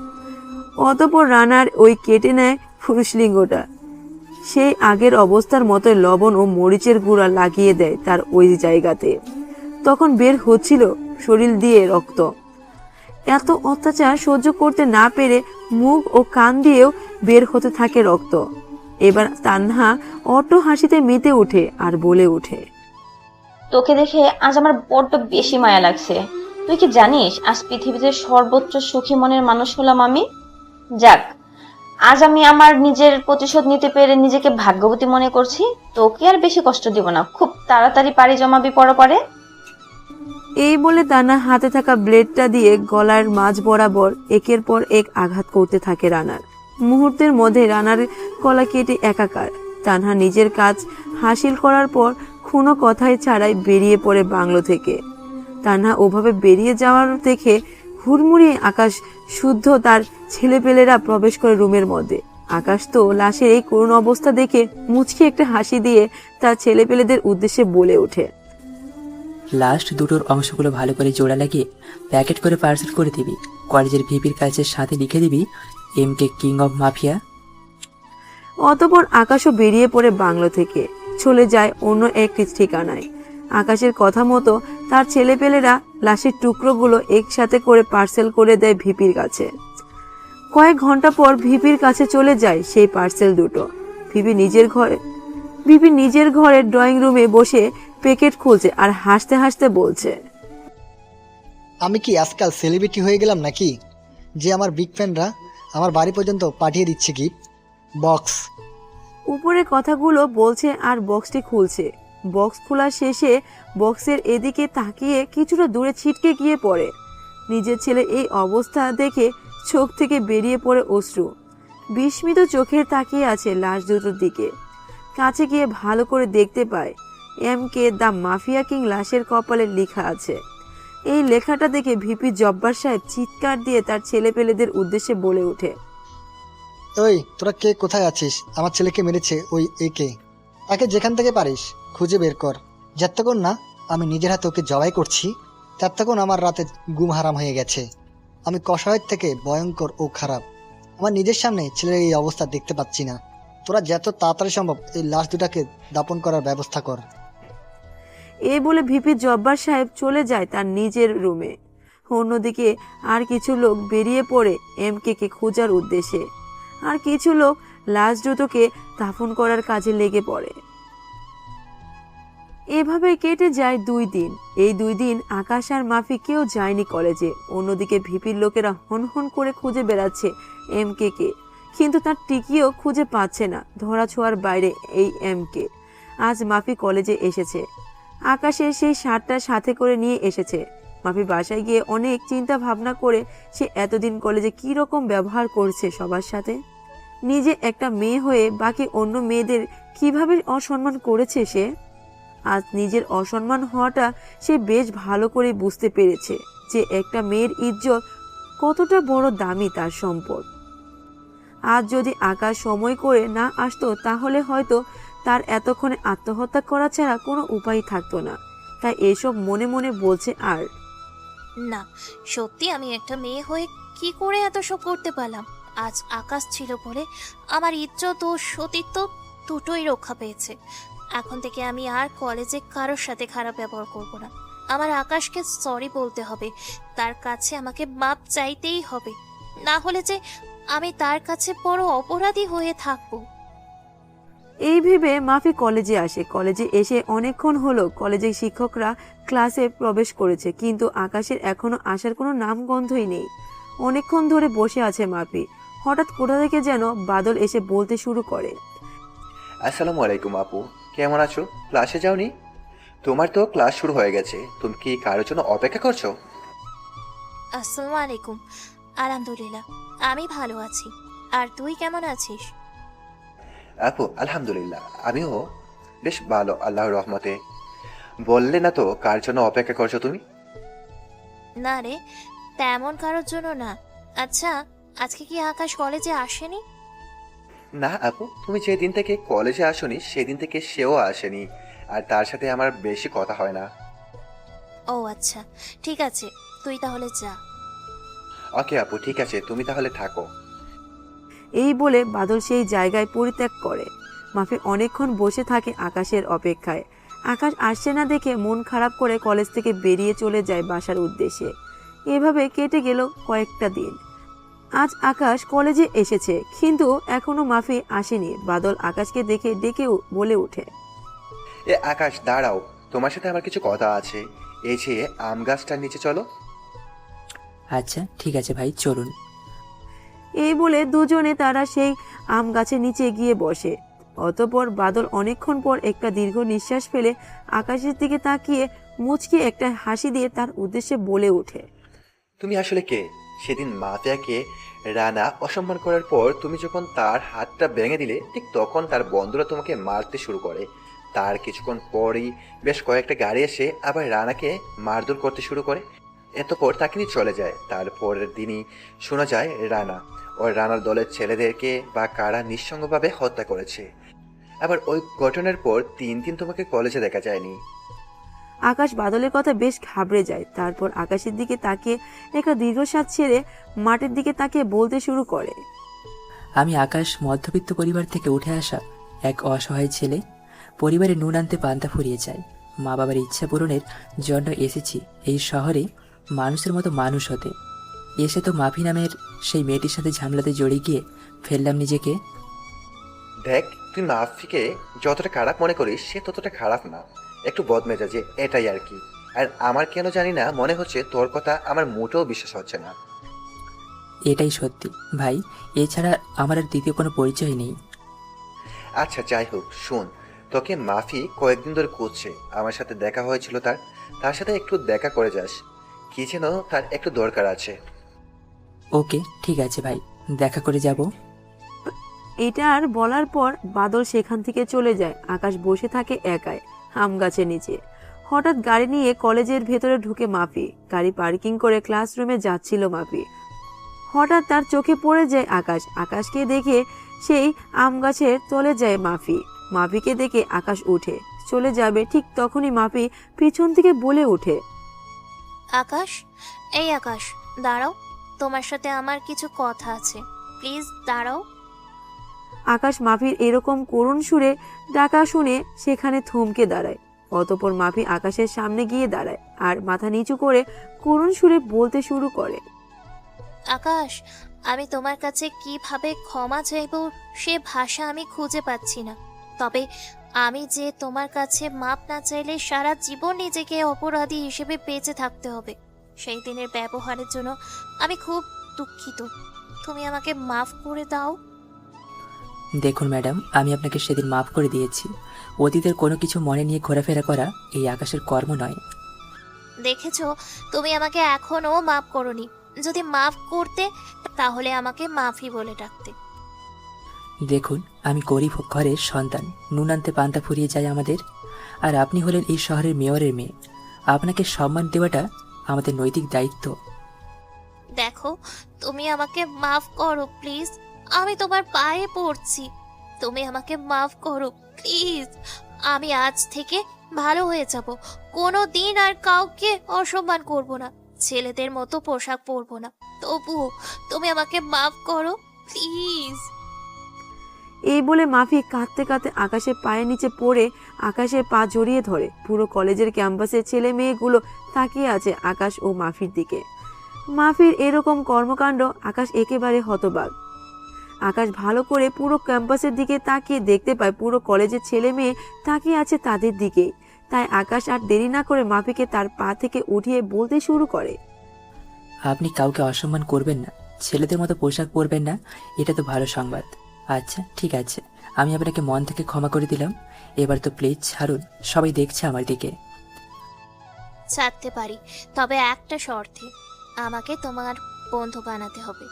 অতঃপর রানার ওই কেটে নেয় পুরুষলিঙ্গটা, সেই আগের অবস্থার মতো লবণ ও মরিচের গুঁড়া লাগিয়ে দেয় তার ওই জায়গাতে। তখন বের হচ্ছিল শরীর দিয়ে রক্ত। এত অত্যাচার সহ্য করতে না পেরে মুখ ও কান দিয়েও বের হতে থাকে রক্ত। এবার তানহা অটো হাসিতে মেতে ওঠে আর বলে ওঠে, তোকে দেখে আজ আমার বড্ড বেশি মায়া লাগছে। তুই কি জানিস আজ পৃথিবীতে সর্বোচ্চ সুখী মনের মানুষ হলাম আমি। যাক, আজ আমি আমার নিজের প্রতিশোধ নিতে পেরে নিজেকে ভাগ্যবতী মনে করছি। তোকে আর বেশি কষ্ট দিব না, খুব তাড়াতাড়ি পাড়ি জমাবি পরপরে। এই বলে তানহা হাতে থাকা ব্লেডটা দিয়ে গলার মাঝ বরাবর একের পর এক আঘাত করতে থাকে রানার। মুহূর্তের মধ্যে রানার গলা কেটে একাকার। তানহা নিজের কাজ হাসিল করার পর কোনো কথাই ছাড়াই বেরিয়ে পড়ে বাংলো থেকে। তানহা ওভাবে বেরিয়ে যাওয়ার দেখে হুড়মুড়িয়ে আকাশ শুদ্ধ তার ছেলেপেলেরা প্রবেশ করে রুমের মধ্যে। আকাশ তো লাশের এই করুণ অবস্থা দেখে মুচকি একটা হাসি দিয়ে তার ছেলেপেলেদের উদ্দেশ্যে বলে ওঠে, লাস্ট দুটোর অংশগুলো ভালো করে জোড়া লাগিয়ে প্যাকেট করে পার্সেল করে দিবি। কলেজের ভিপির কাছে সাথে লিখে দিবি MK কিং অফ মাফিয়া। অতঃপর আকাশও বেরিয়ে পড়ে বাংলো থেকে, চলে যায় অন্য একটি ঠিকানায়। আকাশের কথা মতো তার ছেলেপেলেরা লাশের টুকরোগুলো একসাথে করে পার্সেল করে দেয় ভিপির কাছে। কয়েক ঘন্টা পর ভিপির কাছে চলে যায় সেই পার্সেল দুটো। ভিপি নিজের ঘরের ড্রয়িং রুমে বসে প্যাকেট খুলছে আর হাসতে হাসতে বলছে, আমি কি আজকাল সেলিব্রিটি হয়ে গেলাম নাকি, যে আমার বিগ ফ্যানরা আমার বাড়ি পর্যন্ত পাঠিয়ে দিচ্ছে গিফট বক্স। উপরে কথাগুলো বলছে আর বক্সটি খুলছে। বক্স খোলা শেষে বক্সের এদিকে তাকিয়ে কিছুটা দূরে ছিটকে গিয়ে পড়ে। নিজের ছেলে এই অবস্থা দেখে চোখ থেকে বেরিয়ে পড়ে অশ্রু। বিস্মিত চোখে তাকিয়ে আছে লাশ দুটোর দিকে। কাছে গিয়ে ভালো করে দেখতে পায় MK দ্য মাফিয়া কিং লাশের কপালে লেখা আছে। এই লেখাটা দেখে ভিপি জব্বার সাহেব চিৎকার দিয়ে তার ছেলেপেলেদের উদ্দেশ্যে বলে ওঠে, ওই তোরা কে কোথায় আছিস? আমার ছেলেকে মেরেছে ওই একে, তাকে যেখান থেকে পারিস খুঁজে বের কর। যতক্ষণ না আমি নিজের হাতে ওকে জবাই করছি ততক্ষণ আমার রাতে ঘুম হারাম হয়ে গেছে। আমি কষায়ের থেকে ভয়ঙ্কর ও খারাপ। আমার নিজের সামনে ছেলের এই অবস্থা দেখতে পাচ্ছি না। তোরা যত তাড়াতাড়ি সম্ভব এই লাশ দুটাকে দাপন করার ব্যবস্থা কর। এই বলে ভিপি জব্বার সাহেব চলে যায় তার নিজের রুমে। অন্যদিকে আর কিছু লোক বেরিয়ে পড়ে MK কে খোঁজার উদ্দেশ্যে, আর কিছু লোক লাশ দুটোকে দাফন করার কাজে লেগে পড়ে। এভাবে কেটে যায় 2 দিন। এই 2 দিন আকাশ আর মাফি কেউ যায়নি কলেজে। অন্যদিকে ভিপির লোকেরা হন করে খুঁজে বেড়াচ্ছে MK কে, কিন্তু তার টিকিও খুঁজে পাচ্ছে না। ধরা ছোঁয়ার বাইরে এই MK। আজ মাফি কলেজে এসেছে। আকাশের সেই শার্টটা সাথে করে নিয়ে এসেছে। মাফি বাসায় গিয়ে অনেক চিন্তা ভাবনা করে সে এতদিন কলেজে কি রকম ব্যবহার করছে সবার সাথে, নিজে একটা মেয়ে হয়ে বাকি অন্য মেয়েদের কিভাবে অসম্মান করেছে সে। আজ নিজের অসম্মান হওয়াটা সে বেশ ভালো করে বুঝতে পেরেছে যে একটা মেয়ের ইজ্জত কতটা বড় দামি তার সম্পদ। আজ যদি আকাশ সময় করে না আসতো তাহলে হয়তো তার এতক্ষণে আত্মহত্যা করা ছাড়া কোনো উপায় থাকতো না। তাই এসব মনে মনে বলছে। আর না, সত্যি আমি একটা মেয়ে হয়ে কি করে এত সব করতে পারলাম। আজ আকাশ ছিল বলে আমার ইজ্জত ও সতীত্ব দুটোই রক্ষা পেয়েছে। এখন থেকে আমি আর কলেজে কারোর সাথে খারাপ ব্যবহার করব না। আমার আকাশকে সরি বলতে হবে, তার কাছে আমাকে মাপ চাইতেই হবে, না হলে যে আমি তার কাছে বড় অপরাধী হয়ে থাকবো। এই ভেবে মাফি কলেজে আসে। কলেজে এসে অনেকক্ষণ হলো কলেজের শিক্ষকরা ক্লাসে প্রবেশ করেছে, কিন্তু আকাশের এখনো আসার কোনো নামগন্ধই নেই। অনেকক্ষণ ধরে বসে আছে মাফি। হঠাৎ কোথা থেকে যেন বাদল এসে বলতে শুরু করে, আসসালামু আলাইকুম আপু, কেমন আছো? ক্লাসে যাওনি? তোমার তো ক্লাস শুরু হয়ে গেছে, তুমি কি কারোর জন্য অপেক্ষা করছো? আসসালামু আলাইকুম। আলহামদুলিল্লাহ, আমি ভালো আছি। আর তুই কেমন আছিস? আপু আলহামদুলিল্লাহ, আমিও বেশ ভালো, আল্লাহর রহমতে। বললে না তো কার জন্য অপেক্ষা করছো তুমি? না রে, তেমন কারোর জন্য না। আচ্ছা, আজকে কি আকাশ কলেজে আসেনি? না আপু, তুমি যেদিন থেকে কলেজে আসোনি সেদিন থেকে সেও আসেনি, আর তার সাথে আমার বেশি কথা হয় না। ও আচ্ছা, ঠিক আছে, তুই তাহলে যা। ওকে আপু, ঠিক আছে, তুমি তাহলে থাকো। এই বলে বাদল সেই জায়গায় পরিত্যাগ করে। মাফি অনেকক্ষণ বসে থাকে আকাশের অপেক্ষায়। আকাশ আসছে না দেখে মন খারাপ করে কলেজ থেকে বেরিয়ে চলে যায় বাসার উদ্দেশ্যে। এভাবে কেটে গেল কয়েকটা দিন। আজ আকাশ কলেজে এসেছে, কিন্তু এখনো মাফি আসেনি। বাদল আকাশকে দেখে ডেকে বলে ওঠে, এ আকাশ দাঁড়াও, তোমার সাথে আমার কিছু কথা আছে। এই যে আম গাছটার নিচে চলো। আচ্ছা ঠিক আছে ভাই, চলুন। এই বলে দুজনে তারা সেই আম গাছের নিচে গিয়ে বসে। অতঃপর বাদল অনেকক্ষণ পর একটা দীর্ঘ নিঃশ্বাস ফেলে আকাশের দিকে তাকিয়ে মুচকি একটা হাসি দিয়ে তার উদ্দেশ্যে বলে ওঠে, তুমি আসলে কে? সেদিন মাফিয়াকে রানা অসম্মান করার পর তুমি যখন তার হাতটা ভেঙে দিলে, ঠিক তখন তার বন্ধুরা তোমাকে মারতে শুরু করে। তার কিছুক্ষণ পরই বেশ কয়েকটা গাড়ি এসে আবার রানাকে মারধর করতে শুরু করে। এরপর তাকে নিয়ে চলে যায়। তারপরের দিনই শোনা যায় রানার দলের ছেলেদেরকে বা কারা নিঃসঙ্গভাবে হত্যা করেছে। আবার ওই ঘটনার পর 3 দিন তোমাকে কলেজে দেখা যায়নি। আকাশ বাদলের কথা বেশ ঘাবড়ে যায়। তারপর আকাশের দিকে তাকিয়ে একটা দীর্ঘশ্বাস ছেড়ে মাটির দিকে তাকিয়ে বলতে শুরু করে, আমি আকাশ, মধ্যবিত্ত পরিবার থেকে উঠে আসা এক অসহায় ছেলে। পরিবারে নুন আনতে পান্তা ফুরিয়ে যায়। মা বাবার ইচ্ছা পূরণের জন্য এসেছি এই শহরে মানুষের মতো মানুষ হতে। এসে তো মাফি নামের সেই মেয়েটির সাথে ঝামেলাতে জড়িয়ে গিয়ে ফেললাম নিজেকে। দেখ, তুই মাফিকে যতটা খারাপ মনে করিস সে ততটা খারাপ না, একটু বদমেজাজে, এটাই আর কি। আর আমার কেন জানি না মনে হচ্ছে তোর কথা আমার মোটেও বিশ্বাস হচ্ছে না। এটাই সত্যি ভাই, এছাড়া আমার আর দ্বিতীয় কোনো পরিচয় নেই। আচ্ছা যাই হোক, শোন, তোকে মাফি কয়েকদিন ধরে খুঁজছে। আমার সাথে দেখা হয়েছিল তার সাথে একটু দেখা করে যাস, কি যেন তার একটু দরকার আছে। ওকে ঠিক আছে ভাই, দেখা করে যাব। এটা আর বলার পর বাদল সেখান থেকে চলে যায়। আকাশ বসে থাকে একাই আম গাছের নিচে। হঠাৎ গাড়ি নিয়ে কলেজের ভেতরে ঢুকে মাফি। গাড়ি পার্কিং করে ক্লাসরুমে যাচ্ছিল মাফি। হঠাৎ তার চোখে পড়ে যায় আকাশ। আকাশকে দেখে সেই আম গাছে চলে যায় মাফি। মাফিকে দেখে আকাশ উঠে চলে যাবে, ঠিক তখনই মাফি পিছন থেকে বলে ওঠে, আকাশ, এই আকাশ, দাঁড়াও, তোমার সাথে আমার কিছু কথা আছে, প্লিজ দাঁড়াও। আকাশ মাফির এরকম করুণ সুরে ডাকা শুনে সেখানে থমকে দাঁড়ায়। অতঃপর মাফি আকাশের সামনে গিয়ে দাঁড়ায় আর মাথা নিচু করে করুণ সুরে বলতে শুরু করে, আকাশ, আমি তোমার কাছে কিভাবে ক্ষমা চাইব সে ভাষা আমি খুঁজে পাচ্ছি না। তবে আমি যে তোমার কাছে মাপ না চাইলে সারা জীবন নিজেকে অপরাধী হিসেবে বেঁচে থাকতে হবে। সেই দিনের ব্যবহারের জন্য আমি খুব দুঃখিত, তুমি আমাকে মাফ করে দাও। দেখুন ম্যাডাম, আমি আপনাকে সেদিন মাফ করে দিয়েছি। অতীতের কোনো কিছু মনে নিয়ে ঘোরাফেরা করা এই আকাশের কর্ম নয়। দেখেছো, তুমি আমাকে এখনো মাফ করোনি। যদি মাফ করতে তাহলে আমাকে মাফি বলে ডাকতে। দেখুন, আমি গরিব ঘরের সন্তান, নুন আনতে পান্তা ফুরিয়ে যায় আমাদের। আর আপনি হলেন এই শহরের মেয়রের মেয়ে। আপনাকে সম্মান দেওয়াটা আমাদের নৈতিক দায়িত্ব। দেখো, তুমি আমাকে মাফ করো প্লিজ। আমি তোমার পায়ে পড়ছি, তুমি আমাকে মাফ করো প্লিজ। আমি আজ থেকে ভালো হয়ে যাব। কোনো দিন আর কাউকে অসম্মান করব না, ছেলেদের মতো পোশাক পরবো না। তবুও তুমি আমাকে মাফ করো প্লিজ। এই বলে মাফি কাঁদতে কাঁদতে আকাশের পায়ের নিচে পড়ে আকাশের পা জড়িয়ে ধরে। পুরো কলেজের ক্যাম্পাসের ছেলে মেয়েগুলো তাকিয়ে আছে আকাশ ও মাফির দিকে। মাফির এরকম কর্মকাণ্ড আকাশ একেবারে হতবাক। আকাশ ভালো করে পুরো ক্যাম্পাসের দিকে তাকিয়ে দেখতে পায় পুরো কলেজের ছেলে মেয়ে তাকিয়ে আছে তাদের দিকে। তাই আকাশ আর দেরি না করে মাফিকে তার পা থেকে উঠিয়ে বলতে শুরু করে, আপনি কাউকে অসম্মান করবেন না, ছেলেদের মতো পোশাক পরবেন না, এটা তো ভালো সংবাদ। আচ্ছা ঠিক আছে, আমি আপনাকে মন থেকে ক্ষমা করে দিলাম। এবার তো প্লিজ ছাড়ুন, সবাই দেখছে আমার দিকে। ছাড়তে পারি, তবে একটা শর্তে, আমাকে তোমার বন্ধু বানাতে হবে।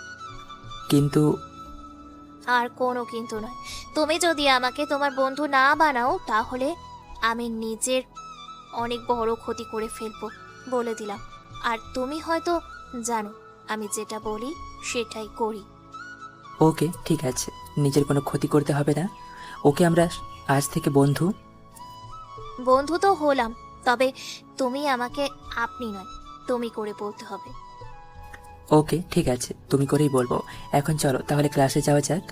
কিন্তু আর কোনো কিন্তু নয়। তুমি যদি আমাকে তোমার বন্ধু না বানাও তাহলে আমি নিজের অনেক বড় ক্ষতি করে ফেলবো, বলে দিলাম। আর তুমি হয়তো জানো আমি যেটা বলি সেটাই করি। ওকে ঠিক আছে, নিজের কোনো ক্ষতি করতে হবে না। ওকে, আমরা আজ থেকে বন্ধু। বন্ধু তো হলাম, তবে তুমি আমাকে আপনি নয় তুমি করে বলতে হবে। ওকে ঠিক আছে, তুমি করেই বলবো। এখন চলো তাহলে ক্লাসে যাওয়া যাক।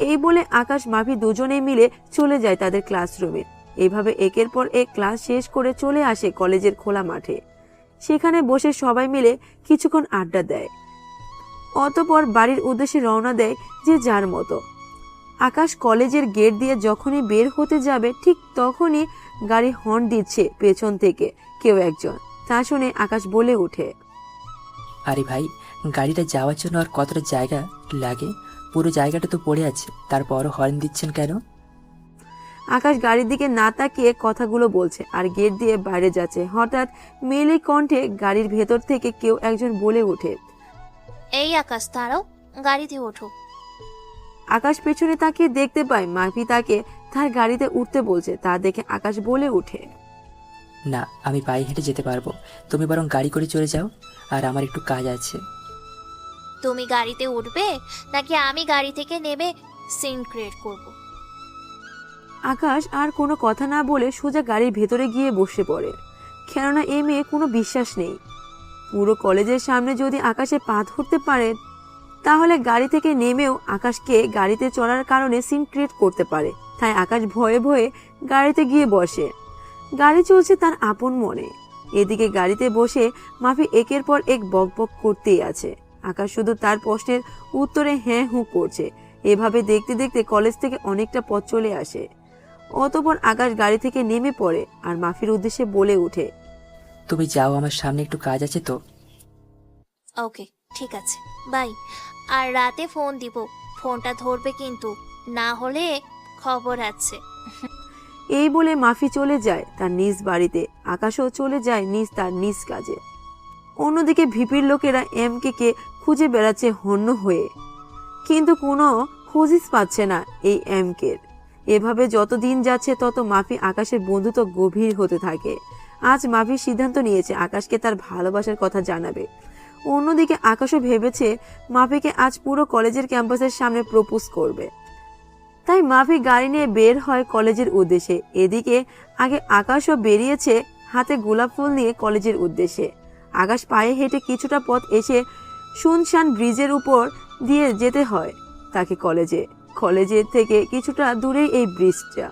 এই বলে আকাশ মাফি দুজনে মিলে চলে যায় তাদের ক্লাসরুমে। এইভাবে একের পর এক ক্লাস শেষ করে চলে আসে কলেজের খোলা মাঠে। সেখানে বসে সবাই মিলে কিছুক্ষণ আড্ডা দেয়। অতঃপর বাড়ির উদ্দেশ্যে রওনা দেয় যে যার মতো। আকাশ কলেজের গেট দিয়ে যখনই বের হতে যাবে ঠিক তখনই গাড়ি হর্ন দিচ্ছে পেছন থেকে কেউ একজন। তা শুনে আকাশ বলে ওঠে, আরে ভাই, গাড়িটা যাওয়ার জন্য আর কতটা জায়গা লাগে? পুরো জায়গাটা তো পড়ে আছে, তারপরও হর্ন দিচ্ছেন কেন? আকাশ গাড়ির দিকে না তাকিয়ে কথাগুলো বলছে আর গেট দিয়ে বাইরে যাচ্ছে। হঠাৎ মেয়েলি কণ্ঠে গাড়ির ভেতর থেকে কেউ একজন বলে ওঠে, এই আকাশ দাঁড়াও, গাড়িতে ওঠো। আকাশ পেছনে তাকিয়ে দেখতে পায় মাফি তাকে তার গাড়িতে উঠতে বলছে। তা দেখে আকাশ বলে ওঠে, না, আমি পায়ে হেঁটে যেতে পারবো, তুমি বরং গাড়ি করে চলে যাও, আর আমার একটু কাজ আছে। তুমি গাড়িতে উঠবে নাকি আমি গাড়ি থেকে নেমে সিন ক্রিয়েট করব? আকাশ আর কোনো কথা না বলে সোজা গাড়ির ভেতরে গিয়ে বসে পড়ে। কেননা এ মেয়ে কোনো বিশ্বাস নেই। পুরো কলেজের সামনে যদি আকাশে পা ধরতে পারে তাহলে গাড়ি থেকে নেমেও আকাশকে গাড়িতে চড়ার কারণে সিন ক্রিয়েট করতে পারে। তাই আকাশ ভয়ে ভয়ে গাড়িতে গিয়ে বসে। গাড়ি চলছে তার আপন মনে। এদিকে গাড়িতে বসে মাফি একের পর এক বকবক করতেই আছে। আকাশ শুধু তার প্রশ্নের উত্তরে হ্যাঁ হু করছে। এভাবে দেখতে দেখতে কলেজ থেকে অনেকটা পথ চলে আসে। অতঃপর আকাশ গাড়ি থেকে নেমে পড়ে আর মাফির উদ্দেশ্যে বলে ওঠে, তুমি যাও, আমার সামনে একটু কাজ আছে তো। ওকে ঠিক আছে, বাই। আর রাতে ফোন দিব, ফোনটা ধরবে কিন্তু, না হলে খবর আছে। এই বলে মাফি চলে যায় তার নিজ বাড়িতে। আকাশও চলে যায় তার নিজ কাজে। অন্যদিকে ভিপির লোকেরা এমকে কে খুঁজে বেড়াচ্ছে হন্য হয়ে, কিন্তু কোনো খোঁজিস পাচ্ছে না এই এমকের। এভাবে যত দিন যাচ্ছে তত মাফি আকাশের বন্ধুত্ব গভীর হতে থাকে। আজ মাফি সিদ্ধান্ত নিয়েছে আকাশকে তার ভালোবাসার কথা জানাবে। অন্যদিকে আকাশও ভেবেছে মাফিকে আজ পুরো কলেজের ক্যাম্পাসের সামনে প্রপোজ করবে। তাই মাফি গাড়ি নিয়ে বের হয় কলেজের উদ্দেশ্যে। এদিকে আগে আকাশও বেরিয়েছে হাতে গোলাপ ফুল নিয়ে কলেজের উদ্দেশ্যে। আকাশ পায়ে হেঁটে কিছুটা পথ এসে শুনশান ব্রিজের উপর দিয়ে যেতে হয় তাকে কলেজের থেকে কিছুটা দূরেই এই ব্রিজটা।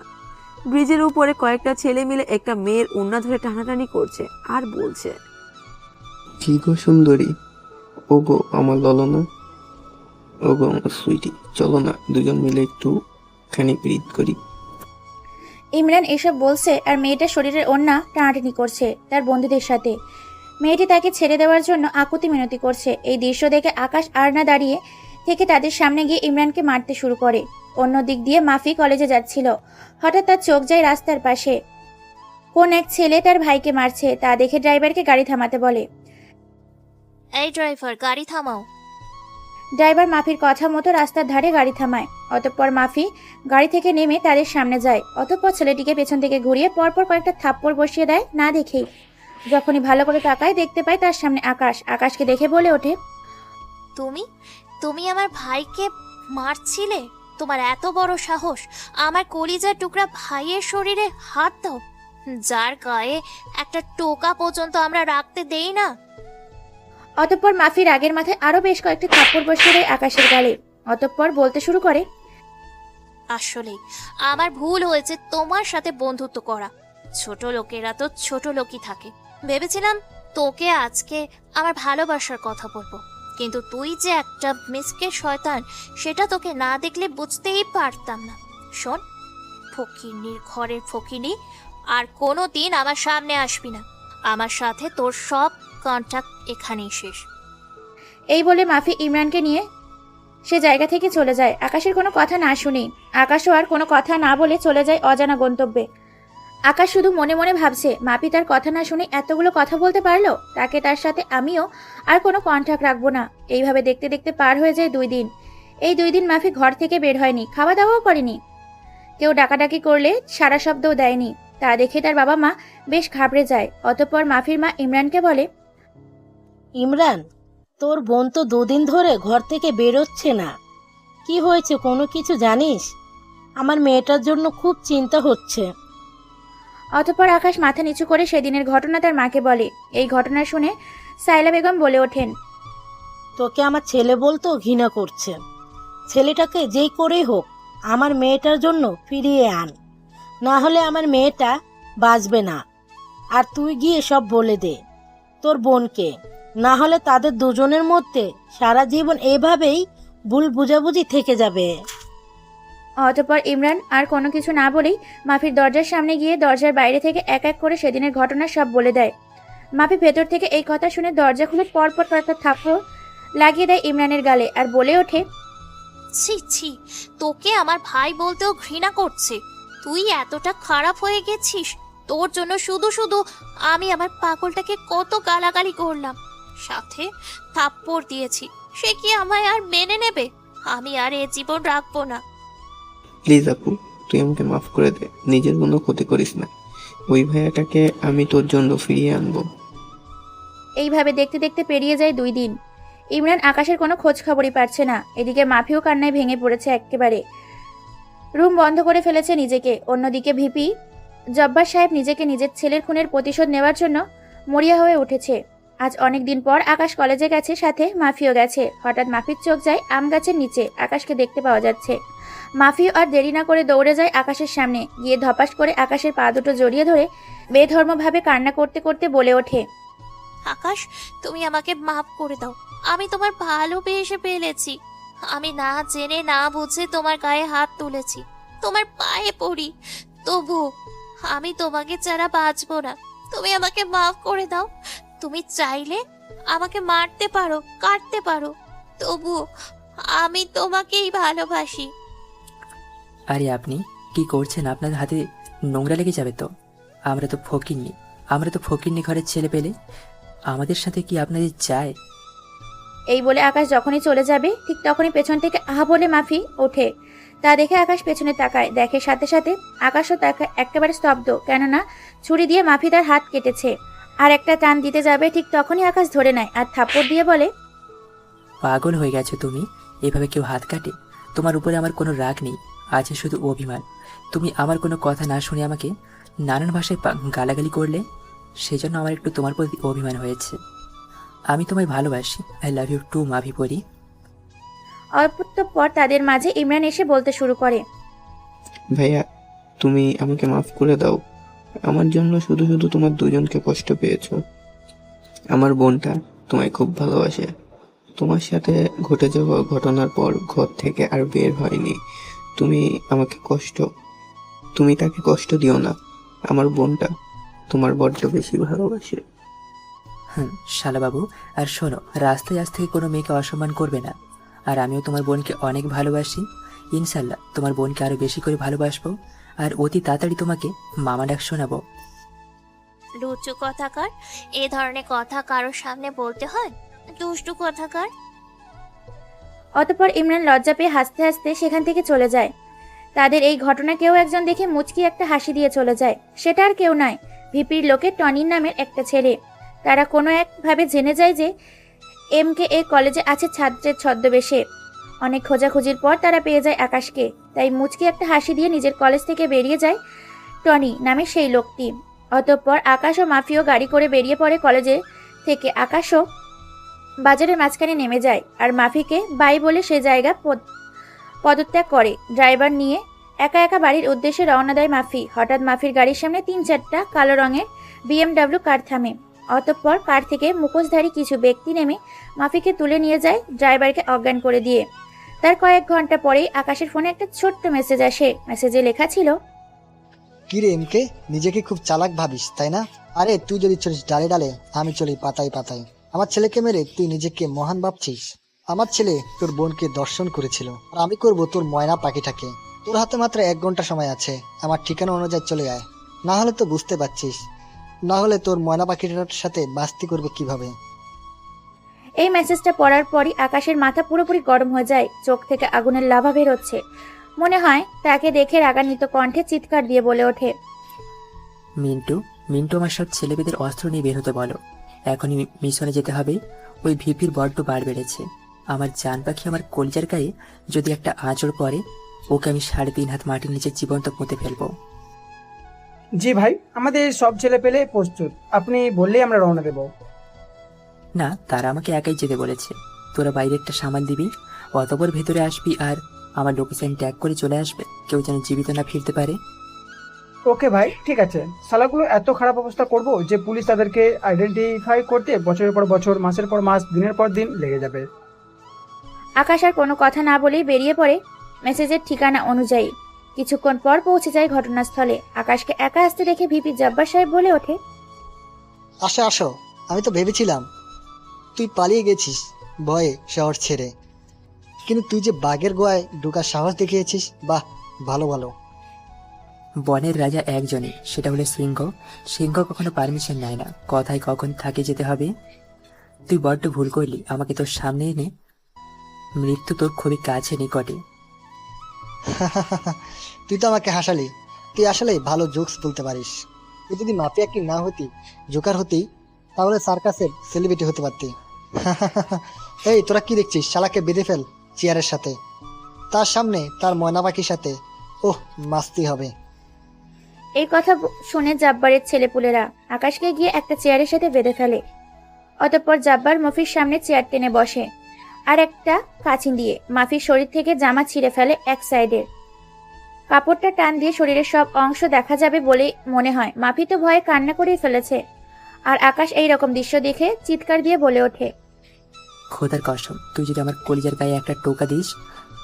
ব্রিজের উপরে কয়েকটা ছেলে মিলে একটা মেয়ের ওড়না ধরে টানাটানি করছে আর বলছে, কি গো সুন্দরী, ওগো আমার ললনা, ওগো আমার সুইটি, চলো না দুজন মিলে একটু খানি প্রীত করি। ইমরান এসব বলছে আর মেয়েটা শরীরের ওড়না টানাটানি করছে তার বন্ধুদের সাথে। মেয়েটি তাকে ছেড়ে দেওয়ার জন্য আকুতি মিনতি করছে। এই দৃশ্য দেখে আকাশ আর না দাঁড়িয়ে থেকে তাদের সামনে গিয়ে ইমরানকে মারতে শুরু করে। অন্য দিক দিয়ে মাফি কলেজে যাচ্ছিল। হঠাৎ তার চোখ যায় রাস্তার পাশে কোন এক ছেলে তার ভাইকে মারছে। তা দেখে ড্রাইভারকে গাড়ি থামাতে বলে। এই ড্রাইভার, গাড়ি থামাও। ড্রাইভার মাফির কথা মতো রাস্তার ধারে গাড়ি থামায়। অতঃপর মাফি গাড়ি থেকে নেমে তাদের সামনে যায়। অতঃপর ছেলেটিকে পেছন থেকে ঘুরিয়ে পরপর কয়েকটা থাপ্পড় বসিয়ে দেয় না দেখেই। যখনই ভালো করে তাকায় দেখতে পায় তার সামনে আকাশ। আকাশকে দেখে বলে ওঠে, তুমি তুমি আমার ভাইকে মারছিলে? তোমার এত বড় সাহস আমার কলিজার টুকরা ভাইয়ের শরীরে হাত দাও, যার গায়ে একটা টোকা পর্যন্ত আমরা রাখতে দেই না। অতঃপর মাফি রাগের মাথায় আরো বেশ কয়েকটি থাপ্পড় বসিয়ে দেয় আকাশের গালে। অতঃপর বলতে শুরু করে, আসলে আমার ভুল হয়েছে তোমার সাথে বন্ধুত্ব করা। ছোট লোকেরা তো ছোট লোকই থাকে। ভেবেছিলাম তোকে আজকে আমার ভালোবাসার কথা বলবো, কিন্তু তুই যে একটা মিসকে শয়তান সেটা তোকে না দেখলে বুঝতেই পারতাম না। শোন, ফকিন্নির ঘরের ফকিনি, আর কোনো দিন আমার সামনে আসবি না। আমার সাথে তোর সব কন্ট্যাক্ট এখানেই শেষ। এই বলে মাফি ইমরানকে নিয়ে সে জায়গা থেকে চলে যায়। আকাশের কোনো কথা না শুনে আকাশও আর কোনো কথা না বলে চলে যায় অজানা গন্তব্যে। আকাশ শুধু মনে মনে ভাবছে, মাপি তার কথা না শুনে এতগুলো কথা বলতে পারলো, তাকে তার সাথে আমিও আর কোনো কন্ট্যাক্ট রাখবো না। এইভাবে দেখতে দেখতে পার হয়ে যায় 2 দিন। এই 2 দিন মাফি ঘর থেকে বের হয়নি, খাওয়া দাওয়াও করেনি। কেউ ডাকাডাকি করলে সারা শব্দও দেয়নি। তা দেখে তার বাবা মা বেশ ঘাবড়ে যায়। অতঃপর মাফির মা ইমরানকে বলে, ইমরান, তোর বোন তো 2 দিন ধরে ঘর থেকে বেরোচ্ছে না। কি হয়েছে কোনো কিছু জানিস? আমার মেয়েটার জন্য খুব চিন্তা হচ্ছে। অতঃপর আকাশ মাথা নিচু করে সেদিনের ঘটনা তার মাকে বলে। এই ঘটনা শুনে সাইলা বেগম বলে ওঠেন, তোকে আমার ছেলে বলতেও ঘৃণা করছে। ছেলেটাকে যেই করেই হোক আমার মেয়েটার জন্য ফিরিয়ে আন, না হলে আমার মেয়েটা বাঁচবে না। আর তুই গিয়ে সব বলে দে তোর বোনকে, না হলে তাদের দুজনের মধ্যে সারা জীবন এভাবেই ভুল বুঝাবুঝি থেকে যাবে। অতঃপর ইমরান আর কোনো কিছু না বলেই মাফির দরজার সামনে গিয়ে দরজার বাইরে থেকে এক এক করে সেদিনের ঘটনা সব বলে দেয়। মাফি ভেতর থেকে এই কথা শুনে দরজা খুলে পরপর কয়েকটা থাপ্পড় লাগিয়ে দেয় ইমরানের গালে আর বলে ওঠে, ছি ছি, তোকে আমার ভাই বলতেও ঘৃণা করছে। তুই এতটা খারাপ হয়ে গেছিস? তোর জন্য শুধু শুধু আমি আমার পাগলটাকে কত গালাগালি করলাম, সাথে থাপ্পড় দিয়েছি। সে কি আমায় আর মেনে নেবে? আমি আর এ জীবন রাখবো না। প্লিজ আপু, তুই আমাকে মাফ করে দে, নিজের কোনো ক্ষতি করিস না। ওই ভাইয়াটাকে আমি তোর জন্য ফিরিয়ে আনবো। এইভাবে দেখতে দেখতে পেরিয়ে যায় 2 দিন। ইমরান আকাশের কোনো খোঁজ খবরই পাচ্ছে না। এদিকে মাফিও কান্নায় ভেঙে পড়েছে একেবারে, রুম বন্ধ করে ফেলেছে নিজেকে। অন্যদিকে ভিপি জব্বার সাহেব নিজেকে নিজের ছেলের খুনের প্রতিশোধ নেওয়ার জন্য মরিয়া হয়ে উঠেছে। আজ অনেক দিন পর আকাশ কলেজে গেছে, সাথে মাফিও গেছে। হঠাৎ মাফির চোখ যায় আম গাছের নিচে, আকাশকে দেখতে পাওয়া যাচ্ছে। মাফিও আর দেরি না করে দৌড়ে যায় আকাশের সামনে, গিয়ে ধপাস করে আকাশের পা দুটো জড়িয়ে ধরে বেধর্মভাবে কান্না করতে করতে বলে ওঠে, আকাশ, তুমি আমাকে মাফ করে দাও। আমি তোমার ভালোবেসে ফেলেছি। আমি না জেনে না বুঝে তোমার গায়ে হাত তুলেছি, তোমার পায়ে পড়ি। তবু আমি তোমাকে ছাড়া বাঁচবো না। তুমি আমাকে মাফ করে দাও। তুমি চাইলে আমাকে মারতে পারো, কাটতে পারো, তবু আমি তোমাকেই ভালোবাসি। আরে আপনি কি করছেন? আপনার হাতে নোংরা লেগে যাবে তো। আমরা তো ফকিরনি ঘরের ছেলে পেলে, আমাদের সাথে কি আপনাদের চায়? এই বলে আকাশ যখনই চলে যাবে ঠিক তখনই পেছন থেকে আহা বলে মাফি ওঠে। তা দেখে আকাশ পেছনে তাকায়, দেখে সাথে সাথে আকাশও একেবারে স্তব্ধ, কেননা ছুরি দিয়ে মাফি তার হাত কেটেছে। আর একটা টান দিতে যাবে ঠিক তখনই আকাশ ধরে নেয় আর থাপ্পড় দিয়ে বলে, পাগল হয়ে গেছো তুমি? এভাবে কেউ হাত কাটে? তোমার উপরে আমার কোনো রাগ নেই, আছে শুধু অভিমান। তুমি আমার কোনো কথা না শুনে আমাকে নানান ভাষায় গালাগালি করলে, সেজন্য আমার একটু তোমার প্রতি অভিমান হয়েছে। আমি তোমায় ভালোবাসি। I love you two Mavi পরি। অল্পত্বর তাদের মাঝে ইমরান এসে বলতে শুরু করে, ভাইয়া, তুমি আমাকে মাফ করে দাও। আমার জন্য শুধু শুধু তোমার দুজনকে কষ্ট পেয়েছো। আমার বোনটা তোমায় খুব ভালোবাসে। তোমার সাথে ঘটে যাওয়া ঘটনার পর ঘর থেকে আর বের হয়নি। তুমি তাকে কষ্ট দিও না। আমার বোনটা তোমার বড্ড বেশি ভালোবাসে। শালাবাবু, আর শোনো, রাস্তায় আজ থেকে কোনো মেয়েকে অসম্মান করবে না। আর আমিও তোমার বোনকে অনেক ভালোবাসি। ইনশাল্লাহ তোমার বোনকে আরো বেশি করে ভালোবাসবো আর অতি তাড়াতাড়ি তোমাকে মামা ডাক শোনাবো। লুচু কথাকার, এ ধরনের কথা কারোর সামনে বলতে হয়? দুষ্টু কথাকার। অতঃপর ইমরান লজ্জা পেয়ে হাসতে হাসতে সেখান থেকে চলে যায়। তাদের এই ঘটনা কেউ একজন দেখে মুচকি একটা হাসি দিয়ে চলে যায়। সেটা আর কেউ নয়, ভিপির লোকে টনির নামের একটা ছেলে। তারা কোনো একভাবে জেনে যায় যে MKA কলেজে আছে ছাত্রের ছদ্মবেশে। অনেক খোঁজাখুঁজির পর তারা পেয়ে যায় আকাশকে। তাই মুচকি একটা হাসি দিয়ে নিজের কলেজ থেকে বেরিয়ে যায় টনি নামে সেই লোকটি। অতঃপর আকাশ ও মাফিও গাড়ি করে বেরিয়ে পড়ে কলেজে থেকে। আকাশও বাজারের মাঝখানে নেমে যায় আর মাফিকে বাই বলে সে জায়গা পদত্যাগ করে। ড্রাইভার নিয়ে একা একা বাড়ির উদ্দেশ্যে রওনা দেয় মাফি। হঠাৎ মাফির গাড়ির সামনে 3-4টা কালো রঙের BMW কার থামে। অতঃপর কার থেকে মুখোশধারী কিছু ব্যক্তি নেমে মাফিকে তুলে নিয়ে যায়, ড্রাইভারকে অজ্ঞান করে দিয়ে। তার কয়েক ঘন্টা পরেই আকাশের ফোনে একটা ছোট্ট মেসেজ আসে। মেসেজে লেখা ছিল, কিরে এমকে, নিজেকে খুব চালাক ভাবিস তাই না? আরে তুই যদি চলিস ডালে ডালে, আমি চলি পাতায় পাতায়। আমার ছেলেকে মেরে তুই নিজেকে মহান ভাবছিস? আমার ছেলে তোর বোনকে দর্শন করেছিল, আর আমি করব তোর ময়না পাখিটাকে। তোর হাতে মাত্র 1 ঘন্টা সময় আছে, আমার ঠিকানা অনুযায়ী চলে আয়, না হলে তো বুঝতে পারছিস, না হলে তোর ময়না পাখিটার সাথে বাস্তি করবো কিভাবে। এই মেসেজটা পড়ার পরই আকাশের মাথা পুরোপুরি গরম হয়ে যায়। চোখ থেকে আগুনের লাভা বের হচ্ছে। মনে হয় তাকে দেখে রাগান্বিত কণ্ঠে চিৎকার দিয়ে বলে ওঠে, মিন্টু মিন্টু আমার সব ছেলেমেয়েদের অস্ত্র নিয়ে বের হতে বলো। এখনই মিশনে যেতে হবে। ওই ভিপির বড্ড বার বেড়েছে। আমার জান পাখি আমার কলিজার গায়ে যদি একটা আঁচড় পড়ে, ওকে আমি 3.5 হাত মাটির নিচে জীবন্ত পুঁতে ফেলবো। জি ভাই, আমাদের সব ছেলে পেলে প্রস্তুত, আপনি বললেই আমরা রওনা দেব। না, তারা আমাকে একাই যেতে বলেছে। তোরা বাইরে একটা সামাল দিবি, অতপর ভেতরে আসবি আর আমার লোকেশন ট্যাগ করে চলে আসবে। কেউ যেন জীবিত না ফিরতে পারে। ওকে ভাই, ঠিক আছে। শালাগুলো এত খারাপ অবস্থা করব যে পুলিশ তাদেরকে আইডেন্টিফাই করতে বছরের পর বছর, মাসের পর মাস, দিনের পর দিন লেগে যাবে। আকাশ আর কোনো কথা না বলেই বেরিয়ে পড়ে মেসেজের ঠিকানা অনুযায়ী। কিছুক্ষণ পর পৌঁছে যায় ঘটনাস্থলে। আকাশকে একা আসতে দেখে ভিপি জব্বার সাহেব বলে ওঠে, আসো আসো, আমি তো ভেবেছিলাম তুই পালিয়ে গেছিস ভয়ে শহর ছেড়ে, কিন্তু তুই যে বাঘের গোয়ায় ঢোকার সাহস দেখিয়েছিস, বাহ, ভালো ভালো। বনের রাজা একজনই, সেটা হলো সিংহ। সিংহ কখনো পারমিশন নেয় না, কথায় কখন থাকে যেতে হবে। তুই বড্ড ভুল করলি আমাকে তোর সামনে এনে। মৃত্যু তোর খুবই কাছে, নিকটে। তুই তো আমাকে হাসালি। তুই আসলে ভালো জোকস বলতে পারিস। তুই যদি মাফিয়া কি না হতি, জোকার হতি, তাহলে সার্কাসের সেলিব্রিটি হতে পারতি। এই তোরা কি দেখছিস? শালাকে বেঁধে ফেল চেয়ারের সাথে, তার সামনে তার ময়না পাখির সাথে। ওহ, মাস্তি হবে। এই কথা শুনে জাব্বারের ছেলেপুলেরা আকাশকে গিয়ে একটা চেয়ারের সাথে বেঁধে ফেলে। অতঃপর জাব্বার মফির সামনে চেয়ার টেনে বসে আর একটা কাঁচি দিয়ে মাফির শরীর থেকে জামা ছিঁড়ে ফেলে এক সাইডের। কাপড়টা টান দিয়ে শরীরের সব অংশ দেখা যাবে বলে মনে হয়। মাফি তো ভয়ে কান্না করেই ফেলেছে। আর আকাশ এই রকম দৃশ্য দেখে চিৎকার দিয়ে বলে ওঠে, খোদার কসম, তুই যদি আমার কলিজার গায়ে একটা টোকা দিস,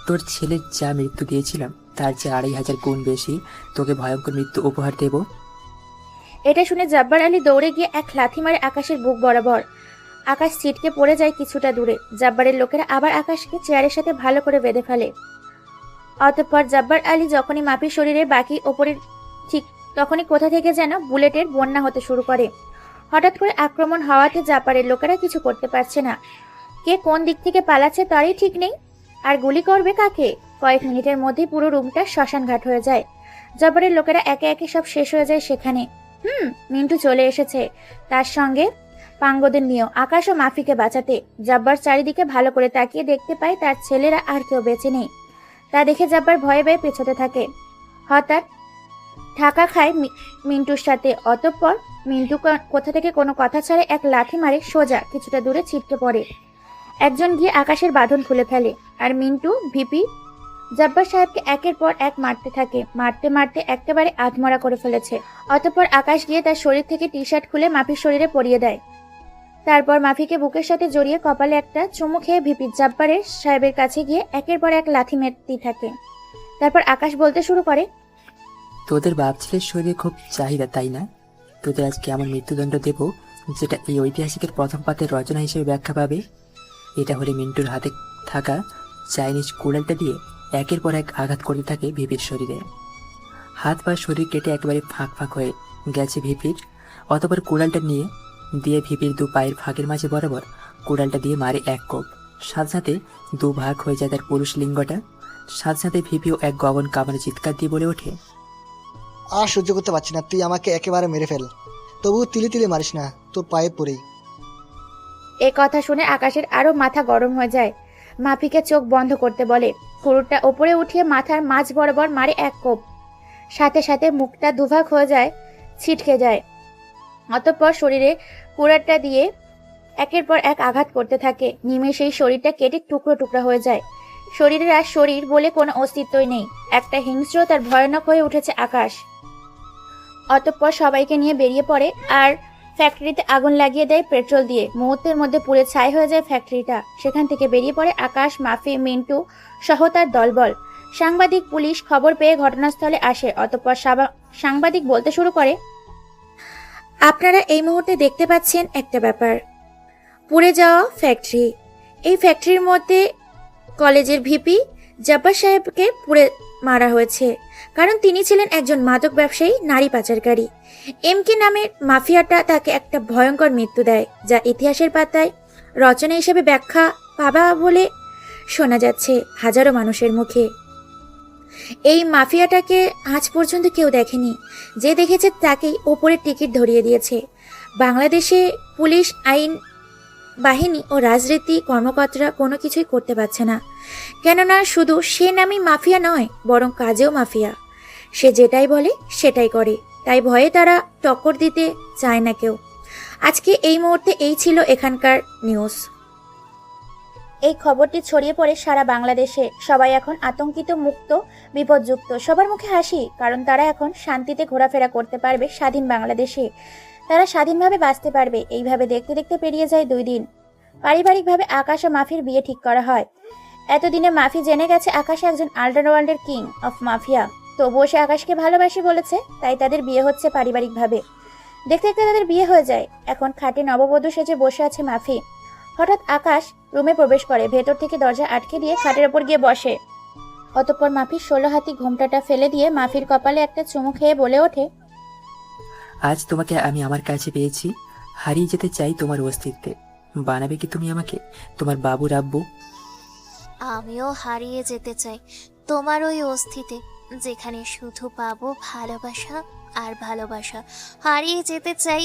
তোর ছেলের যা মৃত্যু দিয়েছিলাম তার চেয়ে 2500 গুণ বেশি তোকে ভয়ঙ্কর মৃত্যু উপহার দেব। এটা শুনে জব্বার আলী দৌড়ে গিয়ে এক লাথি মারে আকাশের বুক বরাবর। আকাশ ছিটকে পড়ে যায় কিছুটা দূরে। জব্বারের লোকেরা আবার আকাশকে চেয়ারের সাথে ভালো করে বেঁধে ফেলে। অতঃপর জব্বার আলী যখনই মাফির শরীরে বাকি ওপরের ঠিক তখনই কোথা থেকে যেন বুলেটের বন্যা হতে শুরু করে। হঠাৎ করে আক্রমণ হওয়াতে জাপারের লোকেরা কিছু করতে পারছে না। কে কোন দিক থেকে পালাচ্ছে তারই ঠিক নেই, আর গুলি করবে কাকে। কয়েক মিনিটের মধ্যেই পুরো রুমটা শ্মশানঘাট হয়ে যায়। জব্বারের লোকেরা একে একে সব শেষ হয়ে যায় সেখানে। মিন্টু চলে এসেছে, তার সঙ্গে পাঙ্গদের নিয়েও আকাশ ও মাফিকে বাঁচাতে। জব্বার চারিদিকে ভালো করে তাকিয়ে দেখতে পায় তার ছেলেরা আর কেউ বেঁচে নেই। তা দেখে জব্বার ভয়ে ভয়ে পেছোতে থাকে। হঠাৎ ঢাকা খায় মিন্টুর সাথে। অতঃপর মিন্টু কোথা থেকে কোনো কথা ছাড়ে এক লাথি মারে সোজা কিছুটা দূরে ছিটকে পড়ে। একজন গিয়ে আকাশের বাঁধন খুলে ফেলে, আর মিন্টু ভিপি জব্বার সাহেবকে একের পর এক মারতে থাকে। মারতে মারতে একেবারে আধমরা করে ফেলেছে। অতঃপর আকাশ গিয়ে তার শরীর থেকে টি-শার্ট খুলে মাফির শরীরে পরিয়ে দেয়। তারপর মাফিকে বুকের সাথে জড়িয়ে কপালে একটা চুমু খেয়ে ভিপি জব্বারের সাহেবের কাছে গিয়ে একের পর এক লাথি মারতেই থাকে। তারপর আকাশ বলতে শুরু করে, তোদের বাপ ছেলের শরীরে খুব চাহিদা, তাই না? তোদের আজকে এমন মৃত্যুদণ্ড দেব যেটা এই ঐতিহাসিকের প্রথম পাতের রচনা হিসেবে ব্যাখ্যা পাবে। এটা হলে মিন্টুর হাতে থাকা চাইনিজ কুড়ালটা দিয়ে একের পর এক আঘাত করতে থাকে ভিপির শরীরে। হাত পা শরীর কেটে একেবারে ফাঁক ফাঁক হয়ে গেছে ভিপির। অতপর কুড়ালটা নিয়ে দিয়ে ভিপির দু পায়ের ফাঁকের মাঝে বরাবর কুড়ালটা দিয়ে মারে এক কোপ। সাথে সাথে দু ভাগ হয়ে যায় তার পুরুষ লিঙ্গটা। সাথে সাথে ভিপিও এক গগন কামানে চিৎকার দিয়ে বলে ওঠে, আর সহ্য করতে পারছি না, তুই আমাকে একেবারে মেরে ফেল, তবু তিলে তিলে মারিস না, তোর পায়ে পড়েই। এ কথা শুনে আকাশের আরো মাথা গরম হয়ে যায়। মাফিকে চোখ বন্ধ করতে বলে, কুড়ুলটা ওপরে উঠিয়ে মাথার মাঝ বরাবর মারে এক কোপ। সাথে সাথে মুখটা দুভাগ হয়ে যায়, ছিটকে যায়। অতঃপর শরীরে কুড়ালটা দিয়ে একের পর এক আঘাত করতে থাকে। নিমেষেই শরীরটা কেটে টুকরো টুকরা হয়ে যায়। শরীরের আর শরীর বলে কোনো অস্তিত্বই নেই। একটা হিংস্রতার ভয়ানক হয়ে উঠেছে আকাশ। অতঃপর সবাইকে নিয়ে বেরিয়ে পড়ে আর ফ্যাক্টরিতে আগুন লাগিয়ে দেয় পেট্রোল দিয়ে। মুহূর্তের মধ্যে পুড়ে ছাই হয়ে যায় ফ্যাক্টরিটা। সেখান থেকে বেরিয়ে পড়ে আকাশ, মাফি, মিন্টু সহ তার দলবল। সাংবাদিক, পুলিশ খবর পেয়ে ঘটনাস্থলে আসে। অতঃপর সাংবাদিক বলতে শুরু করে, আপনারা এই মুহূর্তে দেখতে পাচ্ছেন একটা ব্যাপার, পুড়ে যাওয়া ফ্যাক্টরি। এই ফ্যাক্টরির মধ্যে কলেজের ভিপি জব্বার সাহেবকে পুড়ে মারা হয়েছে, কারণ তিনি ছিলেন একজন মাদক ব্যবসায়ী, নারী পাচারকারী। এমকে নামের মাফিয়াটা তাকে একটা ভয়ঙ্কর মৃত্যু দেয়, যা ইতিহাসের পাতায় রচনা হিসেবে ব্যাখ্যা পাবা বলে শোনা যাচ্ছে হাজারো মানুষের মুখে। এই মাফিয়াটাকে আজ পর্যন্ত কেউ দেখেনি। যে দেখেছে তাকেই ওপরের টিকিট ধরিয়ে দিয়েছে। বাংলাদেশে পুলিশ, আইন বাহিনী ও রাজনীতি কর্মকর্তারা কোনো কিছুই করতে পারছে না, কেননা শুধু সে নামই মাফিয়া নয়, বরং কাজেও মাফিয়া। সে যেটাই বলে সেটাই করে, তাই ভয়ে তারা টক্কর দিতে চায় না কেউ। আজকে এই মুহূর্তে এই ছিল এখানকার নিউজ। এই খবরটি ছড়িয়ে পড়ে সারা বাংলাদেশে। সবাই এখন আতঙ্কিত, মুক্ত, বিপদযুক্ত। সবার মুখে হাসি, কারণ তারা এখন শান্তিতে ঘোরাফেরা করতে পারবে স্বাধীন বাংলাদেশে। তারা স্বাধীনভাবে বাঁচতে পারবে। এইভাবে দেখতে দেখতে পেরিয়ে যায় 2 দিন। পারিবারিকভাবে আকাশ ও মাফির বিয়ে ঠিক করা হয়। এতদিনে মাফি জেনে গেছে আকাশ একজন আন্ডারওয়ার্ল্ডের কিং অফ মাফিয়া। তবুও সে আকাশকে ভালোবাসি বলেছে, তাই তাদের বিয়ে হচ্ছে পারিবারিকভাবে। দেখতে দেখতে তাদের বিয়ে হয়ে যায়। এখন খাটে নববধূ সেজে বসে আছে মাফি। হঠাৎ আকাশ রুমে প্রবেশ করে, ভেতর থেকে দরজা আটকে দিয়ে খাটের ওপর গিয়ে বসে। অতঃপর মাফির 16 হাতি ঘোমটাটা ফেলে দিয়ে মাফির কপালে একটা চুমু খেয়ে বলে ওঠে, আজ তোমাকে আমি আমার কাছে পেয়েছি। হারিয়ে যেতে চাই তোমার অস্তিত্বে। বানাবে কি তুমি আমাকে তোমার বাবু রাব্বু? আমিও হারিয়ে যেতে চাই তোমার ওই অস্থিতে, যেখানে শুধু পাবো ভালোবাসা আর ভালোবাসা। হারিয়ে যেতে চাই